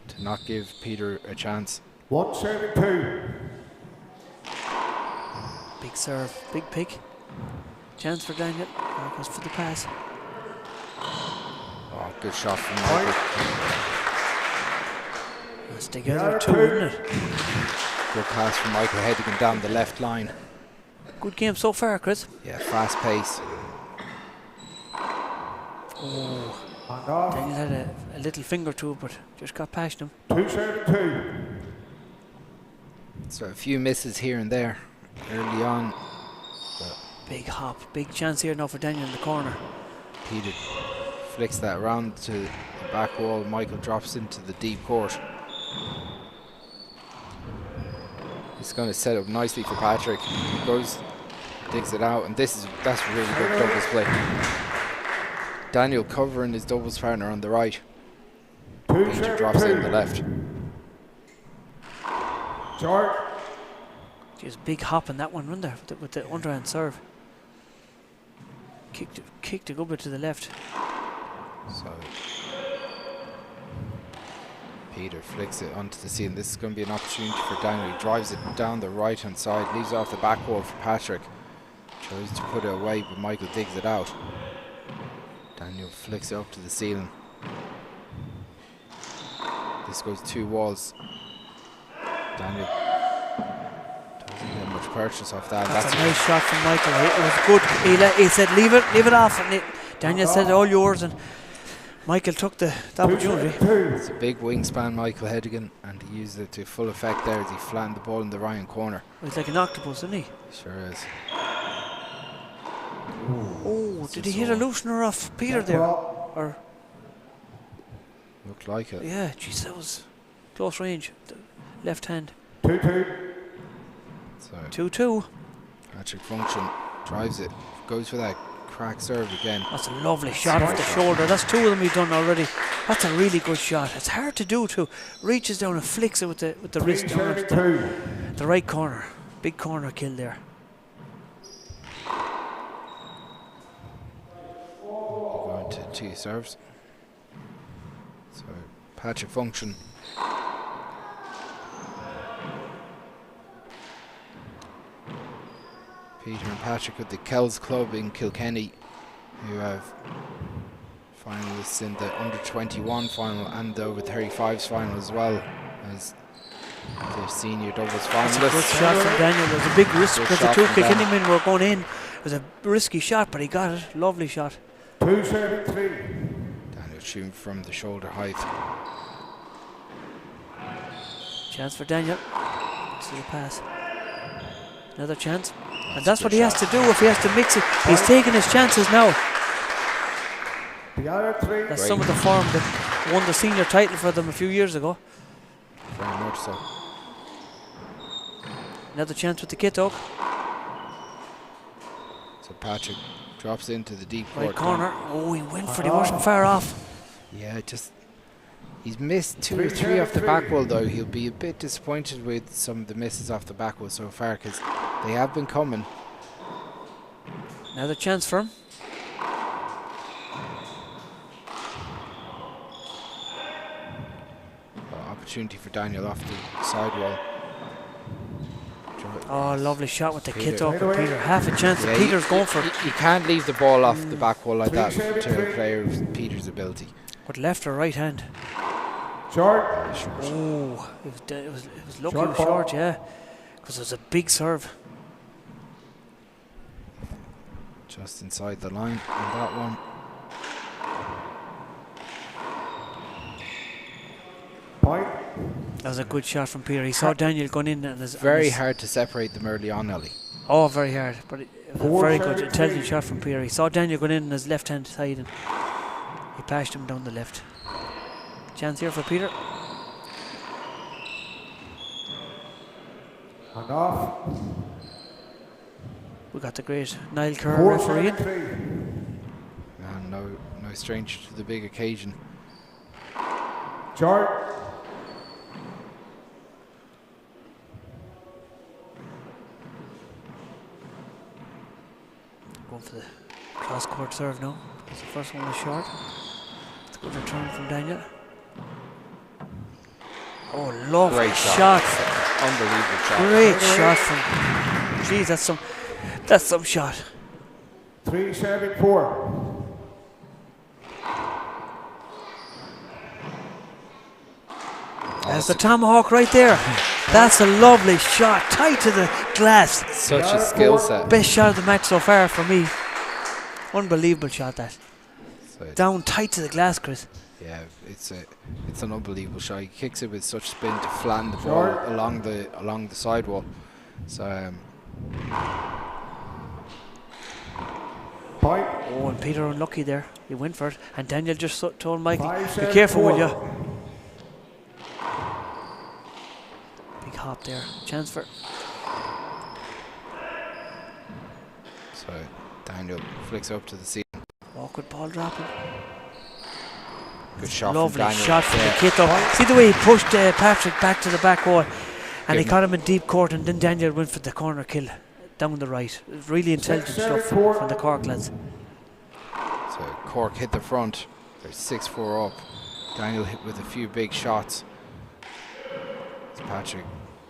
to not give Peter a chance. 1-7-2. Big serve, big pick. Chance for Daniel. There goes for the pass. Oh, good shot from Michael. That's together too, isn't it? Good pass from Michael Hedigan down the left line. Good game so far, Chris. Yeah, fast pace. Oh, And off. Daniel had a little finger to it, but just got past him. 2-7-2. So a few misses here and there early on. Big hop, big chance here now for Daniel in the corner. Peter flicks that around to the back wall. Michael drops into the deep court. He's going to set up nicely for Patrick. He goes, digs it out, and that's really good doubles play. Daniel covering his doubles partner on the right. Peter drops it in the left. Short. Just big hop in that one, wasn't there, with the underhand serve. Kicked a good bit to the left. So Peter flicks it onto the ceiling. This is going to be an opportunity for Daniel. He drives it down the right hand side, leaves it off the back wall for Patrick. Tries to put it away, but Michael digs it out. Daniel flicks it up to the ceiling. This goes 2 walls. Daniel doesn't get much purchase off that. That's a nice shot from Michael. It was good. He said, leave it off. And Daniel said, all yours. And Michael took the opportunity. It's a big wingspan, Michael Hedigan, and he used it to full effect there as he flattened the ball in the right corner. He's like an octopus, isn't he? Sure is. Oh, did he hit a loosener off Peter there? Or Looked like it. yeah, geez, that was close range. The left hand. 2-2. So 2-2. Patrick Function drives it, goes for that crack serve again. That's a lovely shot off the shoulder. That's 2 of them we've done already. That's a really good shot. It's hard to do too. Reaches down and flicks it with the wrist down to the right corner. Big corner kill there. 2 serves. So Patrick Function. Peter and Patrick with the Kells Club in Kilkenny, who have finalists in the under 21 final and the over 35s final as well as the senior doubles finalists. That's a good shot from Daniel. It was a big risk because the 2 Kilkenny men were going in. It was a risky shot, but he got it. Lovely shot. 2-7-3. Daniel shooting from the shoulder height. Chance for Daniel. See the pass. Another chance. And that's what he has to do if he has to mix it. He's taking his chances now. The other 3. That's some of the form that won the senior title for them a few years ago. Very much so. Another chance with the kit up. So Patrick drops into the deep Right court. corner. Oh, he went for it. He wasn't far off. Yeah, just he's missed 2 or 3 off the back wall though. He'll be a bit disappointed with some of the misses off the back wall so far because they have been coming. Another chance for him. Opportunity for Daniel off the sidewall. Oh, lovely shot with the kit up for Peter. Half a chance. Yeah, Peter's going for it. You can't leave the ball off the back wall like that to a player of Peter's ability. With left or right hand? Short. Oh, it was lucky it was short, yeah. Because it was a big serve. Just inside the line on that one. Point. That was a good shot from Peter. He saw Daniel going in. And very hard to separate them early on, Ellie. Oh, very hard. But it was a very good, intelligent shot from Peter. He saw Daniel going in on his left-hand side and he passed him down the left. Chance here for Peter. And off. We got the great Niall Kerr refereeing. And no stranger to the big occasion. Short. Going for the cross-court serve now. The first one was short. It's a good return from Daniel. Oh, lovely Great shot. Unbelievable shot. Great shot from. Jeez, that's some shot. 3-7-4. There's the tomahawk right there. That's a lovely shot, tight to the glass. Such a skill set. Best shot of the match so far for me. Unbelievable shot that. So Down tight to the glass, Chris. yeah, it's an unbelievable shot. He kicks it with such spin to flatten the ball along the sidewall. So Point. Oh, and Peter unlucky there. He went for it, and Daniel just told Michael, "Be careful, will you?" Big hop there. Chance for. So Daniel flicks up to the ceiling. Awkward ball dropping. Good shot Lovely from Daniel. shot from the kit up. See the way he pushed Patrick back to the back wall, and he caught him in deep court, and then Daniel went for the corner kill down the right. It was really intelligent stuff from the Cork lads. So Cork hit the front. They're 6-4 up. Daniel hit with a few big shots. As Patrick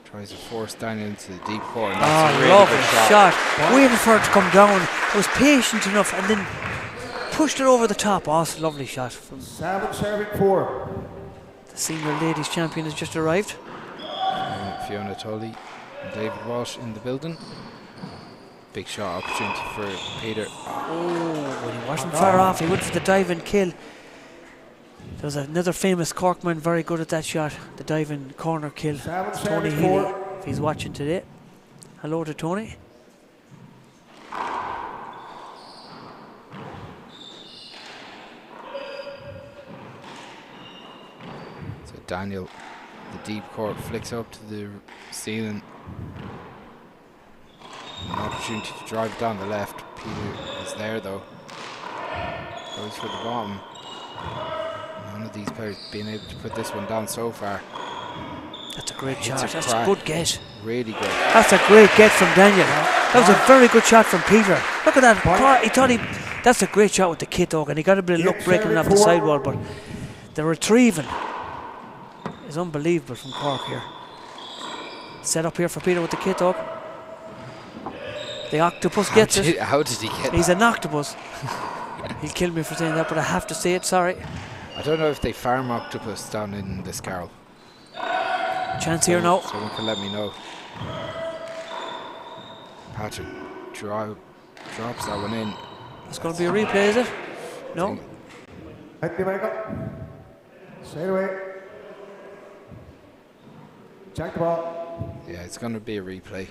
tries to force Daniel into the deep court. And that's a really lovely good shot. Waiting for it to come down. Was patient enough and then pushed it over the top. Oh, it's a lovely shot from 7-7-4. the senior ladies champion has just arrived. Fiona Tully and David Walsh in the building. Big shot opportunity for Peter. Oh, well, he wasn't far off. He went for the dive and kill. There was another famous Corkman very good at that shot, the diving corner kill. Tony Healy, if he's watching today. Hello to Tony. So Daniel, the deep court, flicks up to the ceiling. An opportunity to drive down the left. Peter is there though. Goes for the bottom. None of these players being able to put this one down so far. That's a great Hits shot. a That's crack. a good get. Really good. That's a great get from Daniel. That was a very good shot from Peter. Look at that. He thought That's a great shot with the kit dog, and he got a bit of luck breaking it off the sidewall, but the retrieving is unbelievable from Cork here. Set up here for Peter with the kit dog. The octopus gets it. How did he get He's that? an octopus. He'll kill me for saying that, but I have to say it, sorry. I don't know if they farm octopus down in this Carol. Chance here now. Someone can let me know. Patrick drops that one in. It's going to be a replay, is it? No? Thank you, Michael. Straight away. Check the ball. Yeah, it's going to be a replay.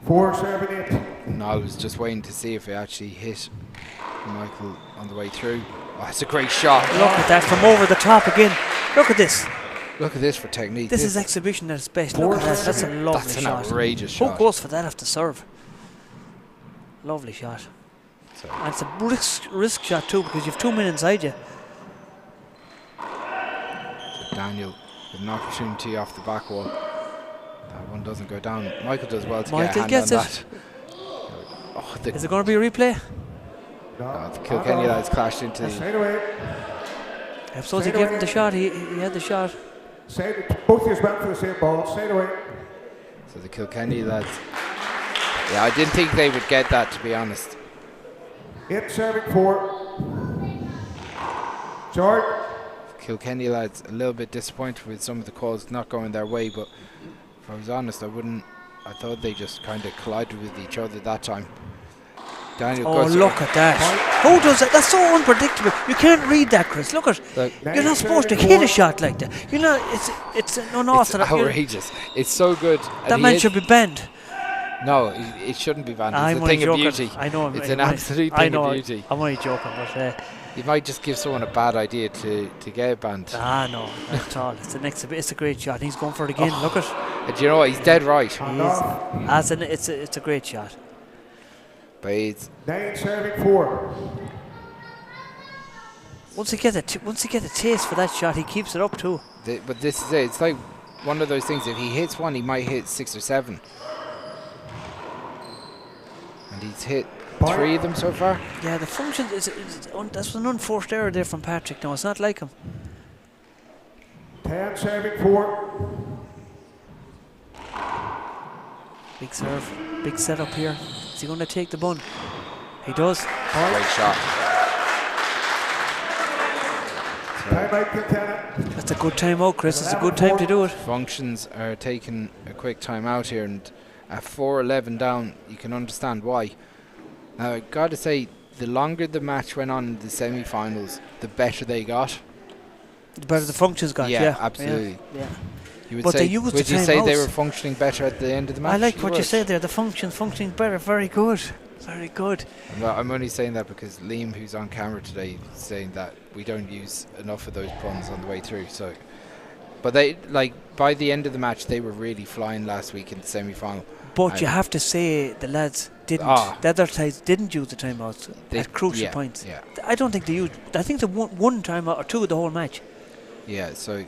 4 serving 8. Niall was just waiting to see if it actually hit Michael on the way through. Oh, it's a great shot. Look at that from over the top again. Look at this. Look at this for technique. This is exhibition at its best. Look at that. That's a lovely That's an shot. outrageous Who shot. goes for that after serve? Lovely shot. So, And it's a risk shot too, because you've 2 men inside you. Daniel with an opportunity off the back wall. That one doesn't go down. Michael does well to Michael get a hand on gets that. Oh, the, Is it going to be a replay? the Kilkenny lads clashed into the... Straight away. I suppose he gave him the shot. He had the shot. Both of you went for the same ball. Straight away. So the Kilkenny lads... Yeah, I didn't think they would get that, to be honest. 8 serving 4. Jordan. Kilkenny lads a little bit disappointed with some of the calls not going their way, but if I was honest, I thought they just kind of collided with each other that time. Daniel Oh, goes look at that. Who does that? That's so unpredictable. You can't read that, Chris. Look at You're not supposed to hit a shot like that. You're not. It's unorthodox. It's outrageous. It's so good. That man should be banned. No, it shouldn't be banned. I'm It's a thing only of joking. beauty. I know. It's an absolute thing of beauty. I'm only joking, but You might just give someone a bad idea to get it banned. no, not at all. It's a great shot. He's going for it again. Look at. And do you know what? He's dead right. It's a great shot. But it's 9 serving 4. Once he gets a taste for that shot, he keeps it up too. but this is it. It's like one of those things. If he hits one, he might hit 6 or 7. And he's hit 3 of them so far. Yeah, the function that's an unforced error there from Patrick. No, it's not like him. 10 serving 4. Big serve, big setup here. Is he going to take the bun? He does. Great shot. Timeout Kilkenny. That's a good time out, Chris. It's a good time to do it. Functions are taking a quick time out here, and at 4-11 down, you can understand why. Now, I got to say, the longer the match went on in the semi-finals, the better they got. The better the functions got. Yeah, Yeah, absolutely. Yeah. You would But say, they used would the you say they timeouts. were functioning better at the end of the match? I like You what you would. said there. The functioning better. Very good. Very good. I'm only saying that because Liam, who's on camera today, is saying that we don't use enough of those puns on the way through. So, but they by the end of the match, they were really flying last week in the semi-final. But you have to say the lads didn't. The other sides didn't use the timeouts at crucial points. Yeah. I don't think they used. I think they won one timeout or two the whole match. Yeah. So,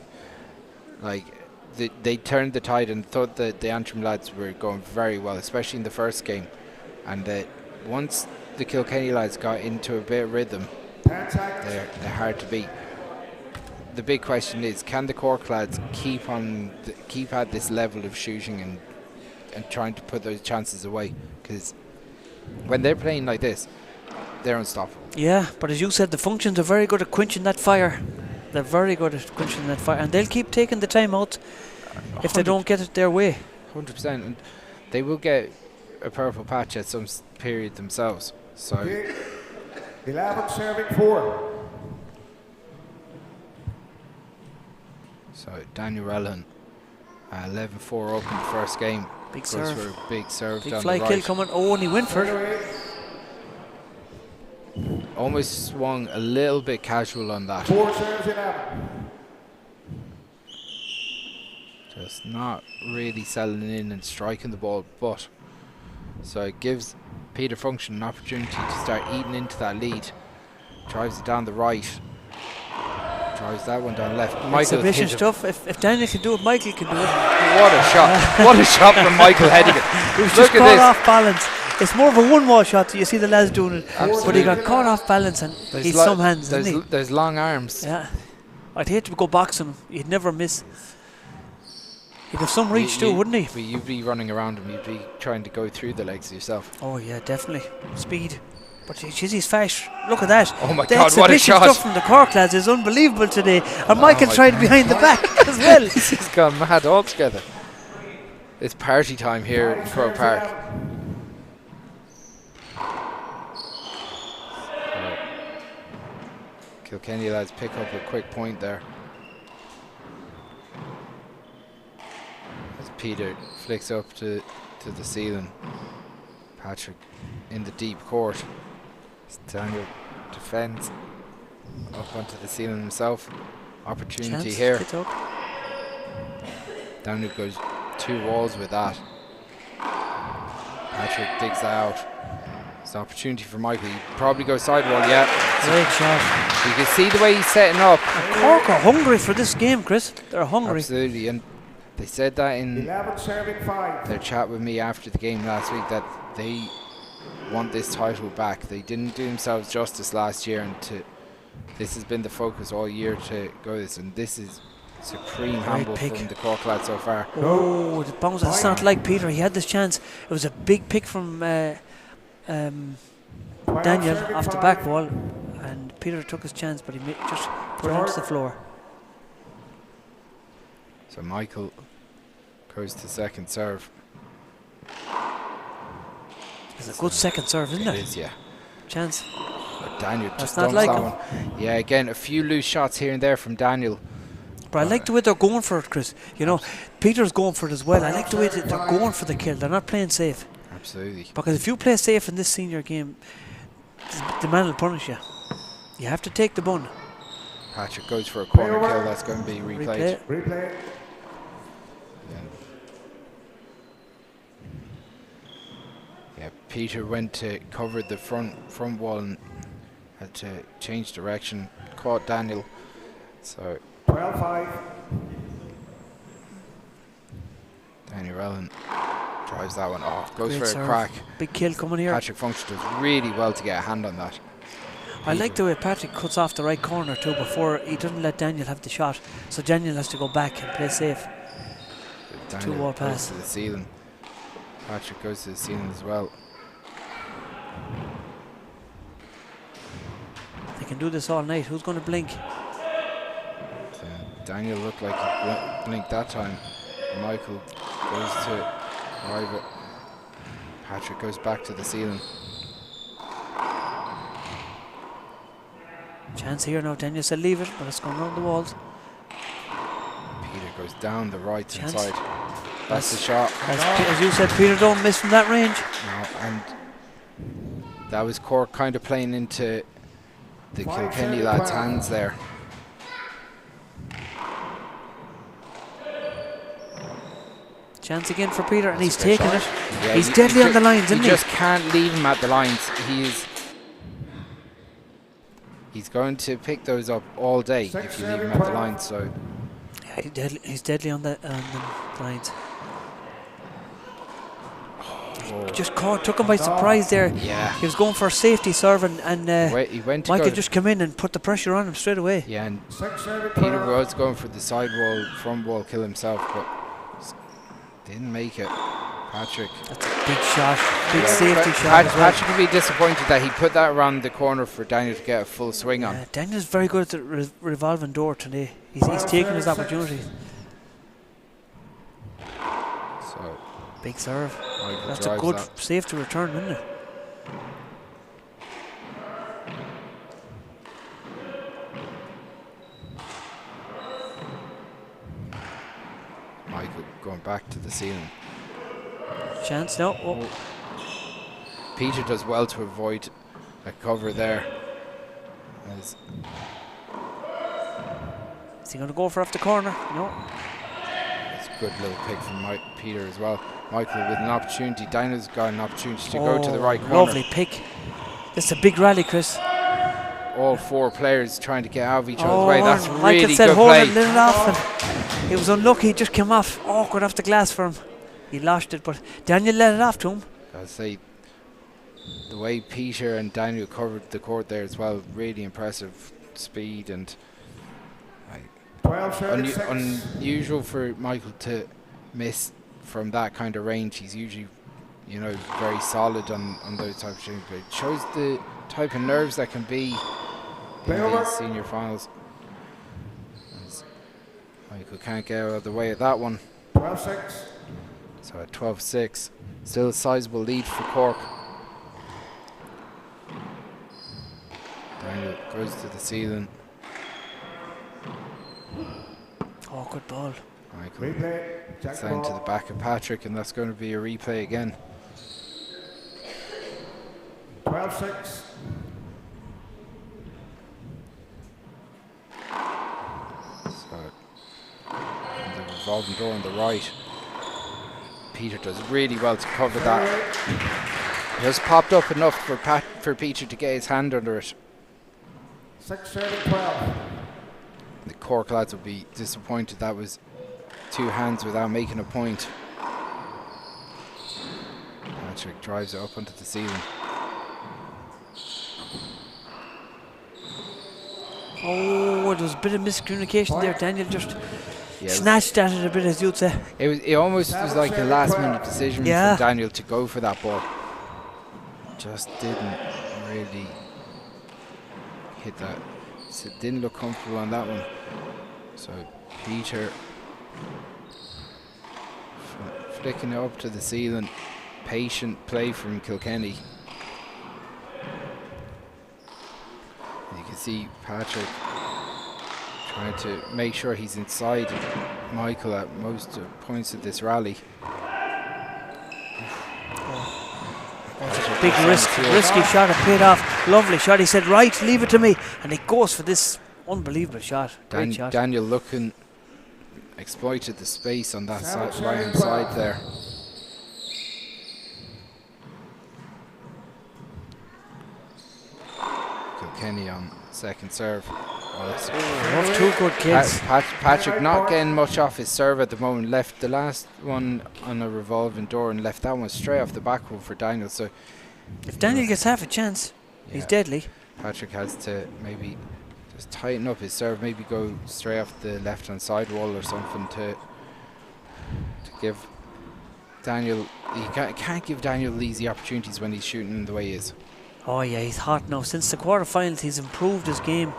they turned the tide and thought that the Antrim lads were going very well, especially in the first game, and that once the Kilkenny lads got into a bit of rhythm, they're hard to beat. The big question is, can the Cork lads keep at this level of shooting and trying to put those chances away? Because when they're playing like this, they're unstoppable. Yeah, but as you said, the functions are very good at quenching that fire. They're very good at quenching that fire, and they'll keep taking the time out if they don't get it their way. 100%, and they will get a purple patch at some period themselves. So 11 serving 4. So Daniel Relhan, 11-4 open the first game. Big Goes serve. for a big serve Big down fly the kill right. coming. Oh, and he went for it. Almost swung a little bit casual on that. 4 serves 11. Just not really settling in and striking the ball, but so it gives Peter Function an opportunity to start eating into that lead. Drives it down the right. Drives that one down left. Exhibition stuff. If Daniel can do it, Michael can do it. What a shot. What a shot from Michael Hedigan. He was Look just at caught this. off balance. It's more of a one-wall shot. You see the lads doing it, but he got caught off balance and he's some hands, isn't he? There's long arms. Yeah, I'd hate to go boxing him. He'd never miss. He'd have some reach too, wouldn't he? You'd be running around him. You'd be trying to go through the legs yourself. Oh yeah, definitely speed. But she's his fast. Look at that. Oh my the God, what a shot. stuff from the Cork lads is unbelievable today. And Michael tried behind the back as well. This has gone mad altogether. It's party time here in Croke Park. Kilkenny lads pick up a quick point there. As Peter flicks up to the ceiling. Patrick in the deep court. Daniel defends up onto the ceiling himself. Opportunity here. Daniel goes 2 walls with that. Patrick digs that out. It's an opportunity for Michael. He probably goes sidewall, yeah. Great shot. You can see the way he's setting up. And Cork are hungry for this game, Chris. They're hungry. Absolutely, and they said that in 11 serving 5. their chat with me after the game last week that they want this title back. They didn't do themselves justice last year, and this has been the focus all year to go this, and this is supreme handball from the Cork lads so far. Oh, the bounce. It's not like Peter. He had this chance. It was a big pick from Daniel off the back wall, and Peter took his chance, but he just put it onto the floor. So Michael goes to second serve. It's a good second serve, isn't it? It is, yeah. Chance. But Daniel just not dumps like that him. one. Yeah, again, a few loose shots here and there from Daniel. But I like the way they're going for it, Chris. You know, Peter's going for it as well. I like the way that they're going for the kill. They're not playing safe. Absolutely. Because if you play safe in this senior game, the man will punish you. You have to take the bun. Patrick goes for a corner kill. That's going to be replayed. Replay. Yeah, Peter went to cover the front wall and had to change direction. Caught Daniel. So 12-5. Daniel Allen drives that one off. Goes Great for serve. a crack. Big kill coming here. Patrick Function does really well to get a hand on that. I like the way Patrick cuts off the right corner too before he doesn't let Daniel have the shot. So Daniel has to go back and play safe. Daniel 2-wall goes pass. to the ceiling. Patrick goes to the ceiling as well. They can do this all night. Who's going to blink? Daniel looked like he blinked that time. Michael goes to drive it. Patrick goes back to the ceiling. Chance here now. Daniel said leave it, but it's going around the walls. Peter goes down the right Chance. side. That's the shot. As you said, Peter, don't miss from that range. No, and that was Cork kind of playing into the Kilkenny lads' hands there. Chance again for Peter, and he's That's a good taking it. shot. Yeah, He's you deadly on the lines, you isn't he? just can't leave him at the lines. He's going to pick those up all day if you leave him at the lines. So Yeah, he's deadly on the lines. oh, Just took him by surprise there. yeah, He was going for a safety serve, and he went to Michael go just came in and put the pressure on him straight away. yeah, and 6 serving Peter 12. was going for the side wall, front wall kill himself, but didn't make it. Patrick. That's a big shot, big safety shot as well. Patrick would be disappointed that he put that around the corner for Daniel to get a full swing on. Daniel's very good at the revolving door today. He's taking his opportunities. So Big serve. Michael That's a drives good that. safety return, isn't it? Michael going back to the ceiling. Chance now. Oh. Peter does well to avoid a cover there. Is he going to go for off the corner? No. It's a good little pick from Peter as well. Michael with an opportunity. Daniel's got an opportunity to go to the right corner. Lovely pick. This is a big rally, Chris. All 4 players trying to get out of each other's way. That's Michael really said good hold play. it, let it off. And he was unlucky. It just came off awkward off the glass for him. He lost it, but Daniel let it off to him. I'll say the way Peter and Daniel covered the court there as well, really impressive speed and 12-36. unusual for Michael to miss from that kind of range. He's usually, you know, very solid on those type of things, but it shows the type of nerves that can be in these senior finals. As Michael can't get out of the way of that one. 12-6. So at 12-6, still a sizable lead for Cork. Daniel goes to the ceiling. Oh, good ball. Michael Replay. Check down to ball. the back of Patrick, and that's going to be a replay again. 12-6. So the revolving door on the right. Peter does really well to cover that. Just popped up enough for Peter to get his hand under it. 6-12. The Cork lads will be disappointed that was two hands without making a point. Patrick drives it up onto the ceiling. Oh, there was a bit of miscommunication there. Daniel just Yeah, snatched at it a bit, as you'd say. it almost was like a last minute decision Yeah. from Daniel to go for that ball. Just didn't really hit that. So didn't look comfortable on that one. So Peter flicking it up to the ceiling. Patient play from Kilkenny. You can see Patrick trying to make sure he's inside Michael at most points of this rally. Big risky shot. It paid off. Lovely shot. He said, right, leave it to me. And he goes for this unbelievable shot. Great shot. Daniel looking, exploited the space on that right hand side there. Kilkenny on second serve. Off two good kids. Patrick not getting much off his serve at the moment. Left the last one on a revolving door and left that one straight off the back foot for Daniel. So If Daniel gets half a chance, he's deadly. Patrick has to maybe just tighten up his serve, maybe go straight off the left hand side wall or something to give Daniel. You can't give Daniel easy opportunities when he's shooting the way he is. Oh yeah, he's hot now. Since the quarterfinals, he's improved his game.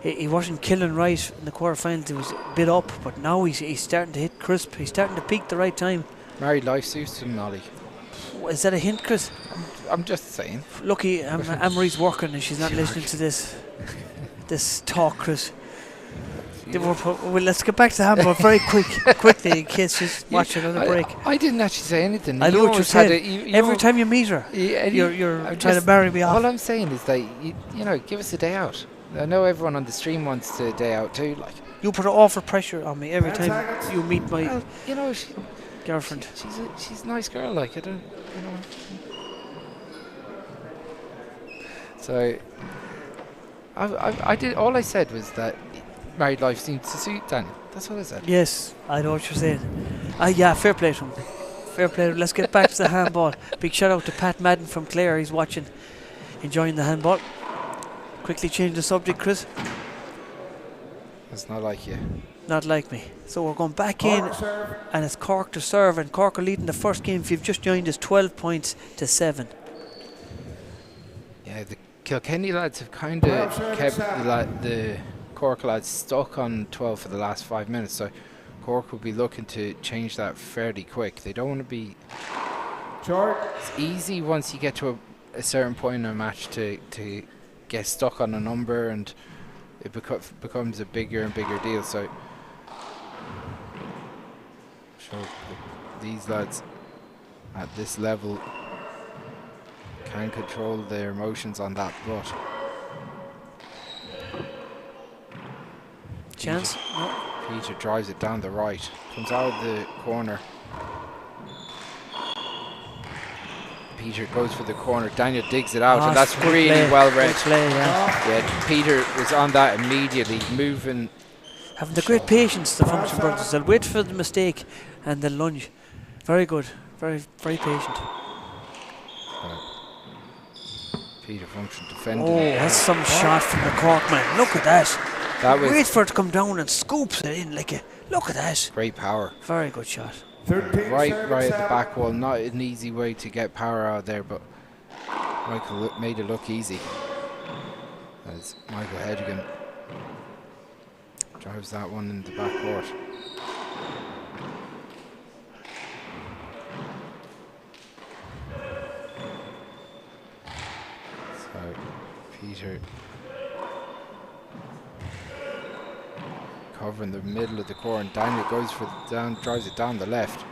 He wasn't killing right in the quarterfinals. He was a bit up, but now he's starting to hit crisp. He's starting to peak the right time. Married life suits him, Ollie. Is that a hint, Chris? I'm just saying. Lucky Anne-Marie's working and she's not listening to this talk, Chris. Well, let's get back to handball very quickly in case she's watching on the break. I didn't actually say anything. I know what you're saying. Every time you meet her, you're trying to marry me off. All I'm saying is that you know, give us a day out. I know everyone on the stream wants a day out too. Like, you put awful pressure on me every time you meet my girlfriend. She's a nice girl. Like, I don't, you know. So I did. All I said was that married life seems to suit Daniel. That's what I said. Yes, I know what you're saying. Yeah, fair play to him. Fair play to him. Let's get back to the handball. Big shout out to Pat Madden from Clare. He's watching, enjoying the handball. Quickly change the subject, Chris. It's not like you. Not like me. So we're going back in, and it's Cork to serve, and Cork are leading the first game. If you've just joined us, 12 points to 7. Yeah, the Kilkenny lads have kind of kept the Cork lads stuck on 12 for the last 5 minutes. So Cork will be looking to change that fairly quick. They don't want to be. It's easy once you get to a certain point in a match to get stuck on a number, and it becomes a bigger and bigger deal. So these lads at this level can control their emotions on that, but chance. Peter drives it down the right, comes out of the corner. Peter goes for the corner. Daniel digs it out, and that's really well read. Play, yeah. Peter was on that immediately, moving. Having the great patience, the Function brothers. They'll wait for the mistake and they'll lunge. Very good. Very, very patient. Peter Function defending. Oh, that's some shot from the Cork man. Look at that. That was Wait for it to come down and scoops it in like a. Look at that. great power. Very good shot. 13 Right service at the out. back wall. Not an easy way to get power out there, but Michael made it look easy. As Michael Hedigan drives that one in the back court. So Peter covering the middle of the court, and Daniel goes for the down, drives it down the left.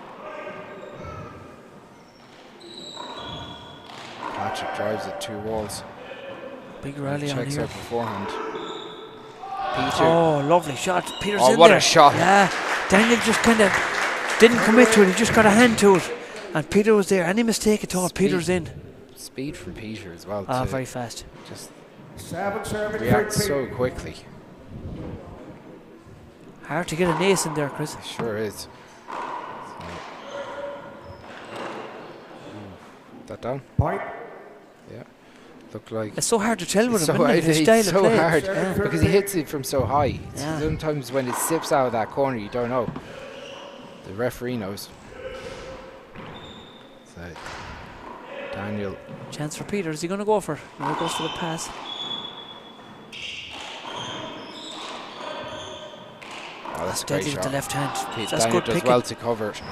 Patrick drives it 2 walls. Big rally on Checks here. out beforehand. Peter. Oh, lovely shot. Peter's Oh, in what there. a shot. Yeah. Daniel just kind of didn't commit to it. He just got a hand to it. And Peter was there. Any mistake at all, Peter's in. Speed from Peter as well. Ah, to very fast. just 7 serving react 13. so quickly. Hard to get an ace in there, Chris. It sure is. So. That down? Point. Yeah. Looked like It's so hard to tell with it's him, so, isn't it? His it's style so of play. hard Yeah. because he hits it from so high. Yeah. Sometimes when it sips out of that corner, you don't know. The referee knows. So Daniel. Chance for Peter. Is he going to go for it? No, he goes for the pass. Oh, that's a great Deadly with shot. the left hand. Pete That's Daniel good does picking. well to cover it.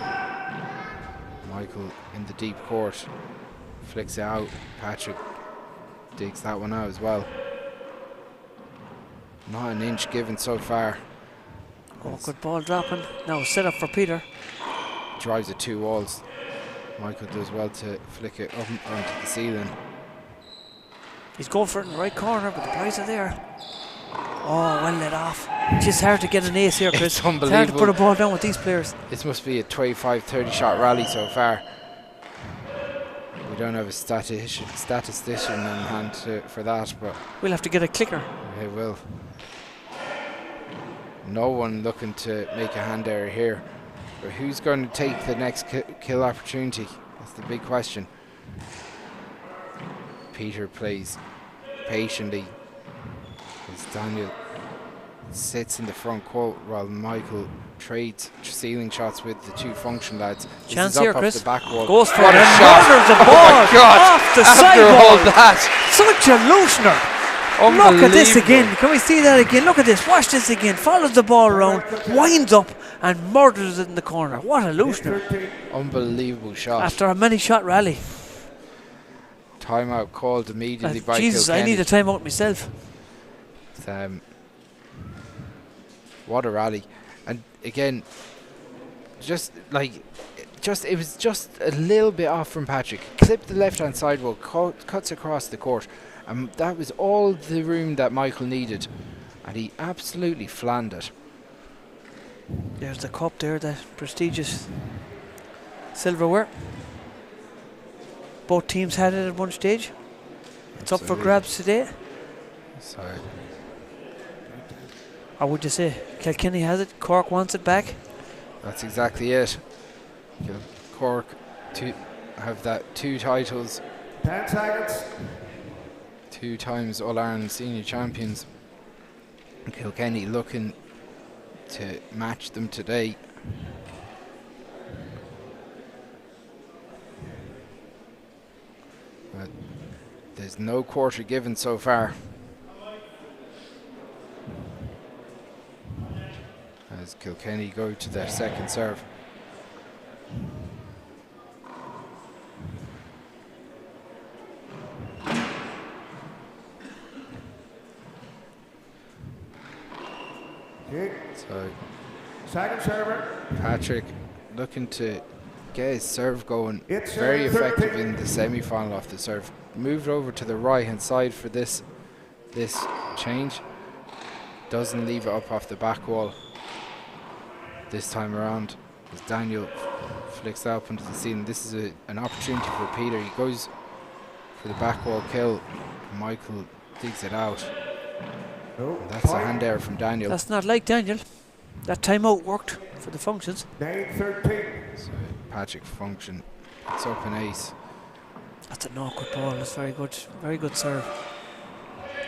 Michael in the deep court flicks it out. Patrick digs that one out as well. Not an inch given so far. Oh, good ball dropping. Now set up for Peter. Drives it 2 walls. Michael does well to flick it up onto the ceiling. He's going for it in the right corner, but the prize are there. Oh, well let off. It's just hard to get an ace here, Chris. It's It's hard to unbelievable. put a ball down with these players. This must be a 25-30 shot rally so far. We don't have a statistician on hand for that, but We'll have to get a clicker. they will. No one looking to make a hand error here. But who's going to take the next kill opportunity? That's the big question. Peter plays patiently as Daniel sits in the front court while Michael trades ceiling shots with the 2 function lads. This Chance is up here, off Chris. the back wall. Goes for What it a and shot. murders the Oh ball my God. off the After all sidewall. that. Such a loosener. Look at this again. Can we see that again? Look at this. Watch this again. Follows the ball around, winds up and murders it in the corner. What a loosener. 13. Unbelievable shot. After a many shot rally. Timeout called immediately by Jesus, Kilkenny. I need a timeout myself. What a rally. And again, it was just a little bit off from Patrick. Clipped the left hand sidewall, cuts across the court, and that was all the room that Michael needed, and he absolutely flanned it. There's the cup there, the prestigious silverware. Both teams had it at one stage. It's up for Absolutely. grabs today. So Or would you say Kilkenny has it, Cork wants it back? that's exactly it. Cork to have that 2 titles, 10 seconds. 2 times All-Ireland senior champions. Kilkenny looking to match them today. But there's no quarter given so far. As Kilkenny go to their second serve. Okay. So Second server. Patrick looking to get his serve going. It's Very effective 13. in the semi-final off the serve. Moved over to the right hand side for this change. Doesn't leave it up off the back wall this time around. As Daniel flicks up into the ceiling. This is an opportunity for Peter. He goes for the back wall kill. Michael digs it out. No. And that's a Point. hand error from Daniel. That's not like Daniel. That timeout worked for the functions. 9-13. So Patrick Function puts up an ace. That's an awkward ball. That's very good. Very good serve.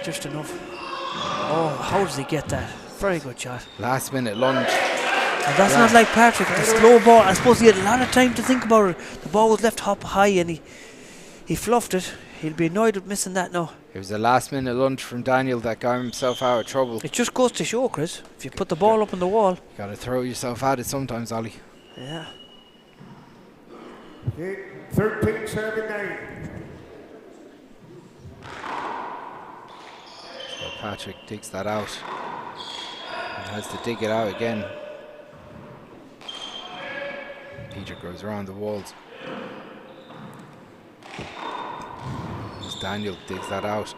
Just enough. Oh, how does he get that? Very good shot. Last minute lunge. And that's not like Patrick. The slow ball. I suppose he had a lot of time to think about it. The ball was left up high and he fluffed it. He'll be annoyed with missing that now. It was a last minute lunge from Daniel that got himself out of trouble. It just goes to show, Chris. If you put the ball up on the wall. You gotta throw yourself at it sometimes, Ollie. Yeah. 13 serving 9. So Patrick digs that out. And has to dig it out again. Peter goes around the walls. As Daniel digs that out.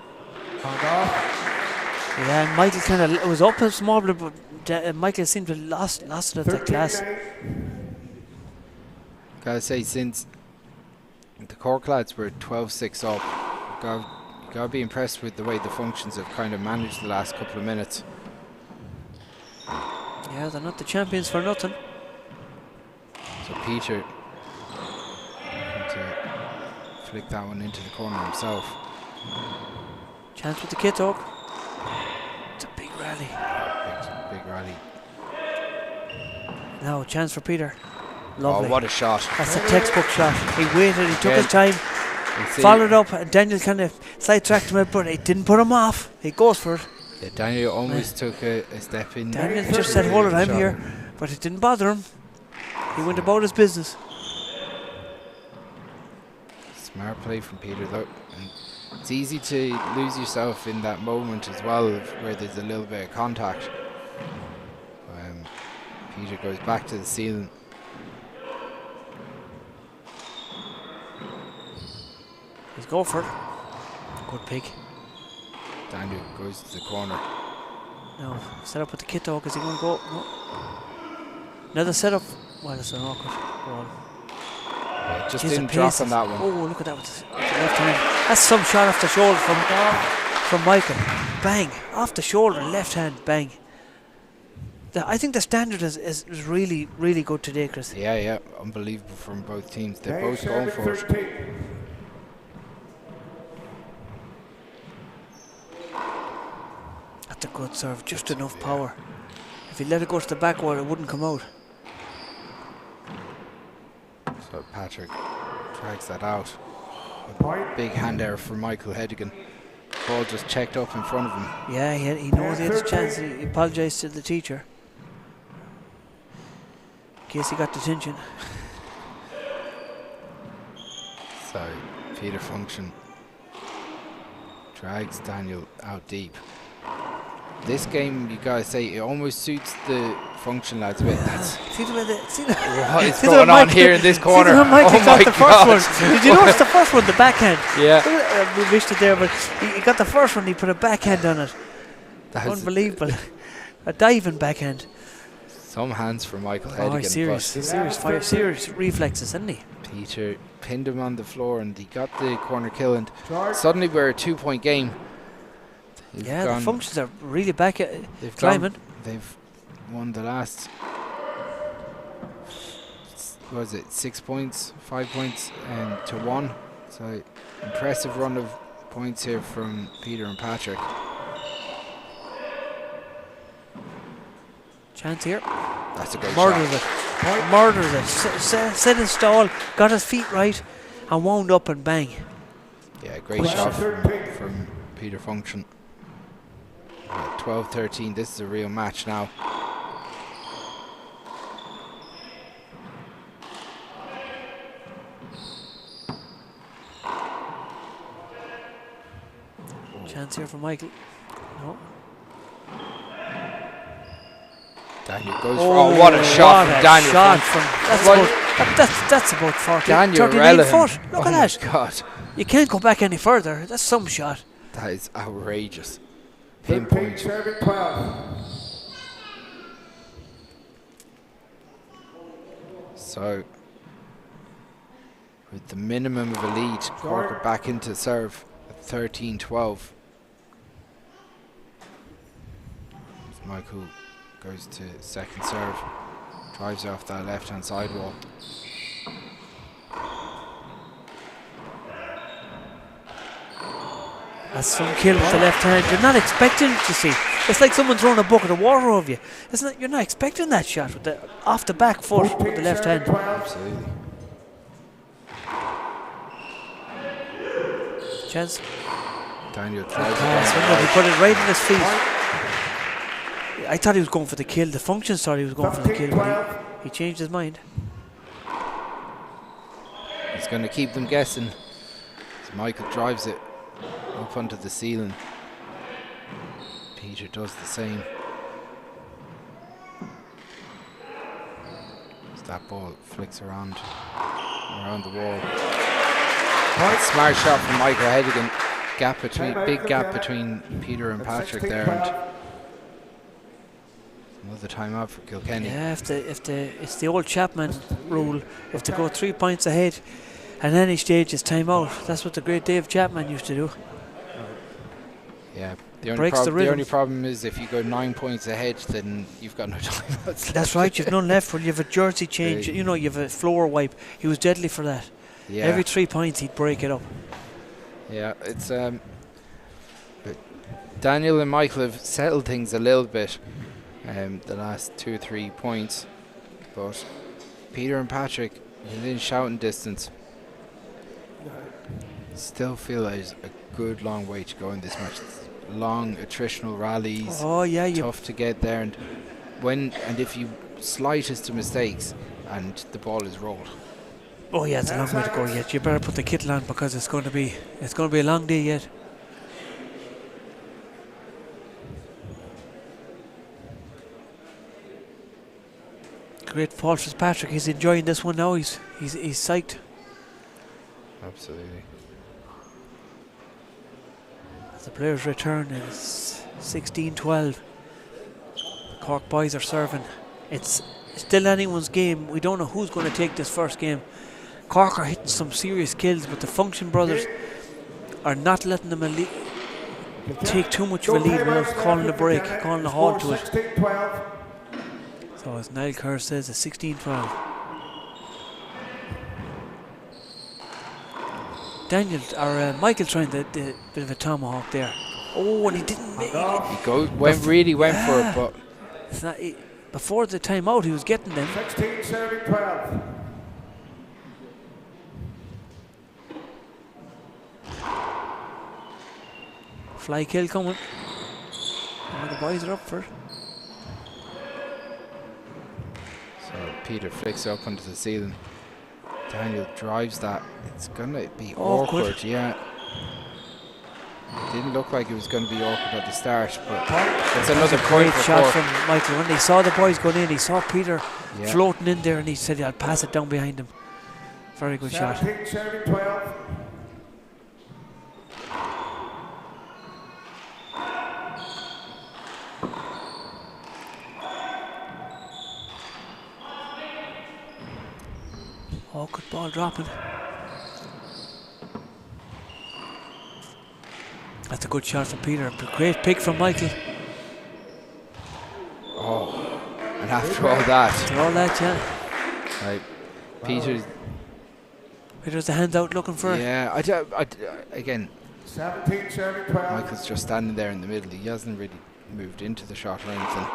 Yeah, and Michael kind of was up a small bit, but Michael seemed to have lost it at that class. Gotta say, since the Cork lads were 12-6 up, you gotta be impressed with the way the functions have kind of managed the last couple of minutes. Yeah, they're not the champions for nothing. So Peter going to flick that one into the corner himself. Chance with the kit talk. It's a big rally. Big rally. Now, chance for Peter. Lovely. Oh, what a shot. That's a textbook shot. He waited, he took his time, followed up, and Daniel kind of sidetracked him, but it didn't put him off. He goes for it. Yeah, Daniel almost took a step in. Daniel just said, hold it, I'm here. But it didn't bother him. He went about his business. Smart play from Peter, though. And it's easy to lose yourself in that moment as well, where there's a little bit of contact. Peter goes back to the ceiling. He's going for it. Good pick. Daniel goes to the corner. No, set up with the kit dog. Is he going to go? No. Another setup. Well, it's an awkward ball. Yeah, just didn't drop on that one. Oh, look at that with the left hand. That's some shot off the shoulder from Michael. Bang. Off the shoulder, left hand, bang. I think the standard is really, really good today, Chris. Yeah. Unbelievable from both teams. They're both going for it. That's a good serve. Just enough power. If he let it go to the back wall, it wouldn't come out. So Patrick drags that out. Big hand error for Michael Hedigan. Ball just checked up in front of him. Yeah, he knows he had a chance. He apologised to the teacher. In case he got detention. So Peter Function drags Daniel out deep. This game, you gotta say, it almost suits the Function lads a bit. What is going on here in this corner? Oh my God. Did you notice the first one, the backhand? Yeah. We missed it there, but he got the first one, he put a backhand on it. Unbelievable. A diving backhand. Some hands for Michael Hedigan. Serious reflexes, isn't he? Peter pinned him on the floor and he got the corner kill, and suddenly we're a 2-point game. The Functions are really back at climbing. They've won the last, 6 points, 5 points to 1. So impressive run of points here from Peter and Patrick. Chance here. That's a great Murdered shot. Murdered it. Set in stall, got his feet right, and wound up and bang. Yeah, great shot from Peter Function. 12-13, this is a real match now. Chance here for Michael. No. Daniel goes for what a shot from Daniel. That's about 40, Daniel 39 foot. Look at that. God. You can't go back any further. That's some shot. That is outrageous. Pinpoint. So, with the minimum of a lead, Cork are back into serve at 13-12. Michael goes to second serve, drives off that left-hand side wall. That's some kill with the left hand. You're not expecting it, you see. It's like someone throwing a bucket of water over you. You're not expecting that shot with off the back foot with the left hand. Absolutely. Chance. Daniel tried He put it right in his feet. I thought he was going for the kill. The functions thought he was going for the kill, but he changed his mind. He's going to keep them guessing. As Michael drives it up onto the ceiling. Peter does the same. As that ball flicks around the wall. Smart shot from Michael Hedigan. Big gap between Peter and Patrick there. And another timeout for Kilkenny. Yeah, it's the old Chapman rule. If they go 3 points ahead at any stage, it's timeout. That's what the great Dave Chapman used to do. Yeah, the only problem is if you go 9 points ahead, then you've got no timeouts. That's right, you've none left. When you have a jersey change, you have a floor wipe. He was deadly for that. Yeah. Every 3 points, he'd break it up. Yeah, it's but Daniel and Michael have settled things a little bit the last 2 or 3 points, but Peter and Patrick within shouting distance. Still feel like there's a good long way to go in this match. Long attritional rallies. Oh yeah, tough to get there, and if you slightest of mistakes and the ball is rolled. Oh yeah, it's a long way to go yet. You better put the kittle on because it's going to be a long day yet. Great fall for Patrick. He's enjoying this one now. He's psyched. Absolutely. As the players return, it's 16-12. The Cork boys are serving. It's still anyone's game. We don't know who's going to take this first game. Cork are hitting some serious kills, but the Function brothers are not letting them take too much of a lead without calling a break, calling a halt to it. So as Niall Kerr says, it's 16-12. Michael trying the bit of a tomahawk there. Oh, and he didn't make it. He went for it, but it's not, before the timeout, he was getting them. 16-12. Fly kill coming. Oh, the boys are up for it. So Peter flicks up onto the ceiling. Daniel drives that. It's gonna be awkward, yeah. It didn't look like it was going to be awkward at the start, but it's another great shot from Michael. When he saw the boys going in, he saw Peter Yeah. floating in there, and he said, "I'll pass it down behind him." Very good shot. 17-12. Oh, good ball dropping. That's a good shot from Peter. Great pick from Michael. Oh, and after all that, yeah. right, Peter's the hands out looking for it. Yeah, again, 17-12. Michael's just standing there in the middle. He hasn't really moved into the shot or anything,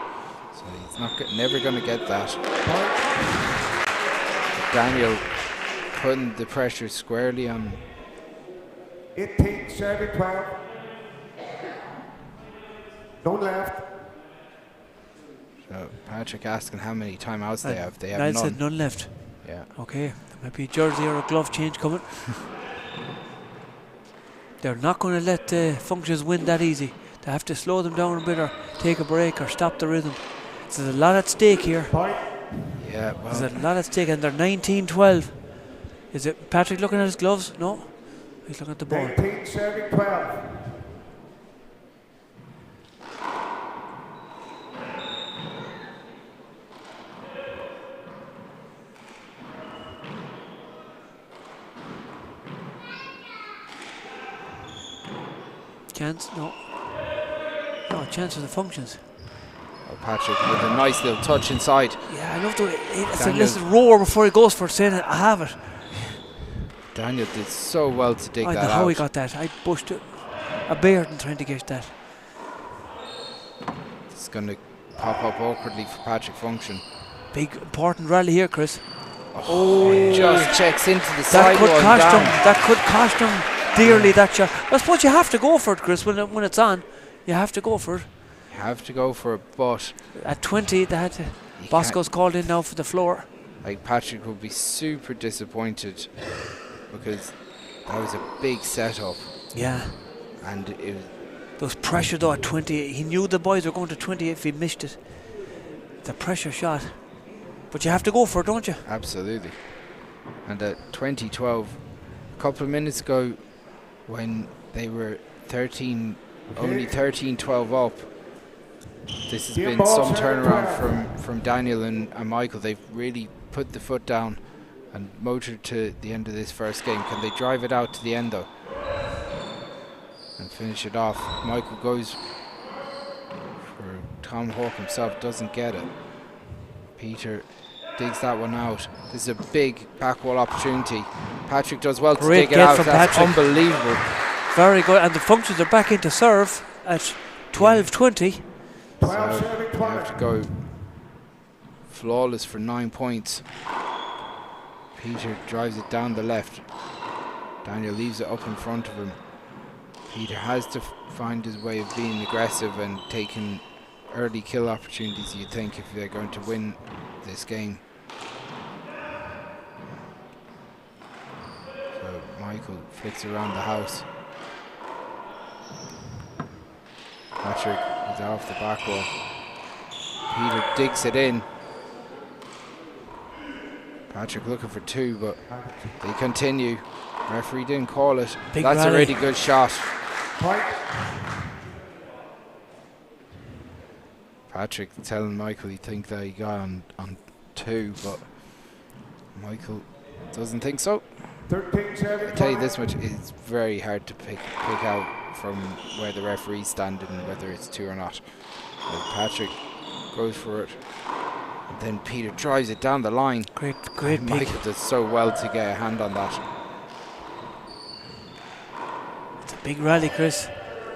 so he's never going to get that. Daniel putting the pressure squarely on. 18-12. None left. So Patrick asking how many timeouts they have. They have Niall none. said none left. Yeah. Okay, there might be a jersey or a glove change coming. They're not going to let the Functions win that easy. They have to slow them down a bit or take a break or stop the rhythm. So there's a lot at stake here. Yeah, well. There's a lot at stake, and they're 19-12. Is it Patrick looking at his gloves? No, he's looking at the ball. 19-12. Chance? No. No, chance for the Functions. Oh, Patrick with a nice little touch inside. Yeah, I love the way it's a little roar before he goes for it, saying, "I have it." Daniel did so well to dig I that don't know out. how he got that. I pushed it. a Baird trying to get that. It's going to pop up awkwardly for Patrick Function. Big important rally here, Chris. Just checks into the That sidewall could and cost down. him. That could cost him dearly. That shot. I suppose you have to go for it, Chris. When it's on, you have to go for it. You have to go for it, but At 20, they had to. Bosco's called in now for the floor. like Patrick will be super disappointed because that was a big setup, Yeah. and it was, There was pressure though at 20. He knew the boys were going to 20 if he missed it. The pressure shot. But you have to go for it, don't you? absolutely. And at 2012, a couple of minutes ago, when they were 13, only 13-12 up, this has been some turnaround from Daniel and Michael. They've really put the foot down and motored to the end of this first game. Can they drive it out to the end though and finish it off? Michael goes for Tom Hawke himself, doesn't get it. Peter digs that one out. This is a big back wall opportunity. Patrick does well to Great dig it get out. from That's Patrick. unbelievable. Very good. And the Functions are back into serve at 12-20. 12 So serving they have to 20. go flawless for 9 points. Peter drives it down the left. Daniel leaves it up in front of him. Peter has to find his way of being aggressive and taking early kill opportunities, you'd think, if they're going to win this game. So Michael flicks around the house. Patrick is off the back wall. Peter digs it in. Patrick looking for 2, but they continue. Referee didn't call it. Big That's rally. a really good shot. Point. Patrick telling Michael he think that he got on 2, but Michael doesn't think so. 13 serving I tell you 20. this much, it's very hard to pick out from where the referee's standing whether it's 2 or not. But Patrick goes for it. Then Peter drives it down the line. Great pick. Michael does so well to get a hand on that. It's a big rally, Chris.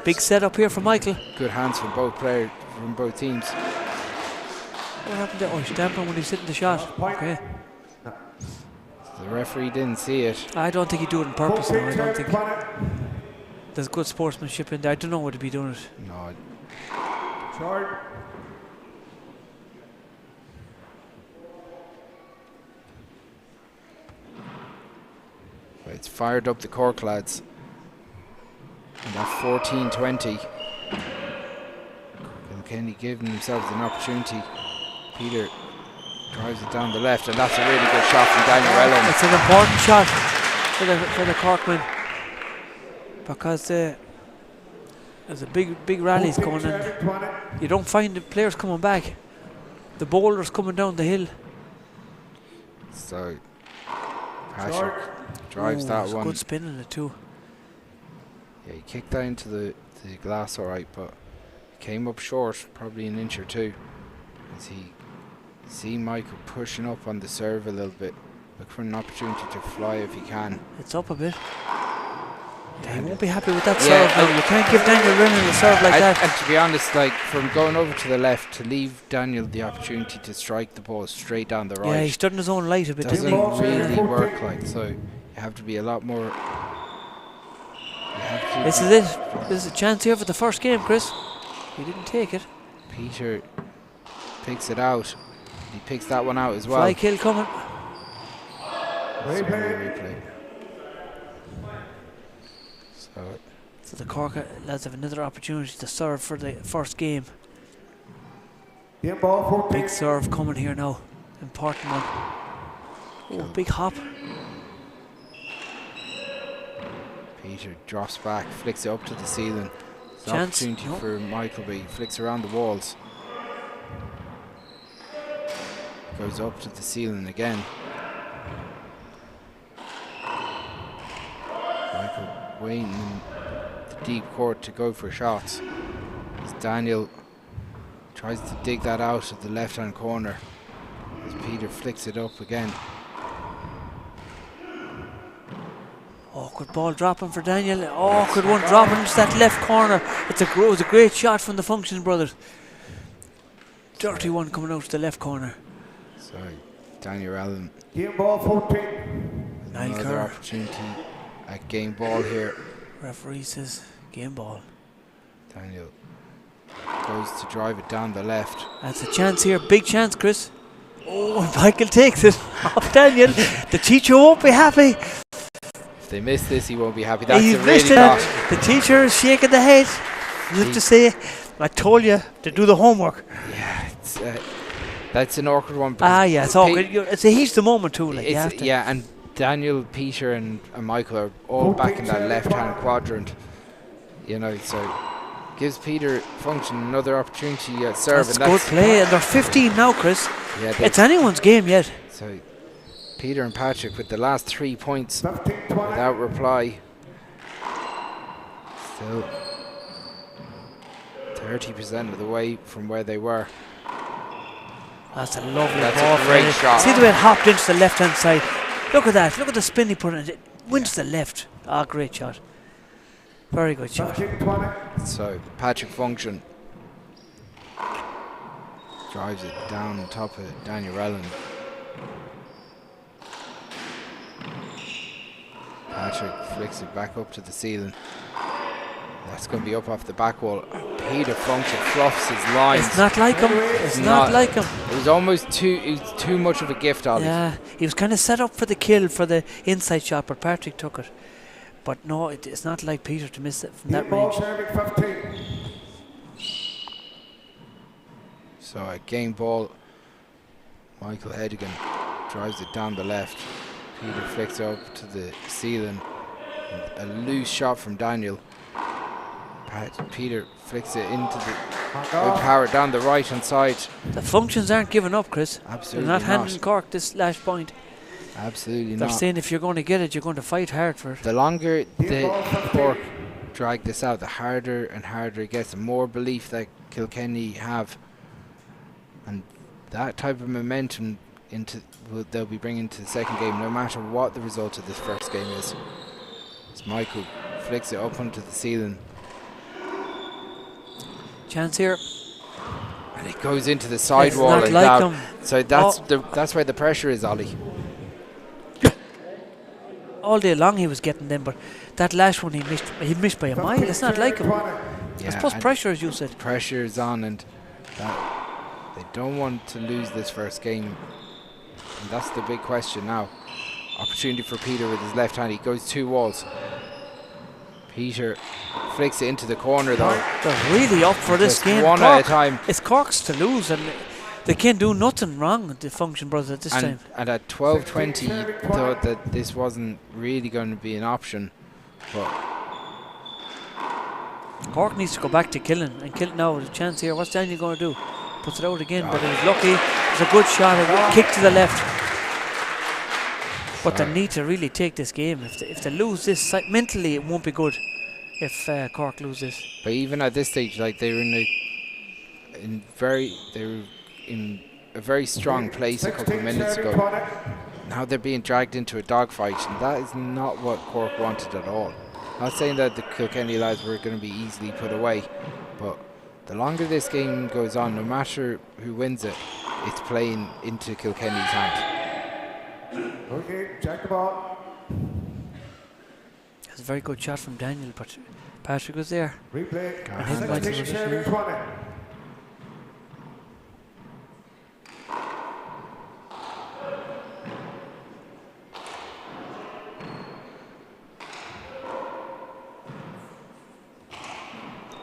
Big setup here for Michael. Good hands from both players, from both teams. What happened there? Oh, he's stamping when he's hitting the shot. Okay. The referee didn't see it. I don't think he do it on purpose. No, 14 I don't serving think 20. there's good sportsmanship in there. I don't know what to be doing it. No, Short. but it's fired up the Cork lads. And at 14-20. Kilkenny giving themselves an opportunity. Peter drives it down the left, and that's a really good shot from Daniel Ellen. It's an important shot for the Corkmen because there's a big rallies 14 going on. serving 20. You don't find the players coming back. The boulders coming down the hill. So Patrick drives that there's a one. good spin in it too. Yeah, he kicked that into the glass all right, but came up short, probably an inch or two. As he see Michael pushing up on the serve a little bit, look for an opportunity to fly if he can. It's up a bit. He won't be happy with that Yeah, serve now. You can't give Daniel Rennan a serve like that. And to be honest, like from going over to the left to leave Daniel the opportunity to strike the ball straight down the right. Yeah, he stood in his own light a bit, doesn't didn't he? really work like, so you have to be a lot more. This is it. This is a chance here for the first game, Chris. He didn't take it. Peter picks it out. He picks that one out as well. Fly kill coming. Replay. So the Cork lads have another opportunity to serve for the first game. Game ball 14. Big serve coming here now. Important one. Oh, big hop. Peter drops back, flicks it up to the ceiling. It's an Chance. opportunity No. for Michael, but he flicks around the walls. Goes up to the ceiling again. Michael waiting in the deep court to go for shots. As Daniel tries to dig that out of the left hand corner. As Peter flicks it up again. Awkward ball dropping for Daniel. Awkward one dropping into that left corner. It was a great shot from the Function brothers. Dirty one coming out to the left corner. Sorry, Daniel Allen. Game ball 14. Another opportunity at game ball here. Referee says game ball. Daniel goes to drive it down the left. That's a chance here, big chance, Chris. Oh, and Michael takes it off Daniel. The teacher won't be happy. If they miss this, he won't be happy. That's He's a really missed bad. it. The teacher is shaking the head. You have to say, I told you to do the homework. Yeah, that's an awkward one. Yeah, it's awkward. It's a heat the moment too. Like, you have to. Yeah, and Daniel, Peter, and Michael are all back in that left-hand quadrant. You know, so gives Peter Function another opportunity at serve. That's good play, and they're 15 now, Chris. Yeah, it's anyone's game yet. So Peter and Patrick with the last 3 points without reply. Still 30% of the way from where they were. That's a lovely That's ball. a great shot. See the way it hopped into the left-hand side. Look at that. Look at the spin he put in. It went to the left. Great shot. Very good shot. So Patrick Function drives it down on top of Daniel Allen. Patrick flicks it back up to the ceiling. That's going to be up off the back wall. Peter Function fluffs his lines. It's not like him. It's not like him. It was almost too much of a gift, Ollie. Yeah, he was kind of set up for the kill for the inside shot, but Patrick took it. But no, it's not like Peter to miss it from that range. So at game ball, Michael Hedigan drives it down the left. Peter flicks up to the ceiling. A loose shot from Daniel. Peter flicks it into the good power down the right hand side. The Functions aren't giving up, Chris. Absolutely They're not handing Cork this last point. Absolutely They're not. saying if you're going to get it, you're going to fight hard for it. The longer the Cork drag this out, the harder and harder it gets. The more belief that Kilkenny have, and that type of momentum they'll be bringing to the second game, no matter what the result of this first game is. As Michael flicks it up onto the ceiling. Chance here. And it goes into the sidewall. It's not like him. So that's where the pressure is, Ollie. All day long he was getting them, but that last one he missed by a mile. It's not like him. It's plus pressure, as you said. Pressure is on, and they don't want to lose this first game. And that's the big question now. Opportunity for Peter with his left hand. He goes 2 walls. Peter flicks it into the corner though. They're really up for this game. One Cork, at a time. It's Cork's to lose, and they can't do nothing wrong with the Function brothers at this time. And at 12:20, you thought that this wasn't really going to be an option, but Cork needs to go back to killing, and kill now with a chance here. What's Daniel going to do? Puts it out again, but he was lucky. It's a good shot, a kick to the left. But they need to really take this game. If they lose this, mentally it won't be good if Cork lose this. But even at this stage, like they were in a very strong place a couple of minutes ago. Now they're being dragged into a dogfight, and that is not what Cork wanted at all. Not saying that the Kilkenny lads were going to be easily put away, but the longer this game goes on, no matter who wins it, it's playing into Kilkenny's hand. Okay, check the ball. It's a very good shot from Daniel, but Patrick was there. Replay. And his points was Serving there. 20.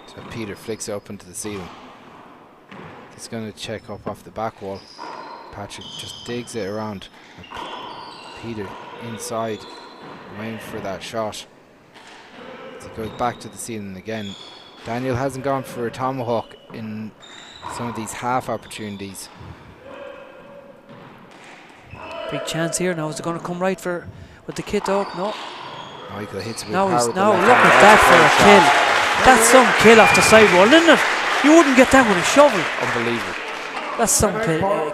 So Peter flicks it up into the ceiling. He's going to check up off the back wall. Patrick just digs it around. Peter inside, waiting for that shot. He goes back to the ceiling again. Daniel hasn't gone for a tomahawk in some of these half opportunities. Big chance here. Now is it going to come right with the kit out? No. Michael hits with Now power. look at that for a kill. That's some kill off the sidewall, isn't it? You wouldn't get that with a shovel. Unbelievable. That's some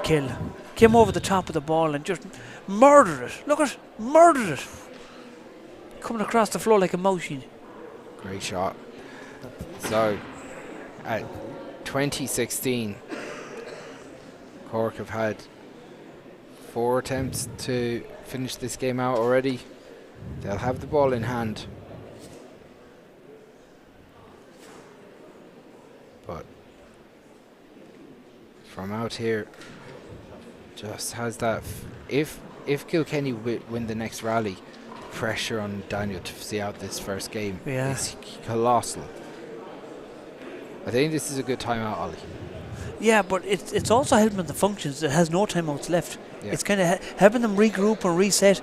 kill. Came over the top of the ball and just murdered it. Look at it, murdered it. coming across the floor like a motion. Great shot. So, at 2016, Cork have had 4 attempts to finish this game out already. They'll have the ball in hand. But from out here, just has that. If Kilkenny win the next rally, the pressure on Daniel to see out this first game is colossal. I think this is a good timeout, Ollie. Yeah, but it's also helping the functions. It has no timeouts left. Yeah. It's kind of helping them regroup and reset.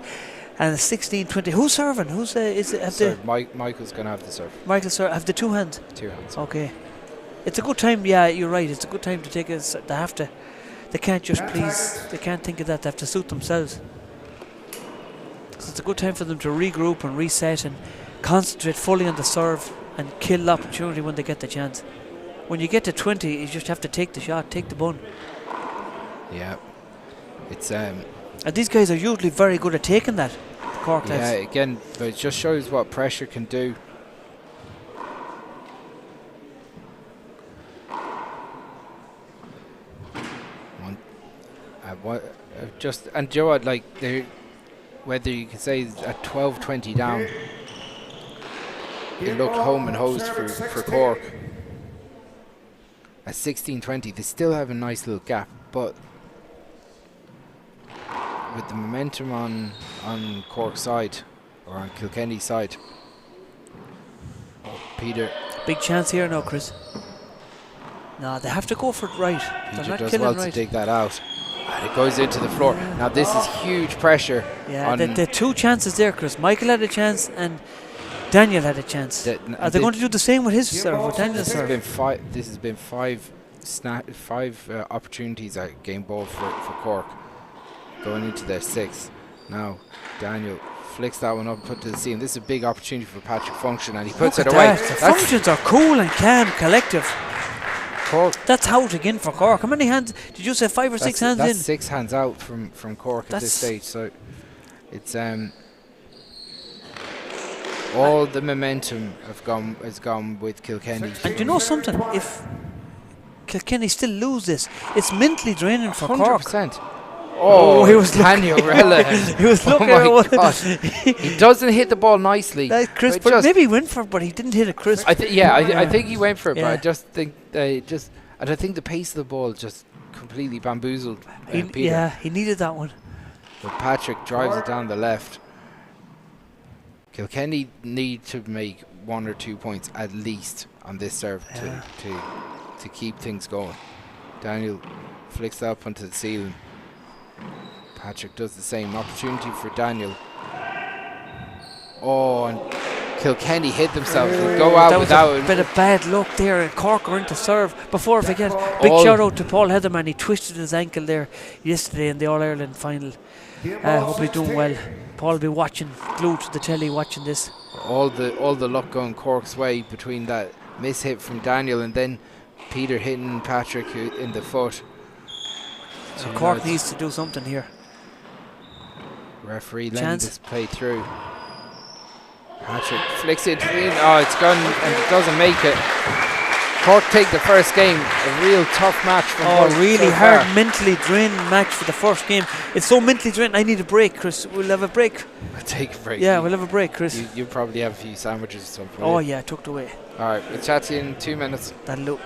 And 16-20. Who's serving? Who's is it? Michael's going to have the serve. Michael serve. Have the 2 hands. 2 hands. Okay. It's a good time. Yeah, you're right. It's a good time to take it. They have to. They can't just please. They can't think of that. They have to suit themselves. So it's a good time for them to regroup and reset and concentrate fully on the serve and kill the opportunity when they get the chance. When you get to 20, you just have to take the shot, take the bun. Yeah. It's And these guys are usually very good at taking that. Cork yeah, lads. again, but it just shows what pressure can do. And Joe, like whether you can say at 12-20 down, it looked home and hosed for Cork. At 16-20, they still have a nice little gap, but with the momentum on Cork's side, or on Kilkenny's side, Peter. Big chance here now, Chris. No, they have to go for it right. They're Peter not does killing well right. to dig that out. And it goes into the floor. Now this is huge pressure. Yeah, the 2 chances there, Chris. Michael had a chance and Daniel had a chance. Are they going to do the same with his serve, with Daniel's serve? This has been five opportunities at game ball for Cork, going into their 6th. Now Daniel flicks that one up and put to the seam. This is a big opportunity for Patrick Function, and he puts it away. The functions are cool and calm, collective. Cork. That's out again for Cork. How many hands did you say? 5 or 6 hands in? That's 6 hands out from Cork at this stage. So it's all the momentum has gone with Kilkenny. And you know something? If Kilkenny still lose this, it's mentally draining for 100%. Cork. Oh, he was Daniel Rella. He was looking oh my God. He doesn't hit the ball nicely. Crisp, but maybe he went for it, but he didn't hit it crisp. I think he went for it, but I just think and I think the pace of the ball just completely bamboozled Peter. Yeah, he needed that one. But Patrick drives it down the left. Kilkenny need to make 1 or 2 points at least on this serve to keep things going. Daniel flicks that up onto the ceiling. Patrick does the same. Opportunity for Daniel. Oh, and Kilkenny hit themselves. They go out without a bit of bad luck there, and Cork are into serve. Before I forget, big shout out to Paul Heatherman. He twisted his ankle there yesterday in the All-Ireland final. Hope he's doing well. Paul will be watching, glued to the telly, watching this. All the luck going Cork's way between that miss hit from Daniel and then Peter hitting Patrick in the foot. So Cork needs to do something here. Referee letting this play through. Patrick flicks it in. Oh, it's gone and it doesn't make it. Cork take the first game. A real tough match from Cork. Really hard, mentally draining match for the first game. It's so mentally draining. I need a break, Chris. We'll have a break. We'll take a break. Yeah, we'll have a break, Chris. You probably have a few sandwiches or something. Oh yeah, tucked away. Alright, we'll chat to you in 2 minutes. That'll do.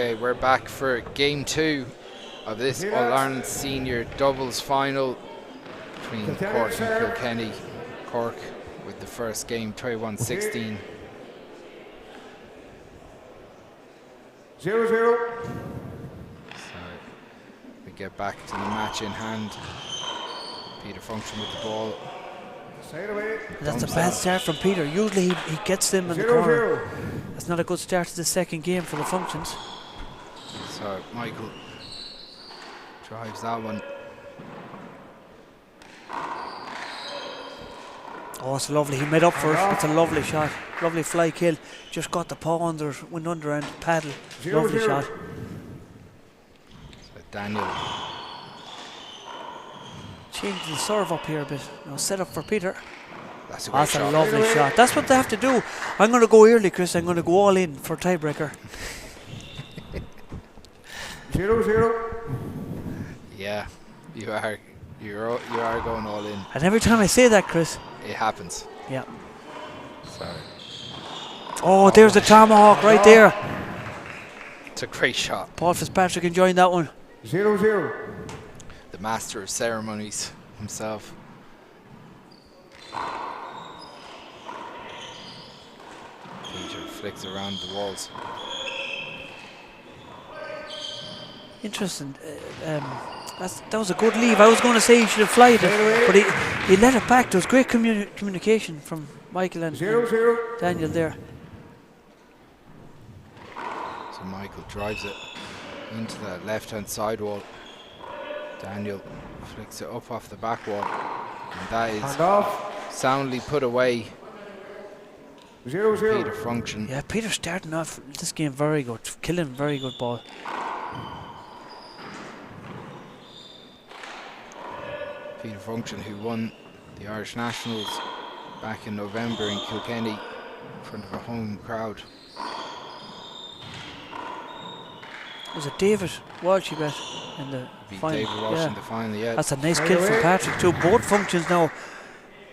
Okay, we're back for game 2 of this All-Ireland Senior Doubles final between Cork and Kilkenny. Cork with the first game, 21-16. 0-0. So we get back to the match in hand. Peter Function with the ball. That's a bad start from Peter. Usually he gets them in the corner. That's not a good start to the second game for the Functions. So Michael drives that one. Oh, it's lovely. He made up for it. It's a lovely shot. Lovely fly kill. Just got the paw under, went under and paddle. Lovely shot. So Daniel. Change the serve up here a bit. Now set up for Peter. That's a great shot. A lovely shot. That's what they have to do. I'm going to go early, Chris. I'm going to go all in for tiebreaker. 0-0. Yeah, you are going all in. And every time I say that, Chris, it happens. Yeah. Sorry. Oh, there's the tomahawk right there. It's a great shot. Paul Fitzpatrick enjoying that one. 0-0. The master of ceremonies himself. Peter flicks around the walls. Interesting. That was a good leave. I was going to say he should have flied it, but he let it back. There was great communication from Michael and Daniel there. So Michael drives it into the left-hand side wall. Daniel flicks it up off the back wall, and that is soundly put away. 0-0. Peter Function. Yeah, Peter starting off this game very good, killing very good ball. Peter Function, who won the Irish Nationals back in November in Kilkenny in front of a home crowd. Was it David Walsh you bet in the final? David Walsh in the final, yeah. That's a nice kill from Patrick too. Both Functions now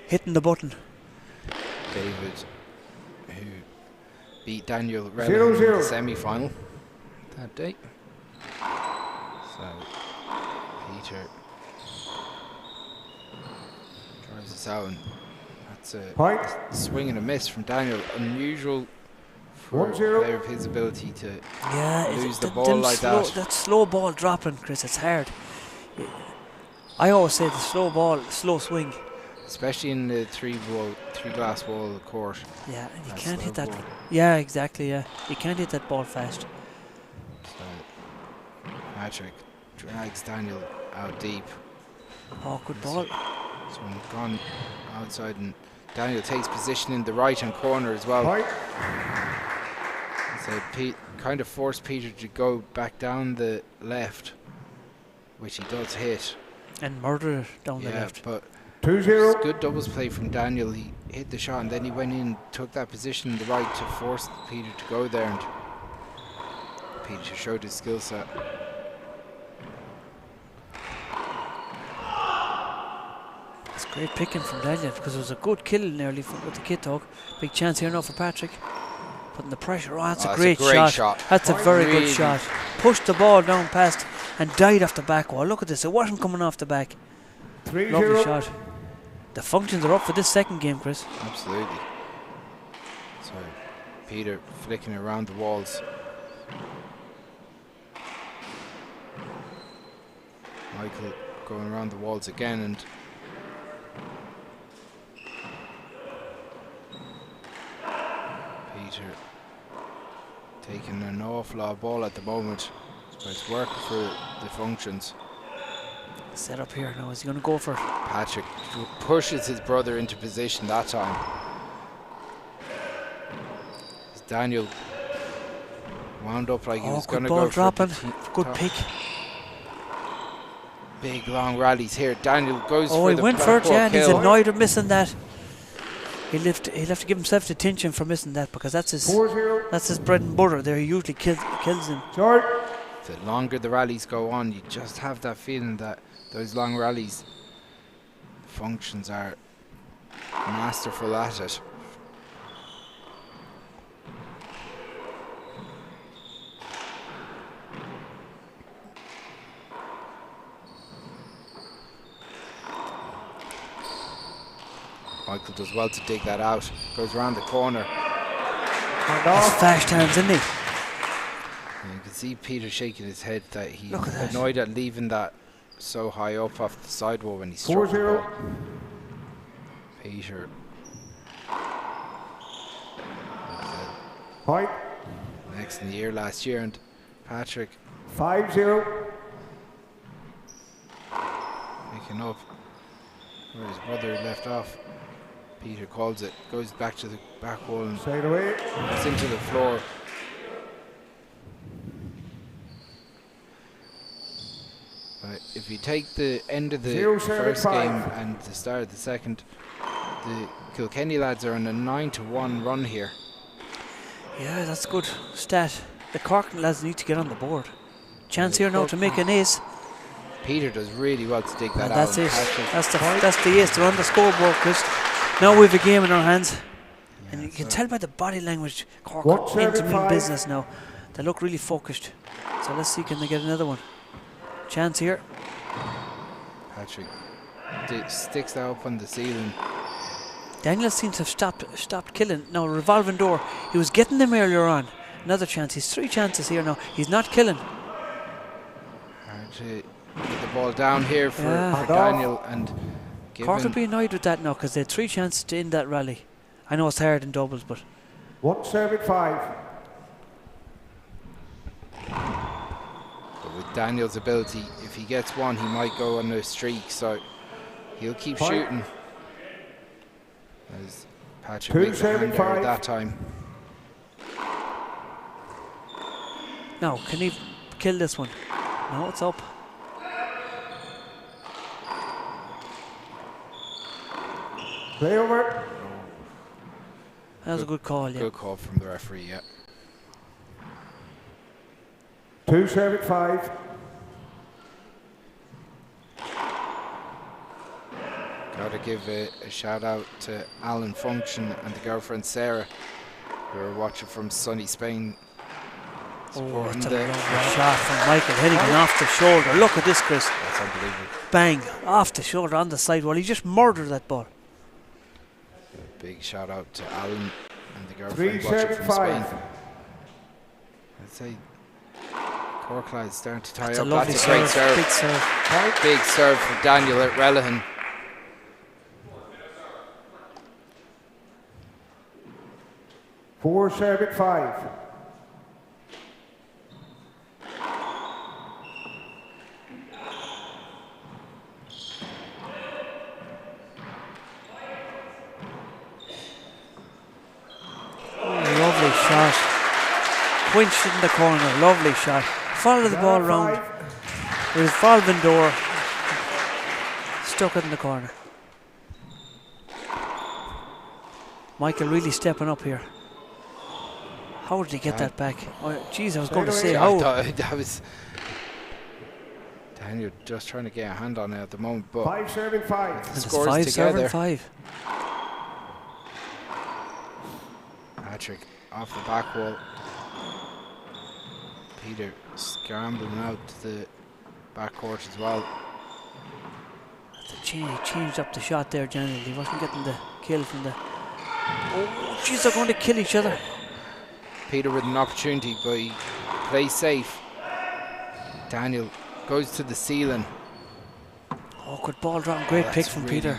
hitting the button. David, who beat Daniel Rellan in the semi-final that day. So Peter drives us out, and that's a swing and a miss from Daniel. Unusual for a player of his ability to lose the ball like that. That slow ball dropping, Chris, it's hard. I always say the slow ball, slow swing. Especially in the three glass wall court. Yeah, and you can't hit that. Yeah, exactly, yeah. You can't hit that ball fast. So Patrick drags Daniel out deep. Oh, good ball. So gone outside, and Daniel takes position in the right-hand corner as well. So Pete kind of forced Peter to go back down the left, which he does hit. And murder down the left. But 2-0. Good doubles play from Daniel. He hit the shot, and then he went in, took that position in the right to force Peter to go there, and Peter showed his skill set. It's great picking from Daniel because it was a good kill nearly with the kid talk. Big chance here now for Patrick. Putting the pressure on. That's a great shot. That's a very good shot. Pushed the ball down past and died off the back wall. Look at this. It wasn't coming off the back. 3-0. Lovely shot. The Functions are up for this second game, Chris. Absolutely. So Peter flicking around the walls. Michael going around the walls again, and Peter taking an awful lot of ball at the moment, but it's working for the Functions. Set up here now. Is he going to go for it? Patrick pushes his brother into position that time. Daniel wound up like he was going to go dropping. for good pick. Big long rallies here. Daniel goes for the he went for it, yeah, and he's kill. annoyed at missing that. He'll have to give himself the attention for missing that because that's his bread and butter there. He usually kills him. The longer the rallies go on, you just have that feeling that those long rallies, the Functions are masterful at it. Michael does well to dig that out. Goes around the corner. That's fast hands, isn't he? And you can see Peter shaking his head that he's annoyed at leaving that so high up off the sidewall when he struck the ball. Peter. Point. Next in the year last year, and Patrick 5-0. making up where his brother left off. Peter calls it, goes back to the back wall and Side away. it's into the floor. If you take the end of the first game and the start of the second, the Kilkenny lads are on a 9-1 run here. Yeah, that's good stat. The Cork lads need to get on the board. Chance here now to make an ace. Peter does really well to dig that And out. that's it. That's the ace. They're on the scoreboard, Chris. Now we've a game in our hands. And you can tell by the body language, Cork are into mean business now. They look really focused. So let's see, can they get another one? Chance here. Patrick sticks that up on the ceiling. Daniel seems to have stopped killing. Now, revolving door. He was getting them earlier on. Another chance. He's 3 chances here now. He's not killing. Hard to get the ball down here for Daniel and Cork will be annoyed with that now because they had 3 chances to end that rally. I know it's hard in doubles, but 1-5. But with Daniel's ability, if he gets one, he might go on a streak, so he'll keep shooting. As Patrick makes a hand there that time. now, can he kill this one? No, it's up. Play over. That was a good call, yeah. Good call from the referee, yeah. 2-5. Got to give a shout out to Alan Function and the girlfriend Sarah, who are watching from sunny Spain. Oh, it's a lovely shot from Michael Hennigan off the shoulder. Look at this, Chris. That's unbelievable. Bang, off the shoulder on the sidewall. He just murdered that ball. Big shout out to Alan and the girlfriend watching from Spain. I'd say Cork lads starting to tie up. That's a great serve. Big serve. Big serve for Daniel at Relihan. Four 7-5. Lovely shot. Quinched in the corner. Lovely shot. Follow the ball round. Revolving door. Stuck it in the corner. Michael really stepping up here. How did he get that back? Oh, jeez, I was going to say how. That was Daniel just trying to get a hand on it at the moment, but 5-5. the scores together. 5-7-5. Patrick off the back wall. Peter scrambling out to the back court as well. He changed up the shot there, generally. He wasn't getting the kill from the. Oh, jeez, they're going to kill each other. Peter with an opportunity, but he plays safe. Daniel goes to the ceiling. Oh, good ball drop. Great pick from really, Peter.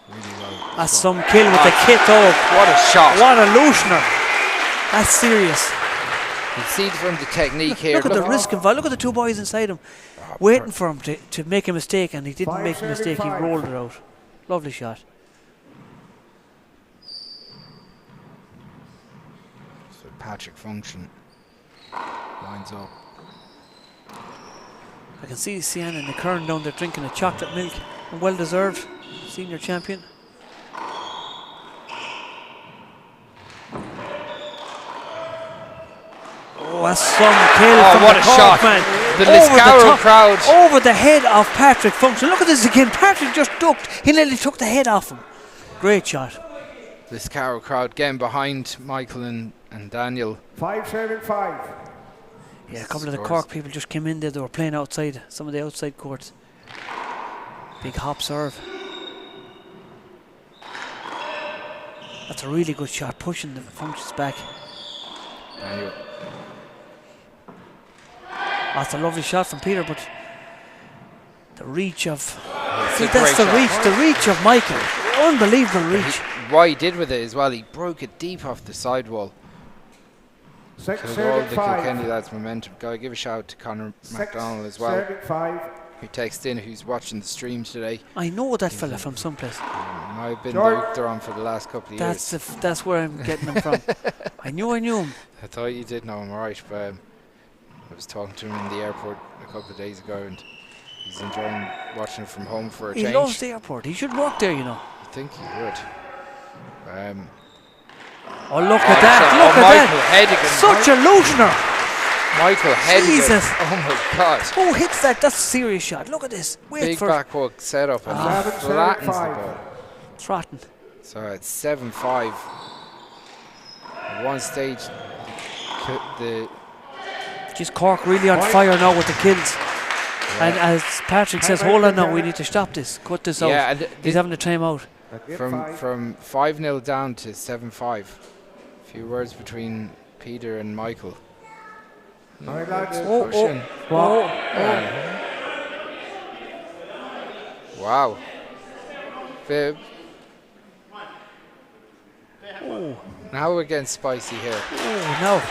Really well. That's some kill with the kit off. What a shot. What a loosener. That's serious. You see from the technique here. Look at the risk involved. Look at the 2 boys inside him, waiting for him to make a mistake, and he didn't make a mistake. He rolled it out. Lovely shot. So Patrick Function lines up. I can see Ceannais and the Kern down there drinking a chocolate milk, and well deserved. Senior champion. Oh, that's some kill from what the a Cork shot. man. The Over Liscaro top, crowd. over the head of Patrick Function. Look at this again. Patrick just ducked. He nearly took the head off him. Great shot. This Liscaro crowd getting behind Michael and Daniel. 5-7-5. Yeah, a couple of the Cork people just came in there. They were playing outside, some of the outside courts. Big hop serve. That's a really good shot, pushing the functions back. Daniel. That's a lovely shot from Peter, but the reach of... See, a that's great the reach of Michael. Unbelievable reach. What he did with it as well, he broke it deep off the sidewall. Six, Killed all serving the 5. Kilkenny lads' momentum. Gotta give a shout out to Conor MacDonald as well, Serving 5. who texted in, who's watching the stream today. I know that fella from someplace. I've been George. the hook they're on for the last couple of years. That's where I'm getting him from. I knew him. I thought you did know him, alright, but I was talking to him in the airport a couple of days ago, and he's enjoying watching it from home for a He change. loves the airport. He should work there, you know. I think he would. Oh, look at that. Look at Michael that. Hedigan. Such a loosener. Michael Hedigan. Jesus. Oh my God. Who hits that? That's a serious shot. Look at this. Wait Big for it. backhook setup and flattens the ball. Trotton. So it's 7-5. At one stage, the Just Cork really on fire now with the kills. And as Patrick says, hold on now, we need to stop this, cut this out. and He's having a time out. from 5-0 down to 7-5. A few words between Peter and Michael. Pushing. Wow. Fib. Now we're getting spicy here. Oh, no.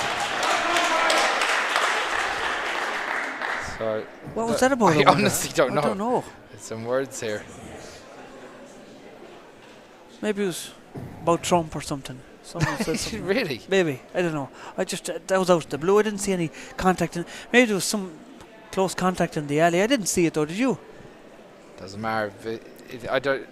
So What was that about? I honestly don't know. I don't know. There's some words here. Maybe it was about Trump or something. Someone said something. Really? Maybe. I don't know. I just, that was out of the blue. I didn't see any contact. Maybe there was some close contact in the alley. I didn't see it though, did you? Doesn't matter. I don't.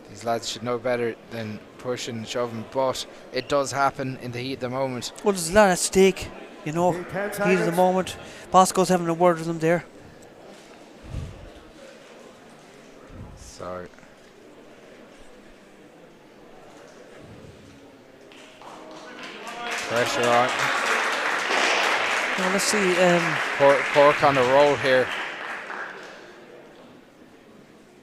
These lads should know better than pushing and shoving, but it does happen in the heat of the moment. Well, there's a lot at stake, you know. Heat of the moment. Bosco's having a word with them there. So. Pressure on. Now let's see. Cork on a roll here.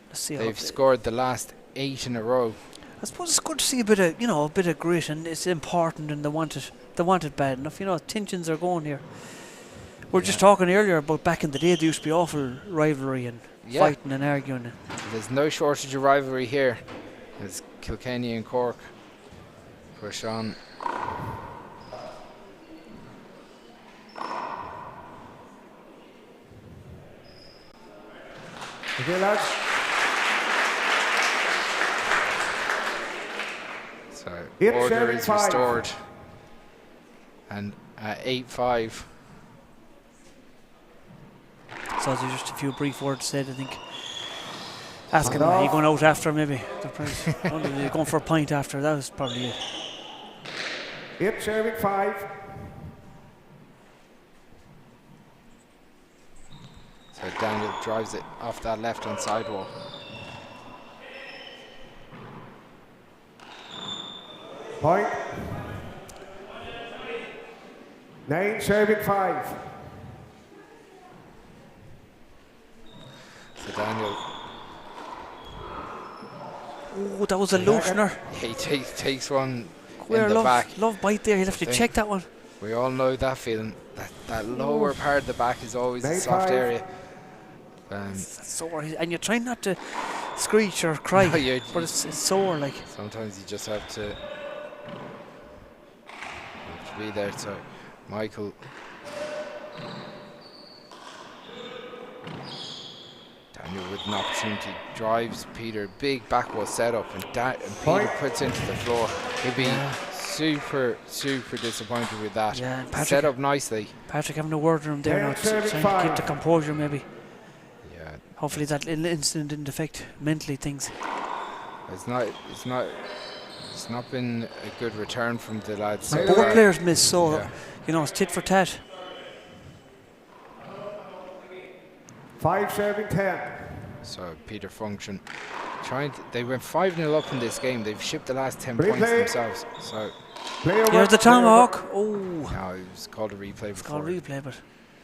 Let's see. They've scored the last 8 in a row. I suppose it's good to see a bit of grit, and it's important, and they want it bad enough. You know, tensions are going here. We were just talking earlier about back in the day. There used to be awful rivalry and fighting and arguing. There's no shortage of rivalry here. It's Kilkenny and Cork push on. Okay, lads. So Hit order is 75. restored. And 8-5. So there's just a few brief words said, I think. Asking, are you going out after maybe? They're going for a pint after. That was probably it. Hit serving 5. So Daniel drives it off that left-hand sidewall. Point. 9 serving 5. So Daniel. Oh, that was a loosener. He takes one Where in the back. love bite there. He'll have to check that one. We all know that feeling. That lower part of the back is always a soft 9-5. area. It's sore, and you're trying not to screech or cry, No, but it's sore. Like sometimes you just have to be there. So Michael. Daniel with an opportunity drives Peter, big backwall setup, and Peter puts into the floor. He'd be super disappointed with that. Yeah, and set up nicely. Patrick having a word with him there now, trying to keep the composure maybe. Yeah. Hopefully that incident didn't affect mentally things. It's not been a good return from the lads. Both players miss, so you know it's tit for tat. 5 serving 10. So Peter Function they went 5-0 up in this game. They've shipped the last 10 points themselves. So here's the tomahawk. Oh, no, it was called a replay. It's called a replay, but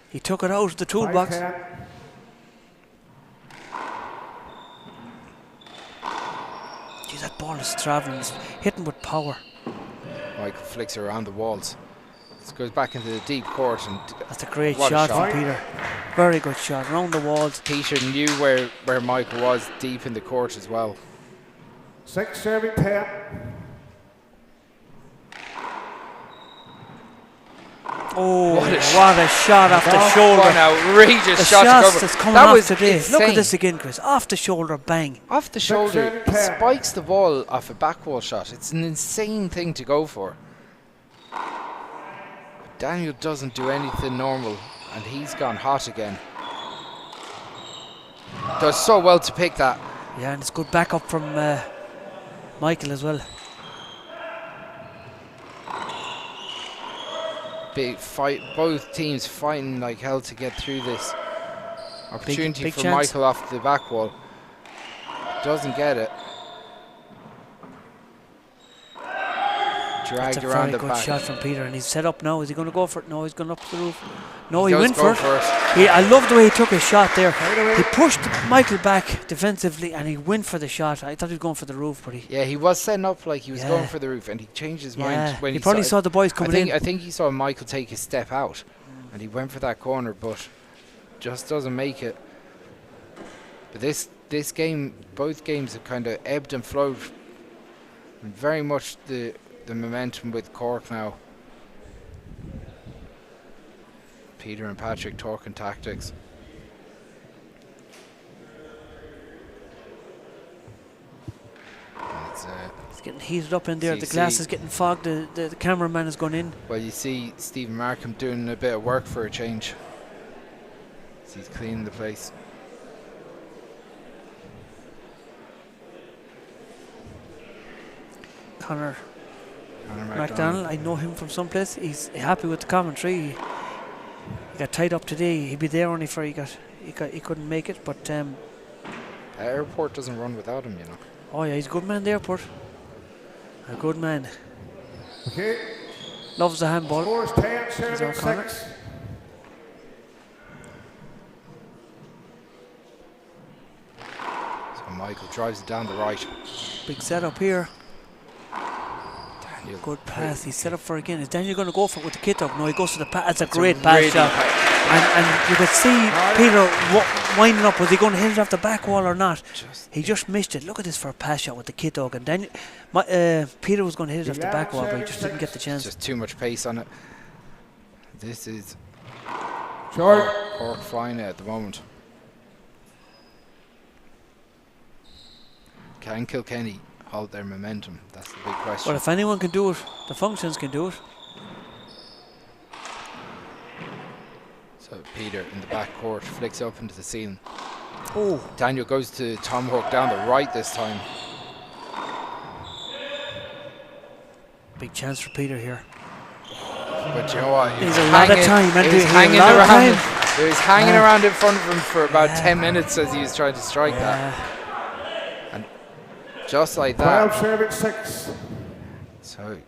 he took it out of the toolbox. Geez, that ball is travelling. It's hitting with power. Michael flicks it around the walls. This goes back into the deep court. And that's a great what shot a from Peter. Very good shot. Around the walls. Peter knew where Michael was deep in the court as well. 6 serving 10. Oh, what a shot off the shoulder. What an outrageous the shot to shots cover. that's coming That off was today. insane. Look at this again, Chris. Off the shoulder, bang. Off the shoulder, he spikes the ball off a backwall shot. It's an insane thing to go for. But Daniel doesn't do anything normal, and he's gone hot again. Does so well to pick that. Yeah, and it's good backup from Michael as well. Big fight, both teams fighting like hell to get through this. Opportunity big for chance. Michael off the back wall. Doesn't get it. Dragged That's a around very the good back. shot from Peter, and he's set up now. Is he going to go for it? No, he's going up the roof. No, He he does went go for it. for it. I love the way he took his shot there. He pushed Michael back defensively, and he went for the shot. I thought he was going for the roof, but Yeah, he was setting up like he was Yeah. going for the roof, and he changed his mind yeah, when he probably saw the boys coming in. I think he saw Michael take a step out, and he went for that corner, but just doesn't make it. But this game, both games have kind of ebbed and flowed. And very much the momentum with Cork now. Peter and Patrick talking tactics. It's getting heated up in there. The glass is getting fogged. The cameraman has gone in. Well, you see Stephen Markham doing a bit of work for a change. So he's cleaning the place. Conor MacDonald, I know him from someplace. He's happy with the commentary. He got tied up today. He'd be there only for he couldn't make it. But Airport doesn't run without him, you know. oh yeah, he's a good man. The airport, a good man. Okay. Loves the handball. Scores 10, He's serving O'Connor. 6. So Michael drives it down the right. Big setup here. Daniel. Good pass. He's set up for again. Is Daniel going to go for it with the kit up? No, he goes to the pass. That's a It's great a pass really shot. And you could see Peter winding up. Was he going to hit it off the back wall or not? He just missed it. Look at this for a pass shot with the kit dog. And Daniel, Peter was going to hit it off the back wall, but he just didn't get the chance. Just too much pace on it. This is Short. Cork flying at the moment. Can Kilkenny hold their momentum? That's the big question. Well, if anyone can do it, the functions can do it. So Peter in the back court flicks up into the ceiling. Oh, Daniel goes to tomahawk down the right this time. big chance for Peter here. But you know what? He's a lot of time, and It was he- hanging a lot of around. time. It was hanging Yeah. around in front of him for about 10 minutes as he was trying to strike that. And just like 12, that. serving 6. So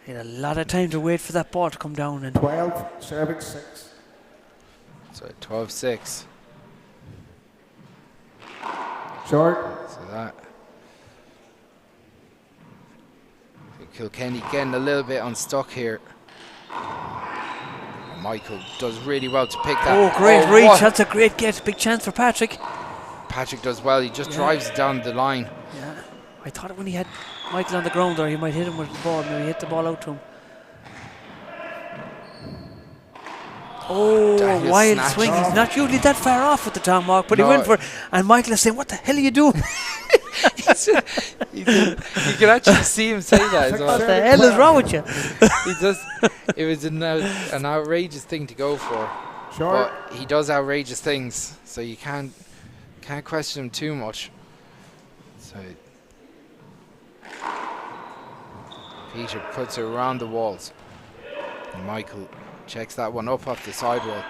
He had a lot of time to wait for that ball to come down. And 12, serving 6. 12-6. Short. So that. Kilkenny getting a little bit unstuck here. And Michael does really well to pick that. oh, great reach. What? That's a great get. Big chance for Patrick. Patrick does well. He just drives it down the line. Yeah, I thought when he had Michael on the ground there, he might hit him with the ball. Maybe hit the ball out to him. Oh, Daniel wild snatched swing. off. He's not usually that far off with the tomahawk, but he No. went for it. And Michael is saying, "What the hell are you doing?" You can actually see him say that as well. What the hell is wrong with you? He does. It was an outrageous thing to go for. Short. But he does outrageous things, so you can't question him too much. So Peter puts it around the walls. And Michael checks that one up off the sidewall.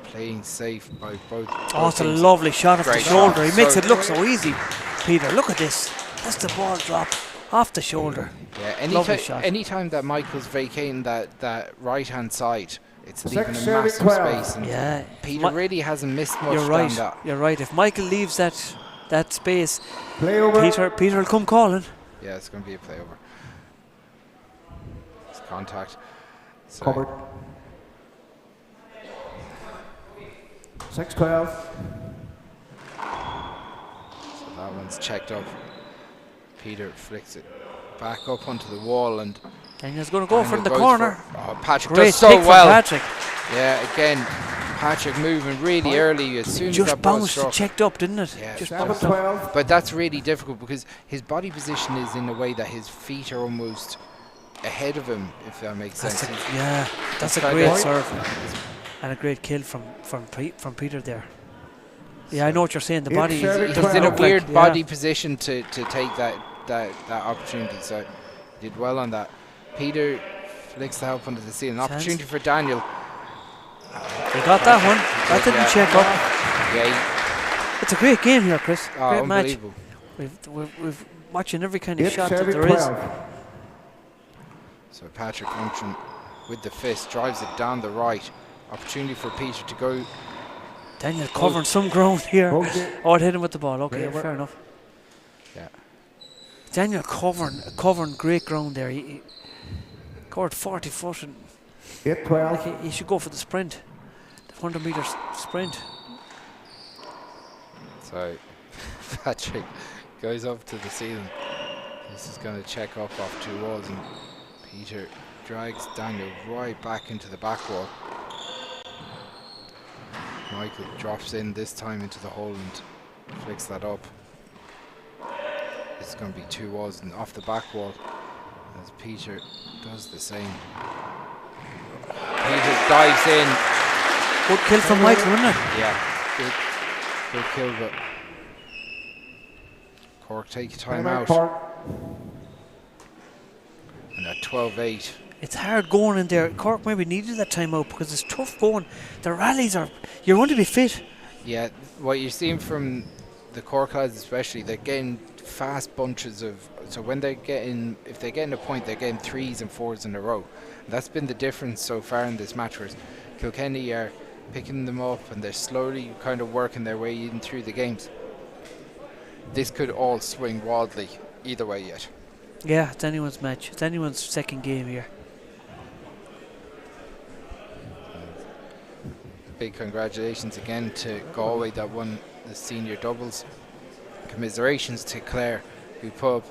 Playing safe by both. Oh, it's a teams. lovely shot off the Great shoulder. shot. He makes So- it look so easy. Peter, look at this. That's the ball drop off the shoulder. Yeah, Lovely shot. anytime that Michael's vacating that right hand side, it's leaving a serving massive 12. space. And Yeah, Peter Mi- really hasn't missed much You're down right. that. You're right. If Michael leaves that that space. Play over. Peter will come calling. Yeah, it's going to be a play over. It's contact. So Covered. 6-12. So that one's checked up. Peter flicks it back up onto the wall, and Daniel's going to go for Daniel the goes corner. Patrick Great does so pick from well. Patrick. Yeah, again, Patrick moving really early as soon as Just that ball bounced, struck. checked up, didn't it? Yeah, Just 7-12. But that's really difficult because his body position is in a way that his feet are almost ahead of him, if that makes sense. That's a kind great of- serve and a great kill from Peter there. Yeah, I know what you're saying. The body He's He's Well, in a look weird body position to take that opportunity, so he did well on that. Peter flicks the help onto the ceiling. Opportunity for Daniel. He got that one. That didn't check up. Yeah, It's a great game here, Chris. Great match. unbelievable. We've watching every kind of Hit shot that serving there is. 12. So Patrick function with the fist, drives it down the right. Opportunity for Peter to go. Daniel covering some ground here. Okay. Oh, it hit him with the ball. Okay, Yeah, fair enough. Yeah. Daniel covering great ground there. He covered 40 foot and 8-12. like he should go for the sprint, the 100 meter sprint. So Patrick goes up to the ceiling. This is going to check up off two walls, and Peter drags Daniel right back into the back wall. Michael drops in this time into the hole and flicks that up. It's going to be two walls and off the back wall as Peter does the same. Peter dives in. Good kill from Michael, wasn't it? Yeah, good kill, but Cork take time Timeout, out. Cork. And at 12-8. It's hard going in there. Cork maybe needed that timeout because it's tough going. The rallies are, you're going to be fit. Yeah, what you're seeing from the Cork lads especially, they're getting fast bunches of, so when they're getting, if they're getting a point, they're getting 3s and 4s in a row. And that's been the difference so far in this match, whereas Kilkenny are picking them up and they're slowly kind of working their way in through the games. This could all swing wildly either way yet. Yeah, it's anyone's match. It's anyone's second game here. Big congratulations again to Galway that won the senior doubles. Commiserations to Clare, who put up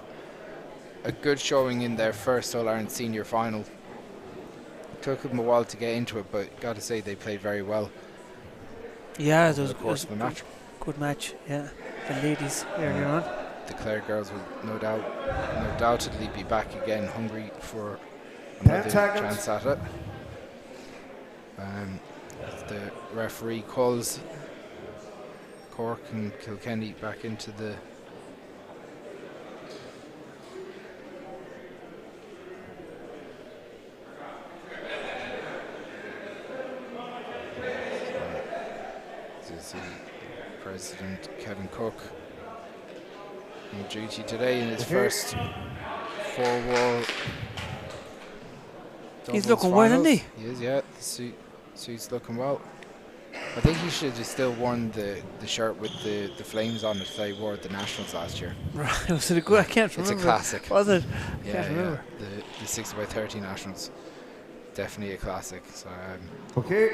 a good showing in their first All-Ireland senior final. It took them a while to get into it, but got to say they played very well. Yeah, it was The match. good match. Yeah, the ladies earlier on. The Clare girls will no doubtedly be back again, hungry for another 10 seconds. chance at it. As the referee calls Cork and Kilkenny back into the this is the President Kevin Cook on duty today in his first four-wall. He's doubles looking well, isn't finals. he? He is, yeah. The suit's looking well. I think he should have still worn the shirt with the flames on it that he wore at the Nationals last year. Right, was it a good? I can't remember. It's a classic. Was it? Yeah, Can't remember. The 60x30 Nationals, definitely a classic. So Okay.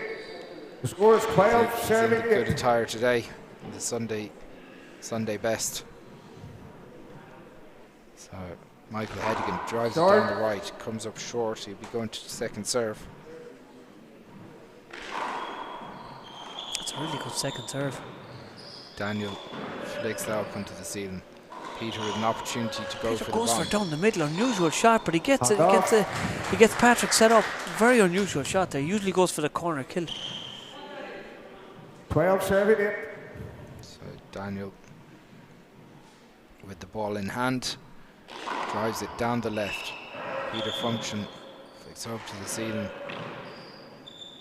The score is 12, he's in serving the good 8. attire today, the Sunday best. So Michael Hedigan drives it down the right, comes up short. He'll be going to second serve. That's a really good second serve. Daniel flicks that up onto the ceiling. Peter with an opportunity to go Peter for the goes bomb. for down the middle. Unusual shot, but he gets it. He gets Patrick set up. Very unusual shot there. Usually goes for the corner kill. 12, serving 8. So Daniel with the ball in hand drives it down the left. Peter function flicks up to the ceiling.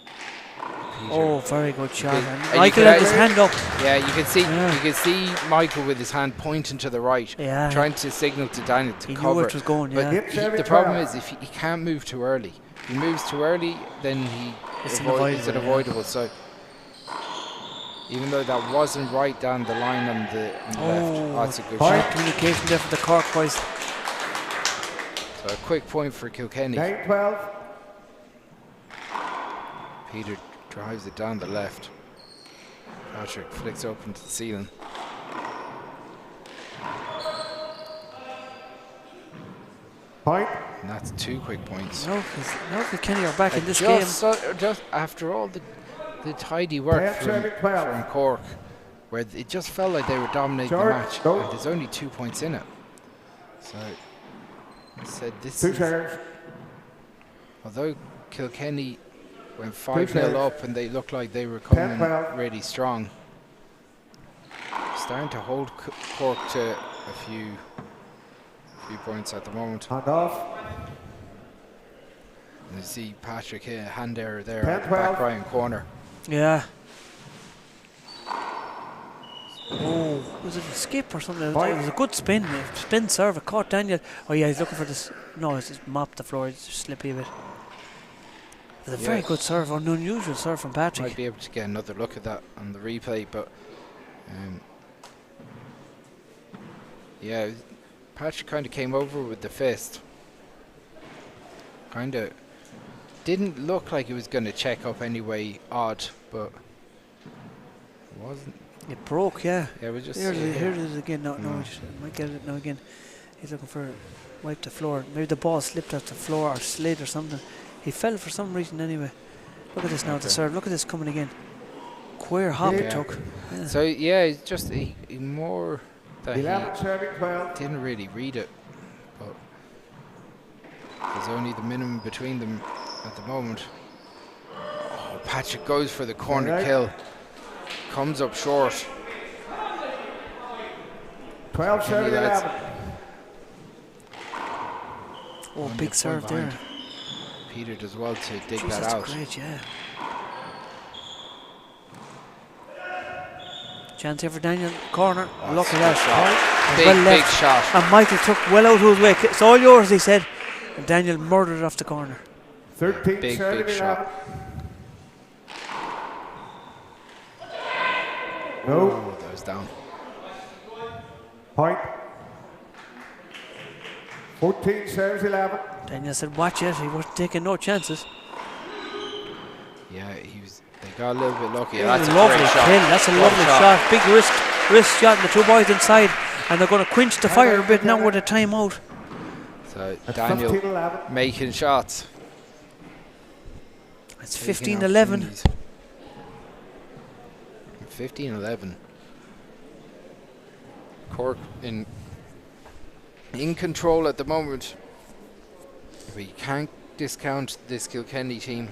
Peter. Oh, very good shot. And And you Michael could had his hand up. Yeah, you can see Michael with his hand pointing to the right, Yeah. trying to signal to Daniel to He knew cover. where it was going. But Yeah. the problem is if he can't move too early. If he moves too early, then It's it's unavoidable, unavoidable. So even though that wasn't right down the line on the left. Oh, that's a good shot. Communication there for the Cork boys. So a quick point for Kilkenny. 9-12. Peter drives it down the left. Patrick flicks open to the ceiling. Point. And that's 2 quick points. No, Kilkenny are back in this game. Just after all the tidy work from Cork, where it just felt like they were dominating the match, and there's only 2 points in it. So I said this is, although Kilkenny went 5-0 up and they looked like they were coming really strong, starting to hold Cork to a few points at the moment. Hand off. And you see Patrick here, hand error there at the back right corner. Yeah. Oh, was it a skip or something? It was a good spin serve. It caught Daniel. Oh yeah, he's looking for this. No, it's just mopped the floor. It's just slippy a bit. It's a very good serve, an unusual serve from Patrick. Might be able to get another look at that on the replay, but yeah, Patrick kind of came over with the fist. Kind of didn't look like he was going to check up anyway, odd, but it wasn't. It broke, yeah. Yeah, we just here it is again. No, might get it now again. He's looking for wipe the floor. Maybe the ball slipped off the floor or slid or something. He fell for some reason anyway. Look at this now, the serve. Look at this coming again. Queer hop it took. Yeah. So yeah, it's just he more that 11 serving 12. Didn't really read it, but there's only the minimum between them at the moment. Oh, Patrick goes for the corner kill. Comes up short. 12 serving 11. Oh, big serve there. Peter does well to dig that that's out. Great, yeah. Chance here for Daniel. Corner. Look at that shot. Big shot. And Michael took well out of his way. It's all yours, he said. And Daniel murdered it off the corner. 13 big No. shot. Oh, that was down. Point. 14 serves 11. Daniel said, watch it. He wasn't taking no chances. Yeah, they got a little bit lucky. That's a lovely kill. That's a lovely shot. Big wrist shot, and the two boys inside. And they're going to quench the fire a bit now with a timeout. So Daniel making shots. It's 15-11. 15-11. Cork in control at the moment. We can't discount this Kilkenny team.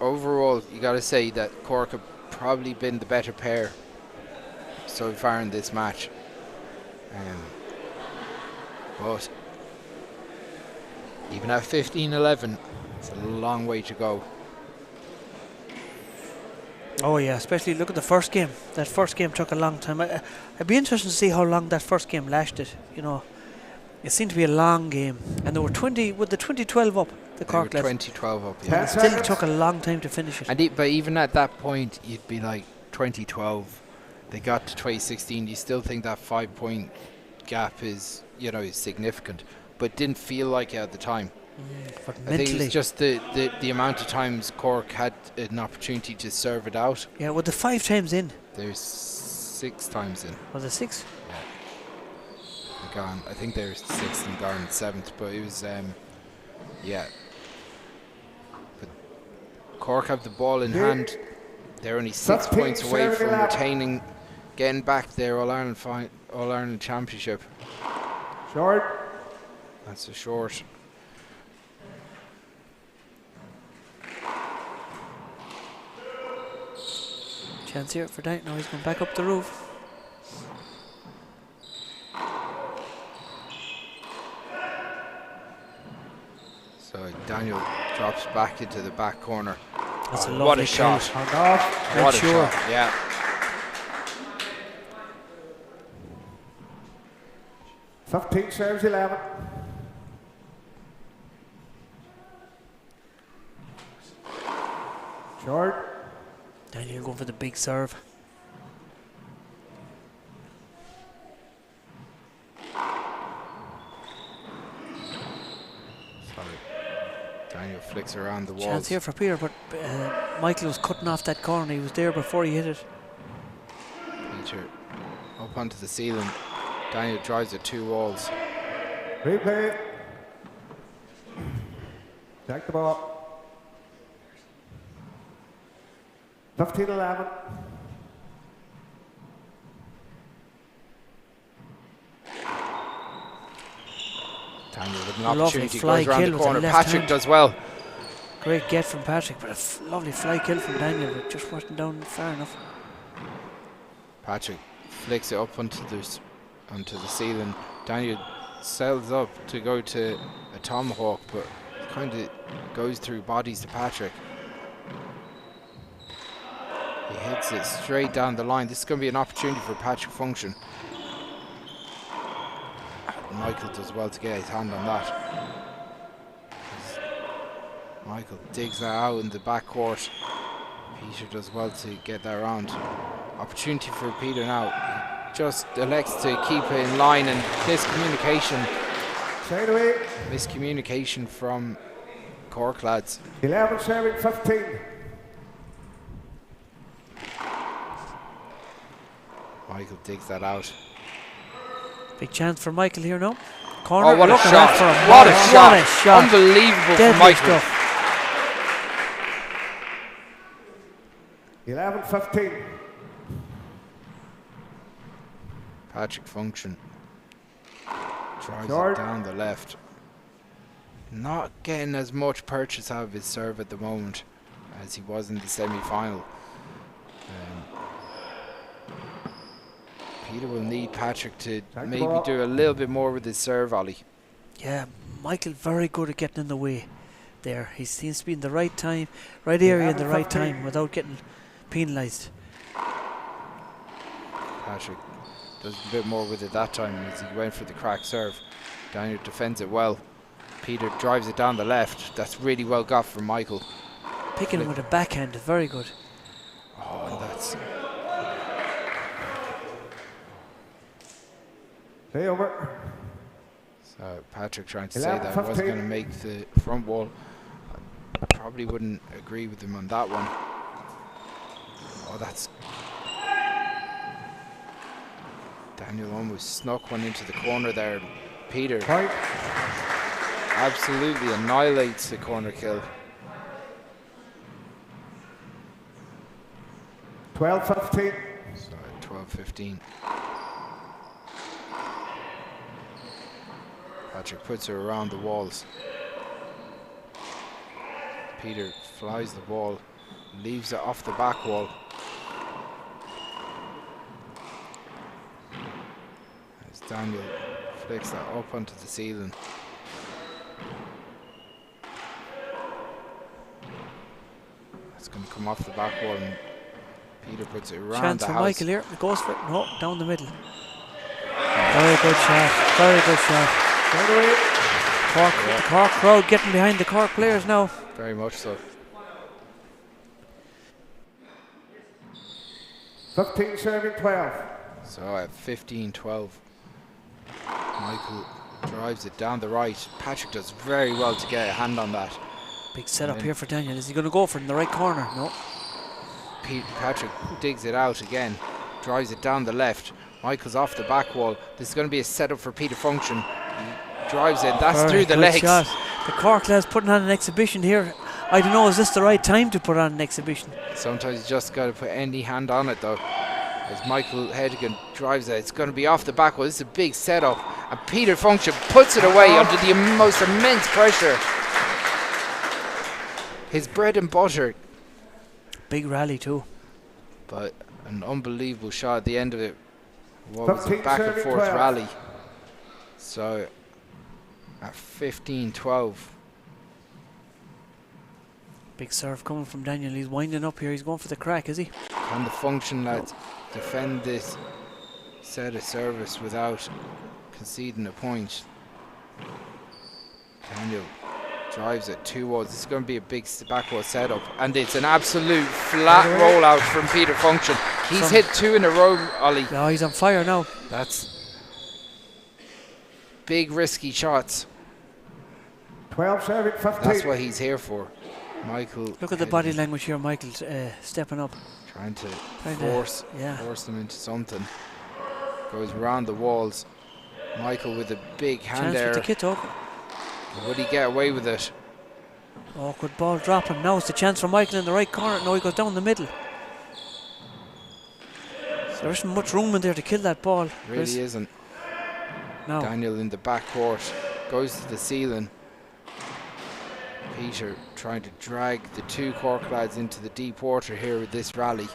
Overall, you got to say that Cork have probably been the better pair so far in this match. But even at 15-11, it's a long way to go. Oh yeah, especially look at the first game. That first game took a long time. I'd be interested to see how long that first game lasted. You know, it seemed to be a long game, and they were 20 with the 2012 up. The Cork left 2012 up. Yeah. It still took a long time to finish it. And but even at that point, you'd be like 2012. They got to 2016. You still think that 5-point gap is significant, but didn't feel like it at the time. I think it's just the amount of times Cork had an opportunity to serve it out. Yeah, well, the 5 times in. There's 6 times in. Was it 6? Yeah. They're gone. I think there's 6th and gone 7th, but it was yeah. But Cork have the ball in hand. They're only 6 points away from retaining, getting back their All-Ireland Championship. Short. That's a short. Chance here for Dyke. Now he's going back up the roof. So Daniel drops back into the back corner. That's a lovely what a shot. What a shot. Yeah. Fifteen serves 11. Short. Daniel going for the big serve. Daniel flicks around the walls. Chance here for Peter, but Michael was cutting off that corner. He was there before he hit it. Peter up onto the ceiling. Daniel drives at 2 walls. Replay. Check the ball. 15-11. Daniel with an Lovely opportunity, fly goes around kill the with the corner. left Patrick hand. does well. Great get from Patrick, but a lovely fly kill from Daniel, but just wasn't down far enough. Patrick flicks it up onto the ceiling. Daniel sails up to go to a tomahawk, but kind of goes through bodies to Patrick. He hits it straight down the line. This is going to be an opportunity for Patrick Function. Michael does well to get his hand on that. Michael digs that out in the backcourt. Peter does well to get that around. Opportunity for Peter now. He just elects to keep it in line, and miscommunication. Miscommunication from Cork lads. 11 serving 15. Michael digs that out. Big chance for Michael here now. Corner. Oh, what a looking shot. out for him. What a shot. Unbelievable Deadly from Michael. stuff. 11-15. Patrick Function drives Short. it down the left. Not getting as much purchase out of his serve at the moment as he was in the semi-final. Peter will need Patrick to maybe do a little bit more with his serve, Ollie. Yeah, Michael very good at getting in the way there. He seems to be in the right time, right area in the right time without getting penalised. Patrick does a bit more with it that time as he went for the crack serve. Daniel defends it well. Peter drives it down the left. That's really well got from Michael. Picking him with a backhand, very good. Oh, and that's... Play over. So Patrick trying to say that he wasn't going to make the front wall. I probably wouldn't agree with him on that one. Oh, that's... Daniel almost snuck one into the corner there. Peter absolutely annihilates the corner kill. 12-15. So 12-15. Patrick puts her around the walls. Peter flies the ball, leaves it off the back wall. As Daniel flicks that up onto the ceiling. It's going to come off the back wall, and Peter puts it around Chance the for house. Michael here. It goes for it. No, down the middle. Very good shot. Very good shot. Cork, the Cork crowd getting behind the Cork players now. Very much so. 15 serving 12. So at 15-12, Michael drives it down the right. Patrick does very well to get a hand on that. Big setup here for Daniel. Is he going to go for it in the right corner? No. Patrick digs it out again, drives it down the left. Michael's off the back wall. This is going to be a setup for Peter Function. He drives it. That's Very through the good legs. shot. The Cork lads putting on an exhibition here. I don't know, is this the right time to put on an exhibition? Sometimes you just got to put any hand on it though. As Michael Hedigan drives it, it's going to be off the back wall. This is a big setup, and Peter Function puts it away under the most immense pressure. His bread and butter. Big rally too. But an unbelievable shot at the end of it. What was a 15 back and serving forth 12. rally. So at 15-12. Big serve coming from Daniel. He's winding up here. He's going for the crack, is he? Can the Function lads defend this set of service without conceding a point? Daniel Drives it 2 walls. This is going to be a big back wall setup. And it's an absolute flat rollout from Peter Function. He's hit 2 in a row, Ollie. No, he's on fire now. That's big risky shots. 12 serving 15. That's what he's here for. Michael. Look at the body language here, Michael, stepping up. Trying to force them into something. Goes around the walls. Michael with a big hand Chance error. with the kit up. Would he get away with it? Awkward ball dropping. Now it's the chance for Michael in the right corner. Now he goes down the middle. So there isn't much room in there to kill that ball. Really isn't. No. Daniel in the back court. Goes to the ceiling. Peter trying to drag the 2 Cork lads into the deep water here with this rally.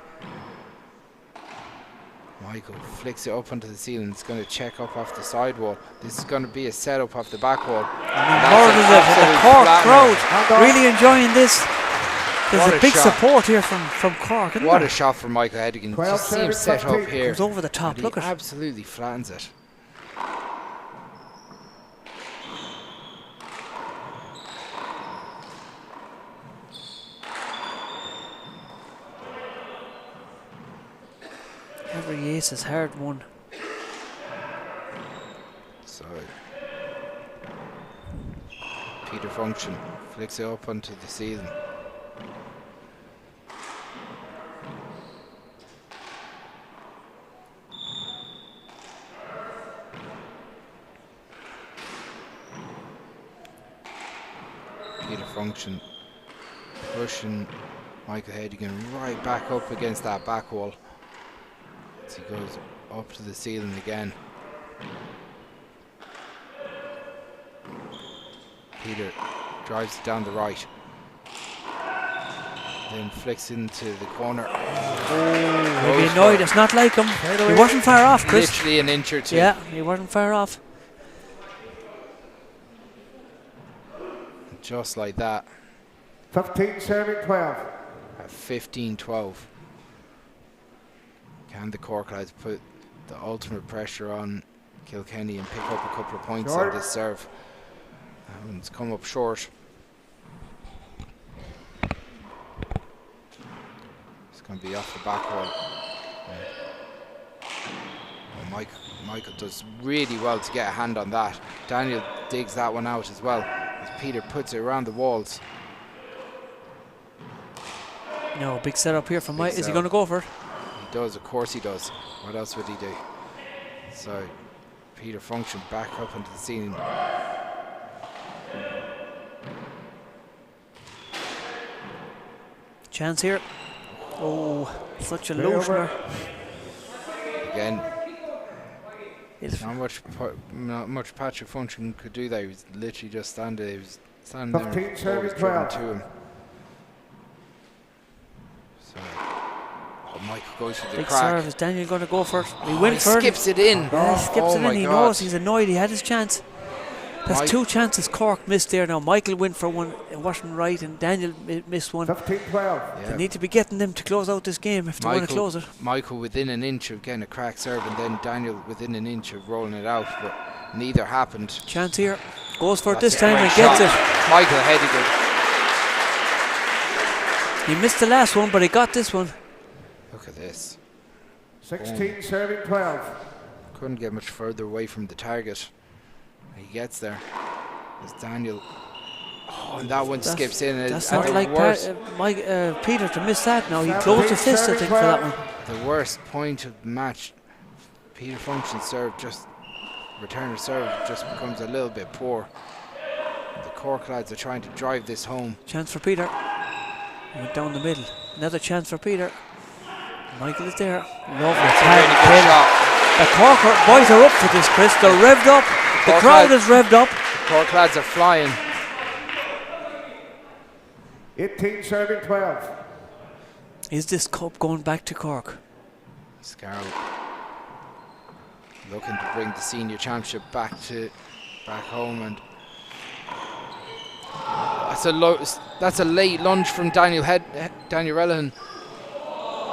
Michael flicks it up onto the ceiling. It's going to check up off the side wall. This is going to be a setup off the back wall. The Cork crowd really enjoying this. There's a big support here from Cork. What a shot from Michael Hedigan. Just see him set up here. Goes over the top. Look at it. Absolutely flattens it. Every ace is hard won. So Peter Function flicks it up onto the ceiling. Peter Function pushing Michael Hedigan right back up against that back wall. He goes up to the ceiling again. Peter drives it down the right. Then flicks into the corner. Maybe annoyed. It's not like him. He wasn't far off, Chris. Literally an inch or 2. Yeah, he wasn't far off. Just like that. 15 serving 12. At 15-12. Can the Cork lads put the ultimate pressure on Kilkenny and pick up a couple of points on this serve? It's come up short. It's going to be off the back wall. Michael does really well to get a hand on that. Daniel digs that one out as well as Peter puts it around the walls. No, big setup here from Mike. Is he going to go for it? He does, of course he does. What else would he do? So Peter Function back up into the ceiling. Chance here. Oh, such a lotioner. Again, not much Patrick Function could do there. He was literally just standing. He was standing there. And the ball was driven to him. So, Michael goes for the big crack. serve. Is Daniel going to go for it? He went for it. He skips it in. Yeah, he skips it in. He knows he's annoyed. He had his chance. There's 2 chances Cork missed there now. Michael went for one, it wasn't right, and Daniel missed one. 15-12. They need to be getting them to close out this game if they want to close it. Michael within an inch of getting a crack serve, and then Daniel within an inch of rolling it out, but neither happened. Chance here. Goes for it this time and gets it. Michael Hedigan. He missed the last one, but he got this one. Look at this. 16 serving 12. Couldn't get much further away from the target. He gets there. There's Daniel. Oh, and that one skips in. That's not like Peter to miss that now. He closed the fist, I think, for that one. The worst point of the match. Peter Function serve, just return of serve just becomes a little bit poor. The Cork lads are trying to drive this home. Chance for Peter. He went down the middle. Another chance for Peter. Michael is there. Lovely. The Cork boys are up for this, Chris. They're revved up. The crowd is revved up. The Cork lads are flying. 18 serving 12. Is this cup going back to Cork? Scarrow looking to bring the senior championship back home, and that's a late lunge from Daniel Rellihan.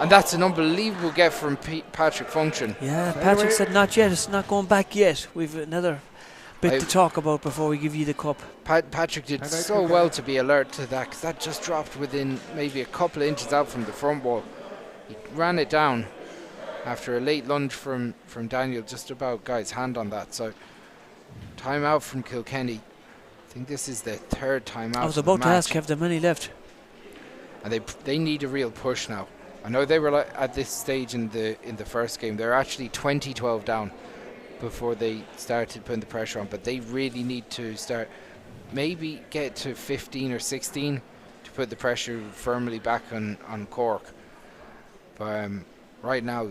And that's an unbelievable get from Patrick Function. Yeah, Patrick said not yet. It's not going back yet. We've another bit to talk about before we give you the cup. Patrick did so well to be alert to that, because that just dropped within maybe a couple of inches out from the front wall. He ran it down after a late lunge from Daniel, just about got his hand on that. So time out from Kilkenny. I think this is the third time out. I was about to ask, have there many left? And they need a real push now. I know they were at this stage in the first game. They're actually 20-12 down before they started putting the pressure on, but they really need to start, maybe get to 15 or 16 to put the pressure firmly back on Cork. But right now,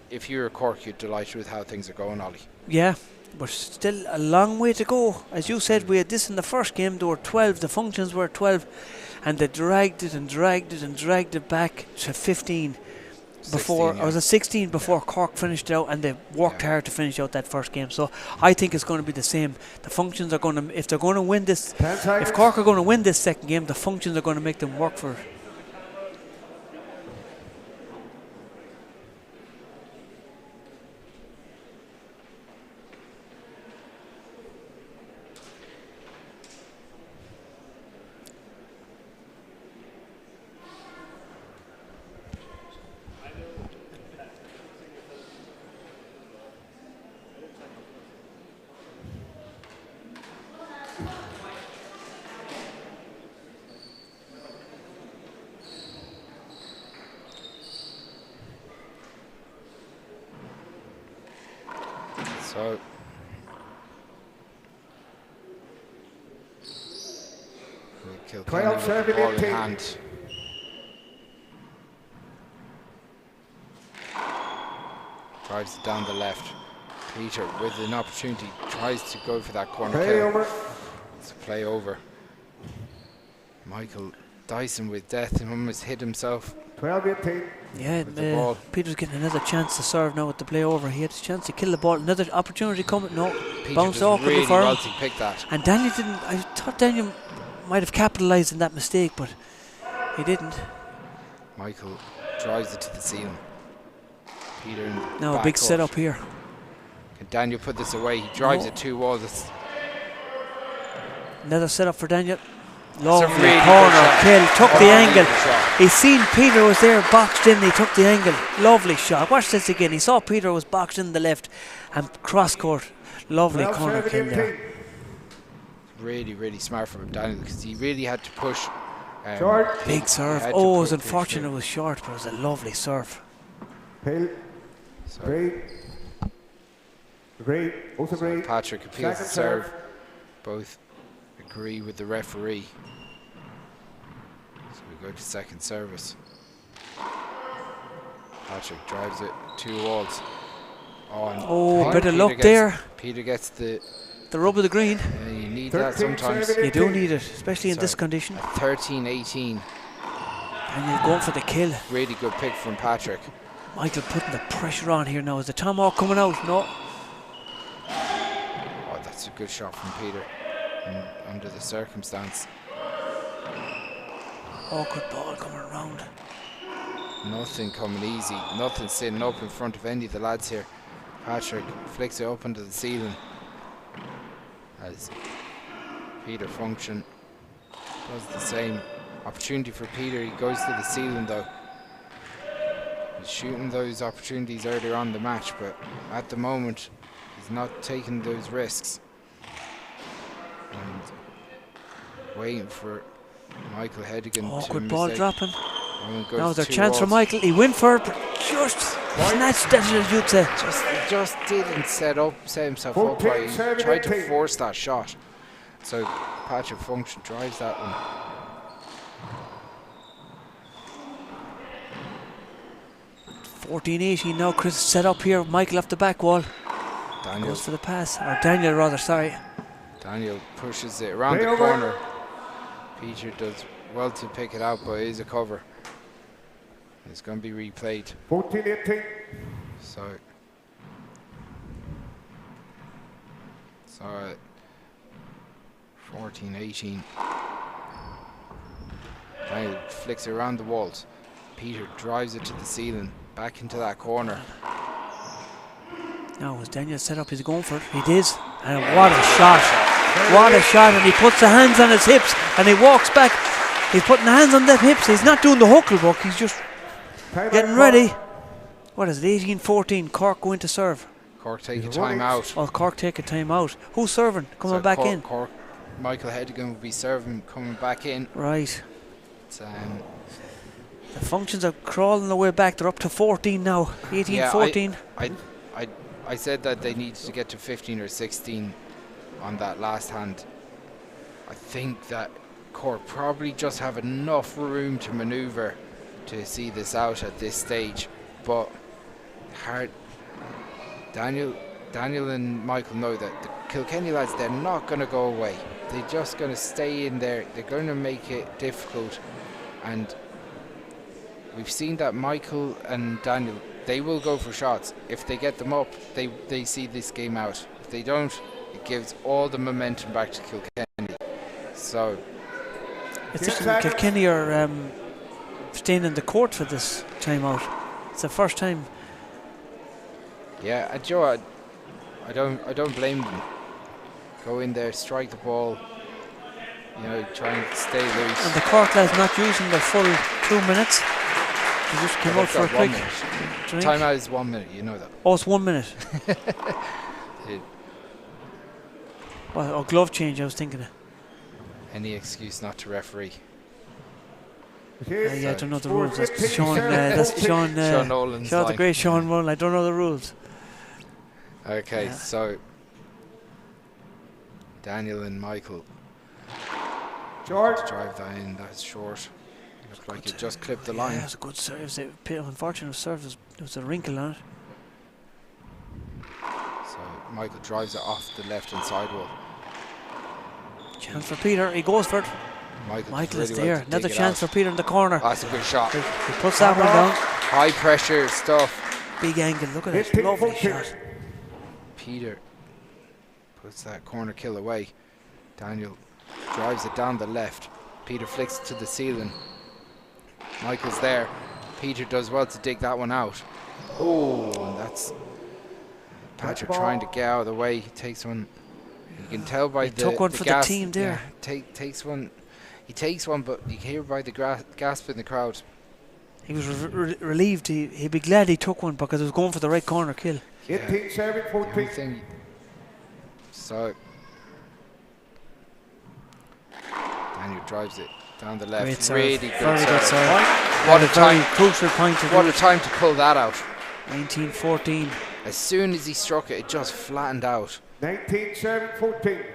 if you're Cork, you're delighted with how things are going, Ollie. Yeah, but still a long way to go. As you said, we had this in the first game. There were 12. The functions were 12, and they dragged it and dragged it and dragged it back to 15 before, 16, yeah. or was it 16 before Cork finished it out, and they worked hard to finish out that first game. So I think it's going to be the same. The functions are going to, if they're going to win this, if Cork are going to win this second game, the functions are going to make them work for it. So Kilkenny with the ball in hand. Drives it down the left. Peter with an opportunity tries to go for that corner kill. It's a play over. Michael Dyson with death and almost hit himself. 12-18. Yeah, Peter's getting another chance to serve now with the play over. He had his chance to kill the ball. Another opportunity coming. No, Peter bounced does awkwardly really for him. well to pick that. And Daniel didn't. I thought Daniel might have capitalised on that mistake, but he didn't. Michael drives it to the ceiling. Peter in Now a big setup here. Can Daniel put this away? He drives it 2 walls. Another setup for Daniel. Lovely really corner kill. Took the angle. Shot. He seen Peter was there boxed in. He took the angle. Lovely shot. Watch this again. He saw Peter was boxed in the left and cross court. Lovely corner kill there. Really, really smart from Daniel, because he really had to push. Big serve. Oh, it was unfortunate it was short, but it was a lovely serve. Agreed. Both agree. Patrick appeals the serve. Both agree with the referee. So we go to second service. Patrick drives it 2 walls. Oh, bit of luck there. Peter gets the rub of the green. You need that sometimes. You do need it, especially in this condition. 13-18. And you're going for the kill. Really good pick from Patrick. Michael putting the pressure on here now. Is the tomahawk coming out? No. Oh, that's a good shot from Peter under the circumstance. Awkward ball coming around. Nothing coming easy. Nothing sitting up in front of any of the lads here. Patrick flicks it up into the ceiling. As Peter function does the same. Opportunity for Peter. He goes to the ceiling though. He's shooting those opportunities earlier on in the match, but at the moment he's not taking those risks. And waiting for Michael Hedigan to awkward ball dropping. Now there's a chance for Michael. He went for it, but just snatched that, you'd say. Just didn't set himself up right. He tried to force that shot. So Patrick Function drives that one. (14-18) now. Chris set up here. Michael off the back wall. Daniel goes for the pass, or Daniel rather. Sorry. Daniel pushes it around the corner. Peter does well to pick it out, but it is a cover. It's going to be replayed. 14-18. So 14-18. Daniel flicks it around the walls. Peter drives it to the ceiling, back into that corner. Now as Daniel set up, he's going for it. He does. And what a shot. What a shot. And he puts the hands on his hips and he walks back. He's putting the hands on the hips. He's not doing the hucklebuck. He's just getting ready. What is it? 18-14. Cork going to serve. Cork take a time out. Oh, Cork take a time out. Who's serving? Coming back in. Cork. Michael Hedigan will be serving, coming back in. Right. It's, the functions are crawling their way back. They're up to 14 now. 18-14. I said that they needed to get to 15 or 16 on that last hand. I think that Cork probably just have enough room to manoeuvre to see this out at this stage, but hard. Daniel and Michael know that the Kilkenny lads, they're not going to go away. They're just going to stay in there. They're going to make it difficult, and we've seen that Michael and Daniel, they will go for shots. If they get them up, they see this game out. If they don't, it gives all the momentum back to Kilkenny. So Kilkenny are staying in the court for this timeout. It's the first time. Yeah, Joe, I don't blame them. Go in there, strike the ball, try and stay loose. And the Cork lads not using their full 2 minutes. They just came out for a quick drink. Timeout is 1 minute, you know that. Oh, it's 1 minute. Well, glove change, I was thinking of. Any excuse not to referee. I don't know the rules. That's Sean. Sean Nolan's Sean, the line. great Sean Nolan. I don't know the rules. Okay, so Daniel and Michael George. drive that in. That's short. Looked like it just clipped the line. Yeah, it was a good serve. Unfortunate serve. There was a wrinkle on it. So Michael drives it off the left-hand sidewall. Chance for Peter. He goes for it. Michael is there. Another chance for Peter in the corner. That's a good shot. He puts that one down. High pressure stuff. Big angle. Look at it. Lovely shot. Peter puts that corner kill away. Daniel drives it down the left. Peter flicks it to the ceiling. Michael's there. Peter does well to dig that one out. Oh, and that's Patrick trying to get out of the way. He takes one. You can tell by took one for the team there. Yeah, takes one. He takes one, but you hear by the gasp in the crowd. He was relieved. He'd be glad he took one because it was going for the right corner kill. 18-14. So Daniel drives it down the left. Really good serve. What a time! Crucial point. What a time to pull that out. 19-14. As soon as he struck it, it just flattened out. 19-14.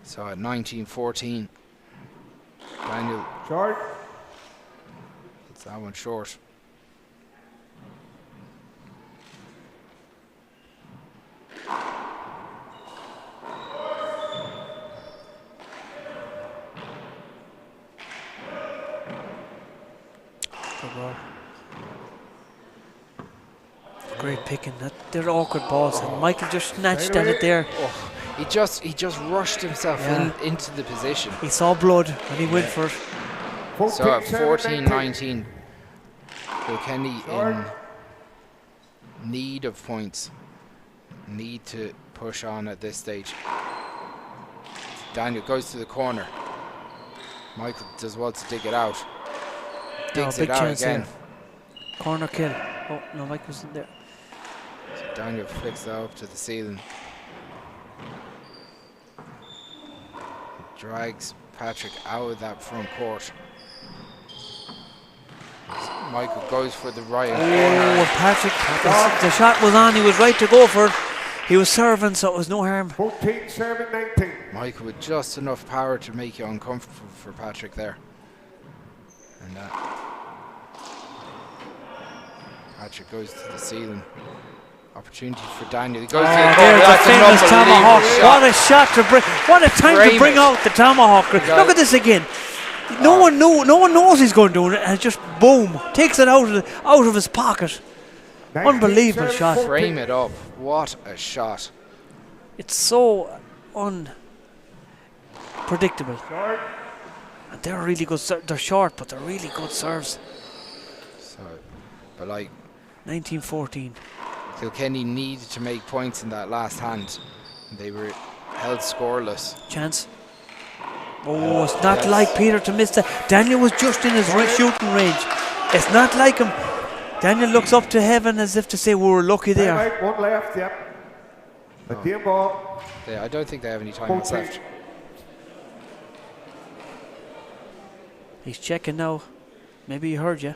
So at 19-14, Daniel George. hits that one short. Great picking. They're awkward balls, and Michael just snatched at it there. Oh, he just rushed himself into the position. He saw blood and he went for it. So at 14-19, Kilkenny in need of points. Need to push on at this stage. Daniel goes to the corner. Michael does well to dig it out. Digs big it out chance again. There. Corner kill. Oh no, Mike wasn't there. So Daniel flicks that up to the ceiling. Drags Patrick out of that front court. Michael goes for the right corner. Patrick, the shot was on. He was right to go for it. He was serving, so it was no harm. 14-19. Michael with just enough power to make it uncomfortable for Patrick there. And Patrick goes to the ceiling. Opportunity for Daniel. He goes to the corner. There's the famous tomahawk. Shot. What a shot to bring! What a time to bring out the tomahawk! Look at this again. No one knows he's going to do it, and just boom, takes it out of his pocket. Unbelievable shot. Frame it up. What a shot! It's so unpredictable. And they're really good. They're short, but they're really good serves. So, but like 19-14. Kilkenny needed to make points in that last hand. They were held scoreless. Chance. Oh, it's not like Peter to miss that. Daniel was just in his shooting range. It's not like him. Daniel looks up to heaven as if to say, we were lucky there. Right, one left, yep. The game ball. Yeah, I don't think they have any timeouts left. He's checking now. Maybe he heard you.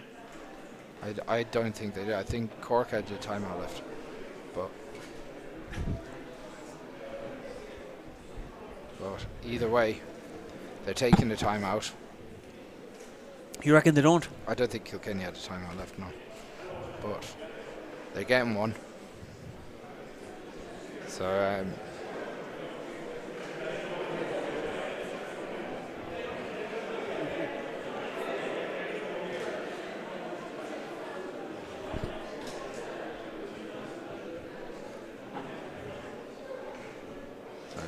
I don't think they did. I think Cork had a timeout left. But either way, they're taking the timeout. You reckon they don't? I don't think Kilkenny had a timeout left, no. But they're getting one. So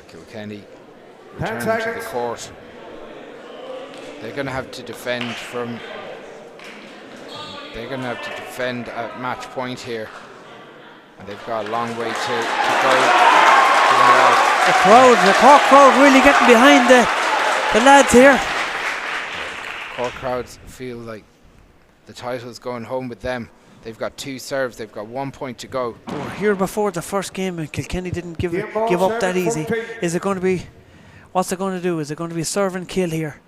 Kilkenny return to the court. They're going to have to defend from. They're going to have to defend at match point here, and they've got a long way to go. The Cork crowd really getting behind the lads here. Cork crowds feel like the title's going home with them. They've got 2 serves. They've got 1 point to go. They were here before the first game, and Kilkenny didn't give up that easy. Is it going to be? What's it going to do? Is it going to be serve and kill here?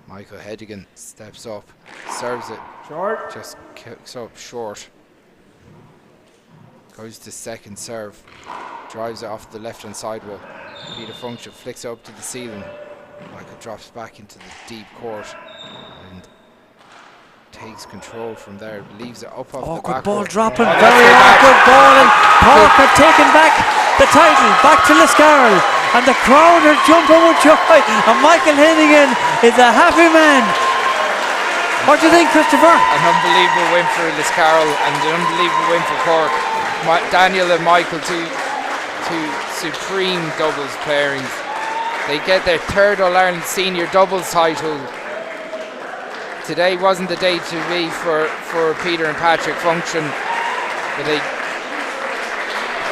Michael Hedigan steps up, serves it Short. Just kicks up short. Goes to second serve. Drives it off the left-hand side wall. Peter Function flicks it up to the ceiling. Michael drops back into the deep court and takes control from there. Leaves it up off the back. Awkward ball dropping. Very awkward ball. And Cork have taken back the title. Back to Liscarroll. And the crowd are jumping with joy. And Michael Hennigan is a happy man. What do you think, Christopher? An unbelievable win for Liscarroll and an unbelievable win for Cork. Daniel and Michael, two supreme doubles pairings. They get their 3rd All-Ireland senior doubles title. Today wasn't the day to be for Peter and Patrick Function, but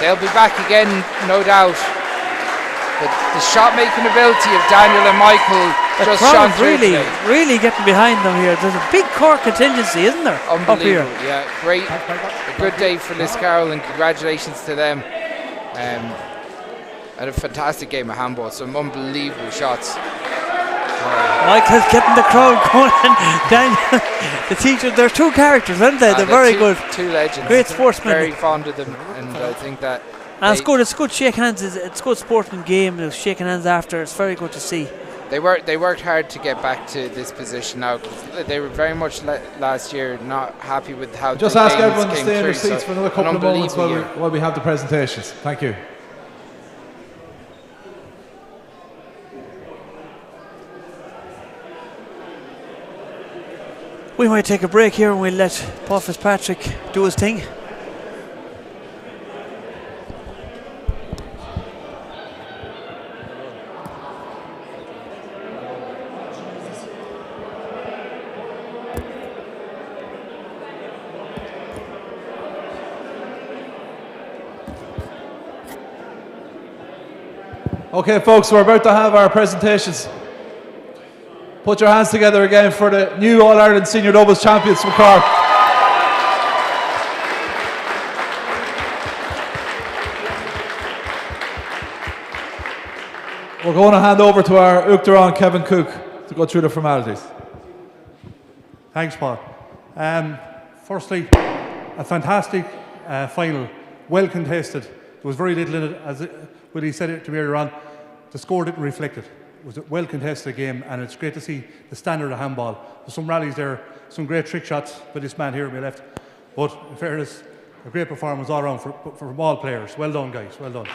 they'll be back again, no doubt. But the shot-making ability of Daniel and Michael just shone through really getting behind them here. There's a big Cork contingency, isn't there? Unbelievable, up here. Yeah, great. A good day for Liscarroll, and congratulations to them. Had a fantastic game of handball, some unbelievable shots. Michael's getting the crowd going. Daniel, the teacher, they're 2 characters, aren't they? They're very good. 2 legends. Great sportsmen. Very fond of them, and I think that. And it's good shake hands. It's good sporting game. It was shaking hands after. It's very good to see. They worked hard to get back to this position now. They were very much last year not happy with how. Just ask everyone to stay in their seats for another couple of moments while we have the presentations. Thank you. We might take a break here and we'll let Paul Fitzpatrick do his thing. Okay, folks, we're about to have our presentations. Put your hands together again for the new All-Ireland Senior Doubles Champions from Cork. We're going to hand over to our Uachtaráin Kevin Cook to go through the formalities. Thanks, Paul. Firstly, a fantastic final, well contested. There was very little in it, as Willie said it to me earlier on. The score didn't reflect it. It was a well contested game, and it's great to see the standard of handball. There's some rallies there, some great trick shots by this man here on my left. But in fairness, a great performance all around for all players. Well done, guys. Well done.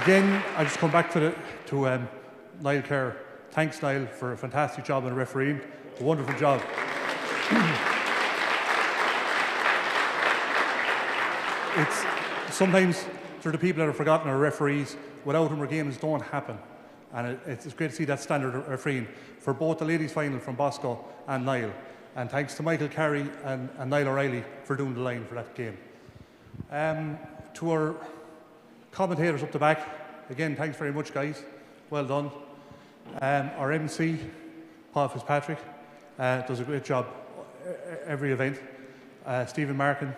Again, I just come back to Niall Kerr. Thanks, Niall, for a fantastic job on refereeing. A wonderful job. It's sometimes there are the people that are forgotten are referees. Without them, our games don't happen. And it's great to see that standard of refereeing for both the ladies' final from Bosco and Niall. And thanks to Michael Carey and Niall O'Reilly for doing the line for that game. To our commentators up the back, again, thanks very much, guys. Well done. Our MC, Paul Fitzpatrick, does a great job every event. Stephen Markin,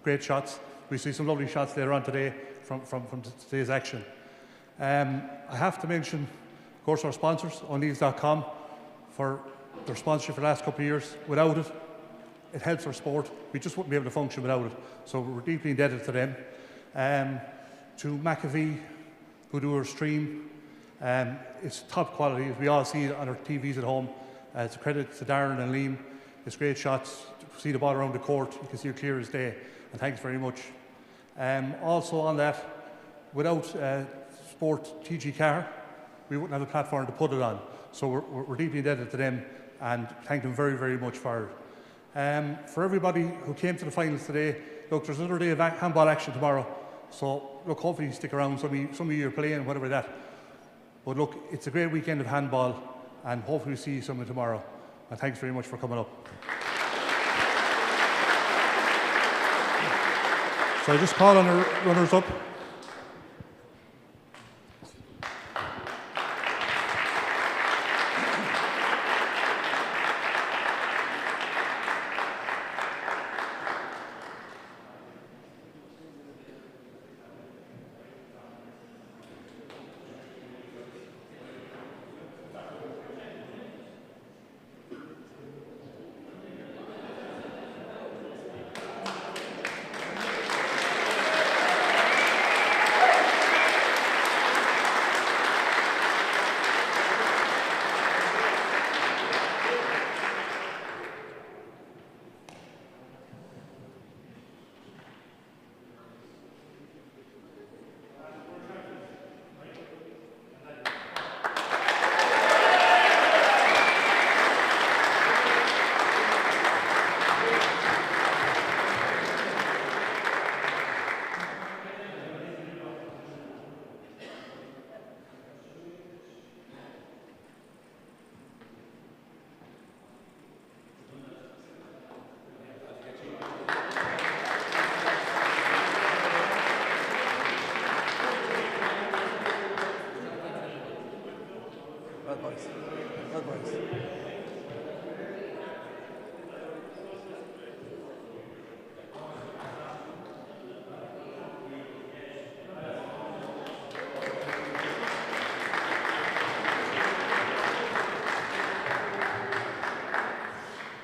great shots. We see some lovely shots later on today from today's action. I have to mention, of course, our sponsors, O'Neills.com, for their sponsorship for the last couple of years. Without it, it helps our sport. We just wouldn't be able to function without it. So we're deeply indebted to them. To McAfee, who do our stream. It's top quality, as we all see it on our TVs at home. It's a credit to Darren and Liam. It's great shots. See the ball around the court, you can see it clear as day. And thanks very much. Also on that, without Spórt TG Car, we wouldn't have a platform to put it on. So we're deeply indebted to them and thank them very, very much for it. For everybody who came to the finals today, look, there's another day of handball action tomorrow. So look, hopefully you stick around. Some of you are playing, whatever that. But look, it's a great weekend of handball and hopefully we'll see you some tomorrow. And thanks very much for coming up. So I just call on the runners up.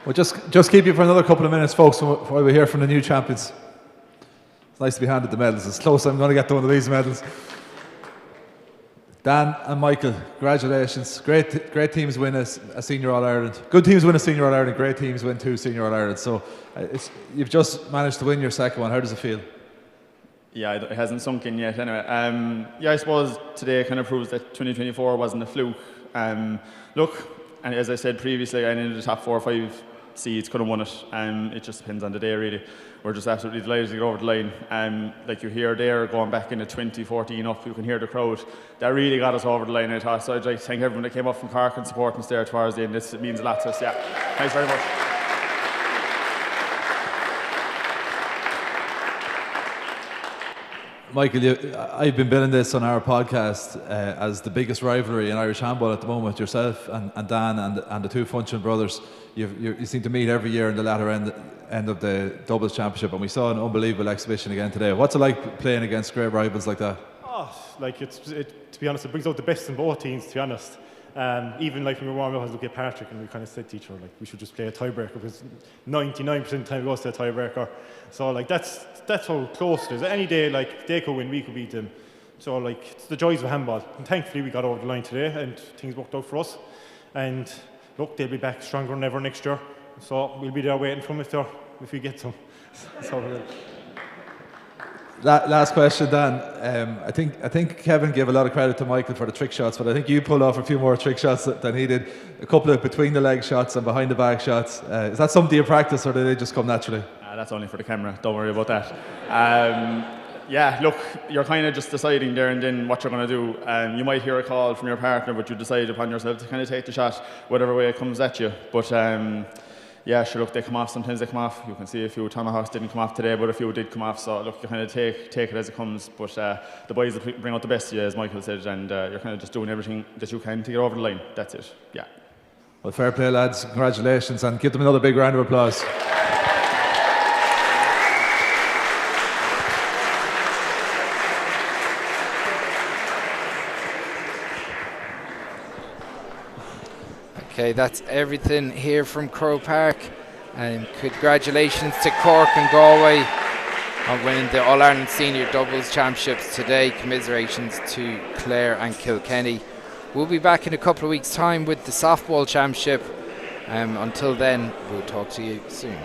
We'll just keep you for another couple of minutes, folks, while we hear from the new champions. It's nice to be handed the medals. It's close, I'm going to get to one of these medals. Dan and Michael, congratulations. Great teams win a Senior All-Ireland. Good teams win a Senior All-Ireland, great teams win 2 Senior All-Ireland. So you've just managed to win your second one. How does it feel? Yeah, it hasn't sunk in yet anyway. Yeah, I suppose today kind of proves that 2024 wasn't a fluke. Look, and as I said previously, I ended the top 4 or 5 seeds, could have won it. It just depends on the day, really. We're just absolutely delighted to get over the line. Like you hear there, going back into 2014 up, you can hear the crowd. That really got us over the line, I thought. So I'd like to thank everyone that came up from Cork and supporting us there towards the end. It means a lot to us, yeah. Thanks very much. Michael, I've been billing this on our podcast as the biggest rivalry in Irish handball at the moment. Yourself and Dan and the 2 Funchion brothers, you seem to meet every year in the latter end of the doubles championship, and we saw an unbelievable exhibition again today. What's it like playing against great rivals like that? To be honest, it brings out the best in both teams, to be honest. Even like when we were warming up, I was looking at Patrick and we kind of said to each other, like, we should just play a tiebreaker because 99% of the time it goes to a tiebreaker. So like that's how close it is. Any day, like, they could win, we could beat them. So like, it's the joys of handball. And thankfully we got over the line today and things worked out for us. And look, they'll be back stronger than ever next year. So we'll be there waiting for them if we get some. So Last question, Dan. I think Kevin gave a lot of credit to Michael for the trick shots, but I think you pulled off a few more trick shots than he did. A couple of between the leg shots and behind the back shots. Is that something you practice, or do they just come naturally? That's only for the camera. Don't worry about that. Yeah, look, you're kind of just deciding there and then what you're going to do. You might hear a call from your partner, but you decide upon yourself to kind of take the shot whatever way it comes at you. But yeah, sure, look, they come off, sometimes they come off. You can see a few tomahawks didn't come off today, but a few did come off, so look, you kind of take it as it comes. But the boys bring out the best of you, as Michael said, and you're kind of just doing everything that you can to get over the line. That's it, yeah. Well, fair play, lads. Congratulations, and give them another big round of applause. Okay, that's everything here from Croke Park. And congratulations to Cork and Galway on winning the All-Ireland Senior Doubles Championships today. Commiserations to Clare and Kilkenny. We'll be back in a couple of weeks' time with the Softball Championship. Until then, we'll talk to you soon.